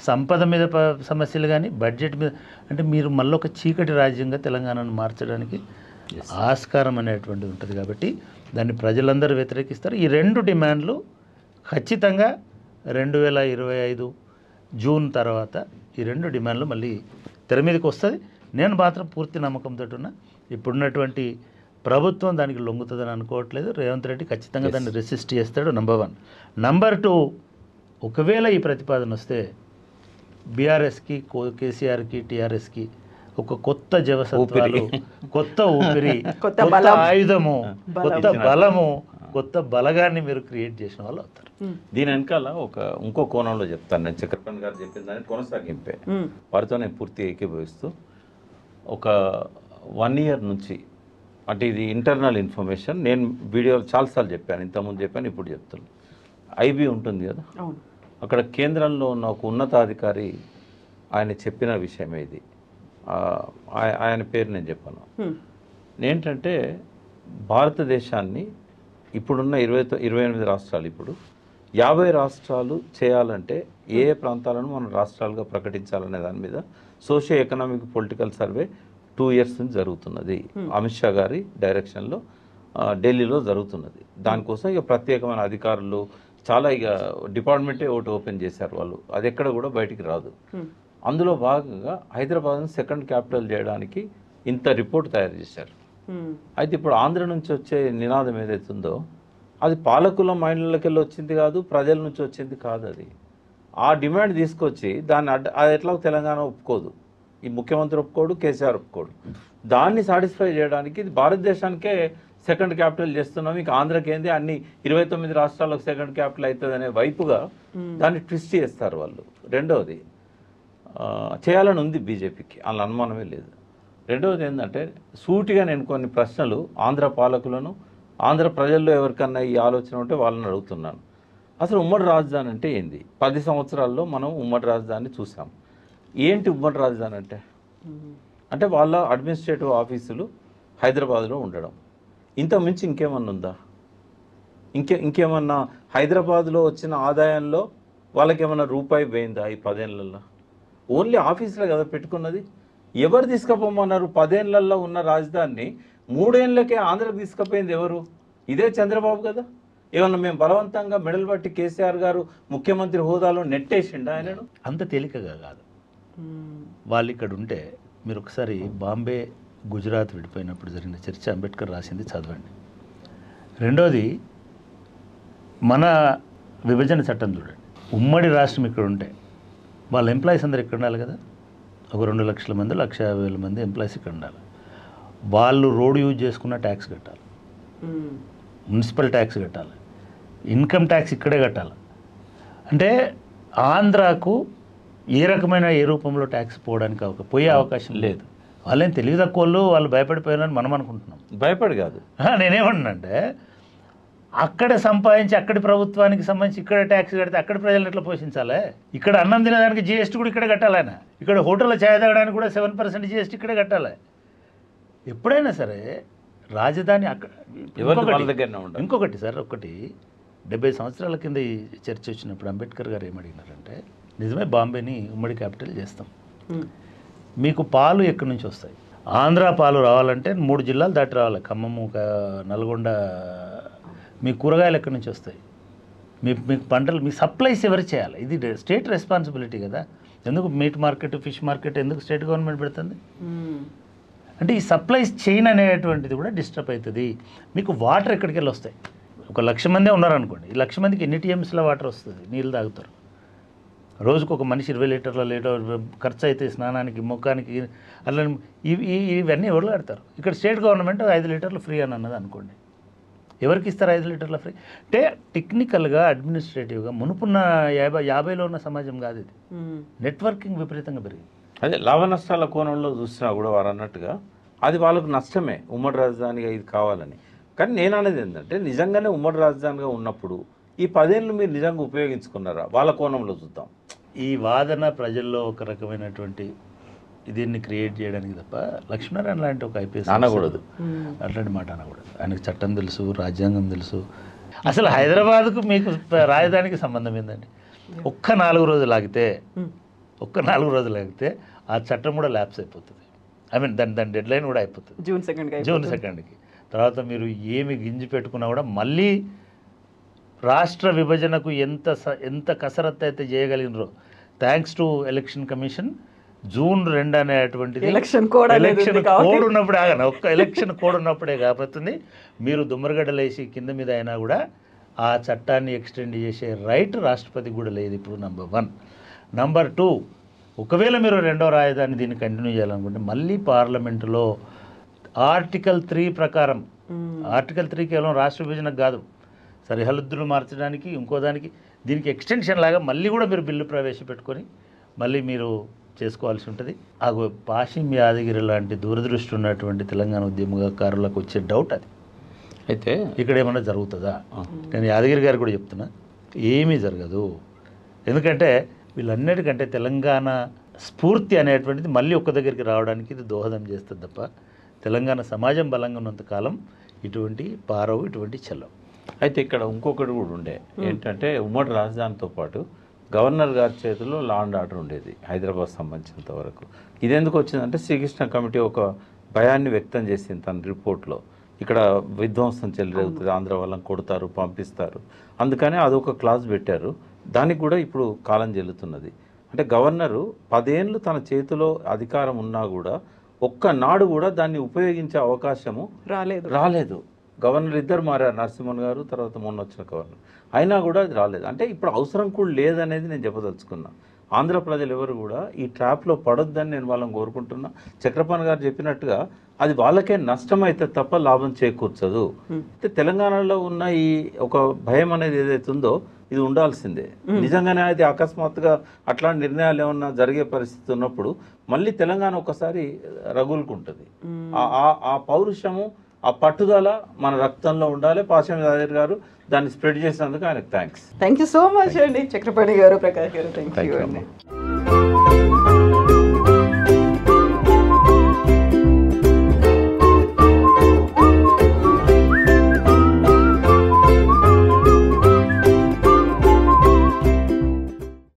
సంపద మీద సమస్యలు కానీ, బడ్జెట్ మీద, అంటే మీరు మళ్ళీ ఒక చీకటి రాజ్యంగా తెలంగాణను మార్చడానికి ఆస్కారం అనేటువంటిది ఉంటుంది. కాబట్టి దాన్ని ప్రజలందరూ వ్యతిరేకిస్తారు. ఈ 2 డిమాండ్లు ఖచ్చితంగా 2025 జూన్ తర్వాత ఈ 2 డిమాండ్లు మళ్ళీ తెర మీదకి వస్తుంది. నేను మాత్రం పూర్తి నమ్మకంతో ఉన్నా, ఇప్పుడున్నటువంటి ప్రభుత్వం దానికి లొంగుతుందని అనుకోవట్లేదు. రేవంత్ రెడ్డి ఖచ్చితంగా దాన్ని రెసిస్ట్ చేస్తాడు, నంబర్ 1. నంబర్ 2, ఒకవేళ ఈ ప్రతిపాదన వస్తే బీఆర్ఎస్కి, కేసీఆర్కి, టీఆర్ఎస్కి ఒక కొత్త జవసత్వాలు, కొత్త ఊపిరి, కొత్త ఆయుధము, కొత్త బలము, కొత్త బలగాన్ని మీరు క్రియేట్ చేసిన వాళ్ళు అవుతారు. దీని వెనకాల ఇంకో కోణంలో చెప్తాను. నేను చక్రపాణి గారు చెప్పిన దాన్ని కొనసాగింపే, వారితో నేను పూర్తిగా ఏకీభవిస్తూ, ఒక 1 year నుంచి, అంటే ఇది ఇంటర్నల్ ఇన్ఫర్మేషన్, నేను వీడియోలో చాలాసార్లు చెప్పాను, ఇంతకుముందు చెప్పాను, ఇప్పుడు చెప్తాను. ఐబీ ఉంటుంది కదా, అక్కడ కేంద్రంలో ఉన్న ఒక ఉన్నతాధికారి ఆయన చెప్పిన విషయమే ఇది. ఆయన పేరు నేను చెప్పాను. ఏంటంటే భారతదేశాన్ని ఇప్పుడున్న 28 రాష్ట్రాలు, ఇప్పుడు 50 రాష్ట్రాలు చేయాలంటే ఏ ప్రాంతాలను మనం రాష్ట్రాలుగా ప్రకటించాలనే దాని మీద socio economic political survey 2 years నుంచి జరుగుతున్నది. అమిత్ షా గారి డైరెక్షన్లో ఢిల్లీలో జరుగుతున్నది. దానికోసం ఇక ప్రత్యేకమైన అధికారులు చాలా, ఇక డిపార్ట్మెంటే ఒకటి ఓపెన్ చేశారు వాళ్ళు, అది ఎక్కడ కూడా బయటికి రాదు. అందులో భాగంగా హైదరాబాద్ను 2nd క్యాపిటల్ చేయడానికి ఇంత రిపోర్ట్ తయారు చేశారు. అయితే ఇప్పుడు ఆంధ్ర నుంచి వచ్చే నినాదం ఏదైతుందో అది పాలకుల మైండ్లకి వెళ్ళి వచ్చింది కాదు, ప్రజల నుంచి వచ్చింది కాదు. అది ఆ డిమాండ్ తీసుకొచ్చి దాన్ని అది ఎట్లా తెలంగాణ ఒప్పుకోదు, ఈ ముఖ్యమంత్రి ఒప్పుకోడు, కేసీఆర్ ఒప్పుకోడు. దాన్ని సాటిస్ఫై చేయడానికి ఇది భారతదేశానికే 2nd క్యాపిటల్ చేస్తున్నాం, ఇక ఆంధ్రకి ఏంది అన్ని 29 రాష్ట్రాలకు 2nd క్యాపిటల్ అవుతుంది అనే వైపుగా దాన్ని ట్విస్ట్ చేస్తారు వాళ్ళు. రెండవది చేయాలని ఉంది బీజేపీకి, వాళ్ళ అనుమానమే లేదు. రెండవది ఏంటంటే సూటిగా నేను కొన్ని ప్రశ్నలు ఆంధ్ర పాలకులను, ఆంధ్ర ప్రజల్లో ఎవరికన్నా ఈ ఆలోచన ఉంటే వాళ్ళని అడుగుతున్నాను. అసలు ఉమ్మడి రాజధాని అంటే ఏంది? 10 సంవత్సరాల్లో మనం ఉమ్మడి రాజధాని చూసాం. ఏంటి ఉమ్మడి రాజధాని అంటే వాళ్ళ అడ్మినిస్ట్రేటివ్ ఆఫీసులు హైదరాబాద్లో ఉండడం, ఇంత మించి ఇంకేమన్నా ఉందా? ఇంకేమన్నా హైదరాబాద్లో వచ్చిన ఆదాయంలో వాళ్ళకేమన్నా రూపాయి పోయిందా ఈ 10 ఏళ్లలో? ఓన్లీ ఆఫీసులో కదా పెట్టుకున్నది. ఎవరు తీసుకుపోమన్నారు? 10 ఏళ్లలో ఉన్న రాజధానిని 3 ఏళ్ళకే ఆంధ్రకు తీసుకుపోయింది ఎవరు? ఇదే చంద్రబాబు కదా. ఏమన్నా మేము బలవంతంగా మెడలు పట్టి కేసీఆర్ గారు ముఖ్యమంత్రి హోదాలో నెట్టేసిండా ఆయనను? అంత తేలికగా కాదు. వాళ్ళు ఇక్కడ ఉంటే మీరు ఒకసారి బాంబే, గుజరాత్ విడిపోయినప్పుడు జరిగిన చర్చ అంబేద్కర్ రాసింది చదవండి. రెండోది మన విభజన చట్టం చూడండి. ఉమ్మడి రాష్ట్రం ఇక్కడ ఉంటే వాళ్ళ ఎంప్లాయీస్ అందరు ఇక్కడ ఉండాలి కదా. ఒక 2 లక్షల మంది, 1,50,000 మంది ఎంప్లాయీస్ ఇక్కడ ఉండాలి. వాళ్ళు రోడ్ యూజ్ చేసుకున్న ట్యాక్స్ కట్టాలి, మున్సిపల్ ట్యాక్స్ కట్టాలి, ఇన్కమ్ ట్యాక్స్ ఇక్కడే కట్టాలి. అంటే ఆంధ్రాకు ఏ రకమైన ఏ రూపంలో ట్యాక్స్ పోయే అవకాశం లేదు. వాళ్ళేం తెలివి తక్కువ వాళ్ళు భయపడిపోయారని మనం అనుకుంటున్నాం. భయపడి కాదు. నేనేమన్నానంటే అక్కడ సంపాదించి అక్కడి ప్రభుత్వానికి సంబంధించి ఇక్కడ ట్యాక్స్ కడితే అక్కడి ప్రజలను ఎట్లా పోషించాలి? ఇక్కడ అన్నం తినడానికి జిఎస్టీ కూడా ఇక్కడ కట్టాలి ఆయన. ఇక్కడ హోటల్లో ఛాయ్ తాగడానికి కూడా 7% జిఎస్టీ ఇక్కడే కట్టాలి. ఎప్పుడైనా సరే రాజధాని అక్కడ. ఇంకొకటి సార్, ఒకటి 70 సంవత్సరాల కింద ఈ చర్చ వచ్చినప్పుడు అంబేద్కర్ గారు ఏమడిగినారంటే, నిజమే బాంబేని ఉమ్మడి క్యాపిటల్ చేస్తాం, మీకు పాలు ఎక్కడి నుంచి వస్తాయి? ఆంధ్ర పాలు రావాలంటే 3 జిల్లాలు దాటి రావాలి, ఖమ్మము, నల్గొండ. మీ కూరగాయలు ఎక్కడి నుంచి వస్తాయి? మీకు పంటలు, మీ సప్లైస్ ఎవరు చేయాలి? ఇది స్టేట్ రెస్పాన్సిబిలిటీ కదా. ఎందుకు మీట్ మార్కెట్, ఫిష్ మార్కెట్ ఎందుకు స్టేట్ గవర్నమెంట్ పెడుతుంది? అంటే ఈ సప్లైస్ చైన్ అనేటువంటిది కూడా డిస్టర్బ్ అవుతుంది. మీకు వాటర్ ఎక్కడికి వెళ్ళి వస్తాయి? 1,00,000 మందే ఉన్నారనుకోండి, ఈ 1,00,000 మందికి ఎన్ని టీఎంసీల వాటర్ వస్తుంది? నీళ్ళు తాగుతారు. రోజుకు ఒక మనిషి 20 లీటర్ల ఖర్చు అయితే స్నానానికి, ముఖానికి. అలా ఇవన్నీ ఎవరు కడతారు? ఇక్కడ స్టేట్ గవర్నమెంట్ 5 లీటర్లు ఫ్రీ అని అన్నది అనుకోండి, ఎవరికి ఇస్తారు 5 లీటర్ల ఫ్రీ? అంటే టెక్నికల్గా, అడ్మినిస్ట్రేటివ్గా మునుపున్న 50లో ఉన్న సమాజం కాదు ఇది. నెట్వర్కింగ్ విపరీతంగా పెరిగింది. అదే లాభ నష్టాల కోణంలో చూసినా కూడా వారు అన్నట్టుగా అది వాళ్ళకు నష్టమే ఉమ్మడి రాజధానిగా ఇది కావాలని. కానీ నేను అనేది ఏంటంటే, నిజంగానే ఉమ్మడి రాజధానిగా ఉన్నప్పుడు ఈ 10 ఏళ్ళు మీరు నిజంగా ఉపయోగించుకున్నారా? వాళ్ళ కోణంలో చూద్దాం. ఈ వాదన ప్రజల్లో ఒక రకమైనటువంటి దీన్ని క్రియేట్ చేయడానికి తప్ప, లక్ష్మీనారాయణ లాంటి ఒక ఐపీఎస్ అనకూడదు, అట్లాంటి మాట అనకూడదు. ఆయనకు చట్టం తెలుసు, రాజ్యాంగం తెలుసు. అసలు హైదరాబాద్కు మీకు రాజధానికి సంబంధం ఏందండి? ఒక్క 4 రోజులు ఆగితే ఆ చట్టం కూడా ల్యాప్స్ అయిపోతుంది. ఐ మీన్ దాని డెడ్ లైన్ కూడా అయిపోతుంది జూన్ 2కి. తర్వాత మీరు ఏమి గింజి పెట్టుకున్నా కూడా మళ్ళీ రాష్ట్ర విభజనకు ఎంత కసరత్తు అయితే చేయగలిగినరో, thanks to election commission, June 2 అనేటువంటిది ఎలక్షన్ కోడ్ ఉన్నప్పుడే ఒక్క ఎలక్షన్ కోడ్ ఉన్నప్పుడే కాబోతుంది. మీరు దుమ్మరగడ్డలు వేసి కింద మీద అయినా కూడా ఆ చట్టాన్ని ఎక్స్టెండ్ చేసే రైట్ రాష్ట్రపతికి కూడా లేదు ఇప్పుడు. నంబర్ 1. నంబర్ 2, ఒకవేళ మీరు 2వ రాజధాని దీన్ని కంటిన్యూ చేయాలనుకుంటే మళ్ళీ పార్లమెంటులో ఆర్టికల్ 3 ప్రకారం, ఆర్టికల్ 3 కేవలం రాష్ట్ర విభజనకు కాదు, సరిహద్దులు మార్చడానికి, ఇంకో దానికి, దీనికి ఎక్స్టెన్షన్ లాగా మళ్ళీ కూడా మీరు బిల్లు ప్రవేశపెట్టుకొని మళ్ళీ మీరు చేసుకోవాల్సి ఉంటుంది. ఆ పాషిం యాదగిరి లాంటి దూరదృష్టి ఉన్నటువంటి తెలంగాణ ఉద్యమకారులకు వచ్చే డౌట్ అది. అయితే ఇక్కడ ఏమన్నా జరుగుతుందా? నేను యాదగిరి గారు కూడా చెప్తున్నా, ఏమీ జరగదు. ఎందుకంటే వీళ్ళన్నిటికంటే తెలంగాణ స్ఫూర్తి అనేటువంటిది మళ్ళీ ఒక్క దగ్గరికి రావడానికి ఇది దోహదం చేస్తుంది తప్ప, తెలంగాణ సమాజం బలంగా ఉన్నంత కాలం ఇటువంటి పారవు, ఇటువంటి చెల్లవు. అయితే ఇక్కడ ఇంకొకటి కూడా ఉండే ఏంటంటే, ఉమ్మడి రాజధానితో పాటు గవర్నర్ గారి చేతిలో లా అండ్ ఆర్డర్ ఉండేది హైదరాబాద్ సంబంధించినంత వరకు. ఇది ఎందుకు వచ్చిందంటే, శ్రీకృష్ణ కమిటీ ఒక భయాన్ని వ్యక్తం చేసింది తన రిపోర్ట్లో. ఇక్కడ విధ్వంసం చెలరేగుతుంది, ఆంధ్ర వాళ్ళని కొడతారు, పంపిస్తారు. అందుకని అదొక క్లాజ్ పెట్టారు. దానికి కూడా ఇప్పుడు కాలం చెల్లుతున్నది. అంటే గవర్నరు 10 ఏళ్ళు తన చేతిలో అధికారం ఉన్నా కూడా ఒక్కనాడు కూడా దాన్ని ఉపయోగించే అవకాశము రాలేదు. గవర్నర్ ఇద్దరు మారారు, నరసింహన్ గారు, తర్వాత మొన్న వచ్చిన గవర్నర్. అయినా కూడా అది రాలేదు. అంటే ఇప్పుడు అవసరం కూడా లేదనేది నేను చెప్పదలుచుకున్నా. ఆంధ్ర ప్రజలు ఎవరు కూడా ఈ ట్రాప్లో పడొద్దని నేను వాళ్ళని కోరుకుంటున్నా. చక్రపాణి గారు చెప్పినట్టుగా అది వాళ్ళకే నష్టం అయితే తప్ప లాభం చేకూర్చదు. అయితే తెలంగాణలో ఉన్న ఈ ఒక భయం అనేది ఏదైతే ఉందో ఇది ఉండాల్సిందే. నిజంగానే అది అకస్మాత్తుగా అట్లాంటి నిర్ణయాలు ఏమన్నా జరిగే పరిస్థితి ఉన్నప్పుడు మళ్ళీ తెలంగాణ ఒకసారి రగులుకుంటుంది. ఆ పౌరుషము, ఆ పట్టుదల మన రక్తంలో ఉండాలి. పాషం యాదగిరి గారు దాన్ని స్ప్రెడ్ చేసినందుకు ఆయనకు thanks. Thank you so much అండి చక్రపాణి గారు, ప్రకాష్ గారు. థ్యాంక్ యూ అండి.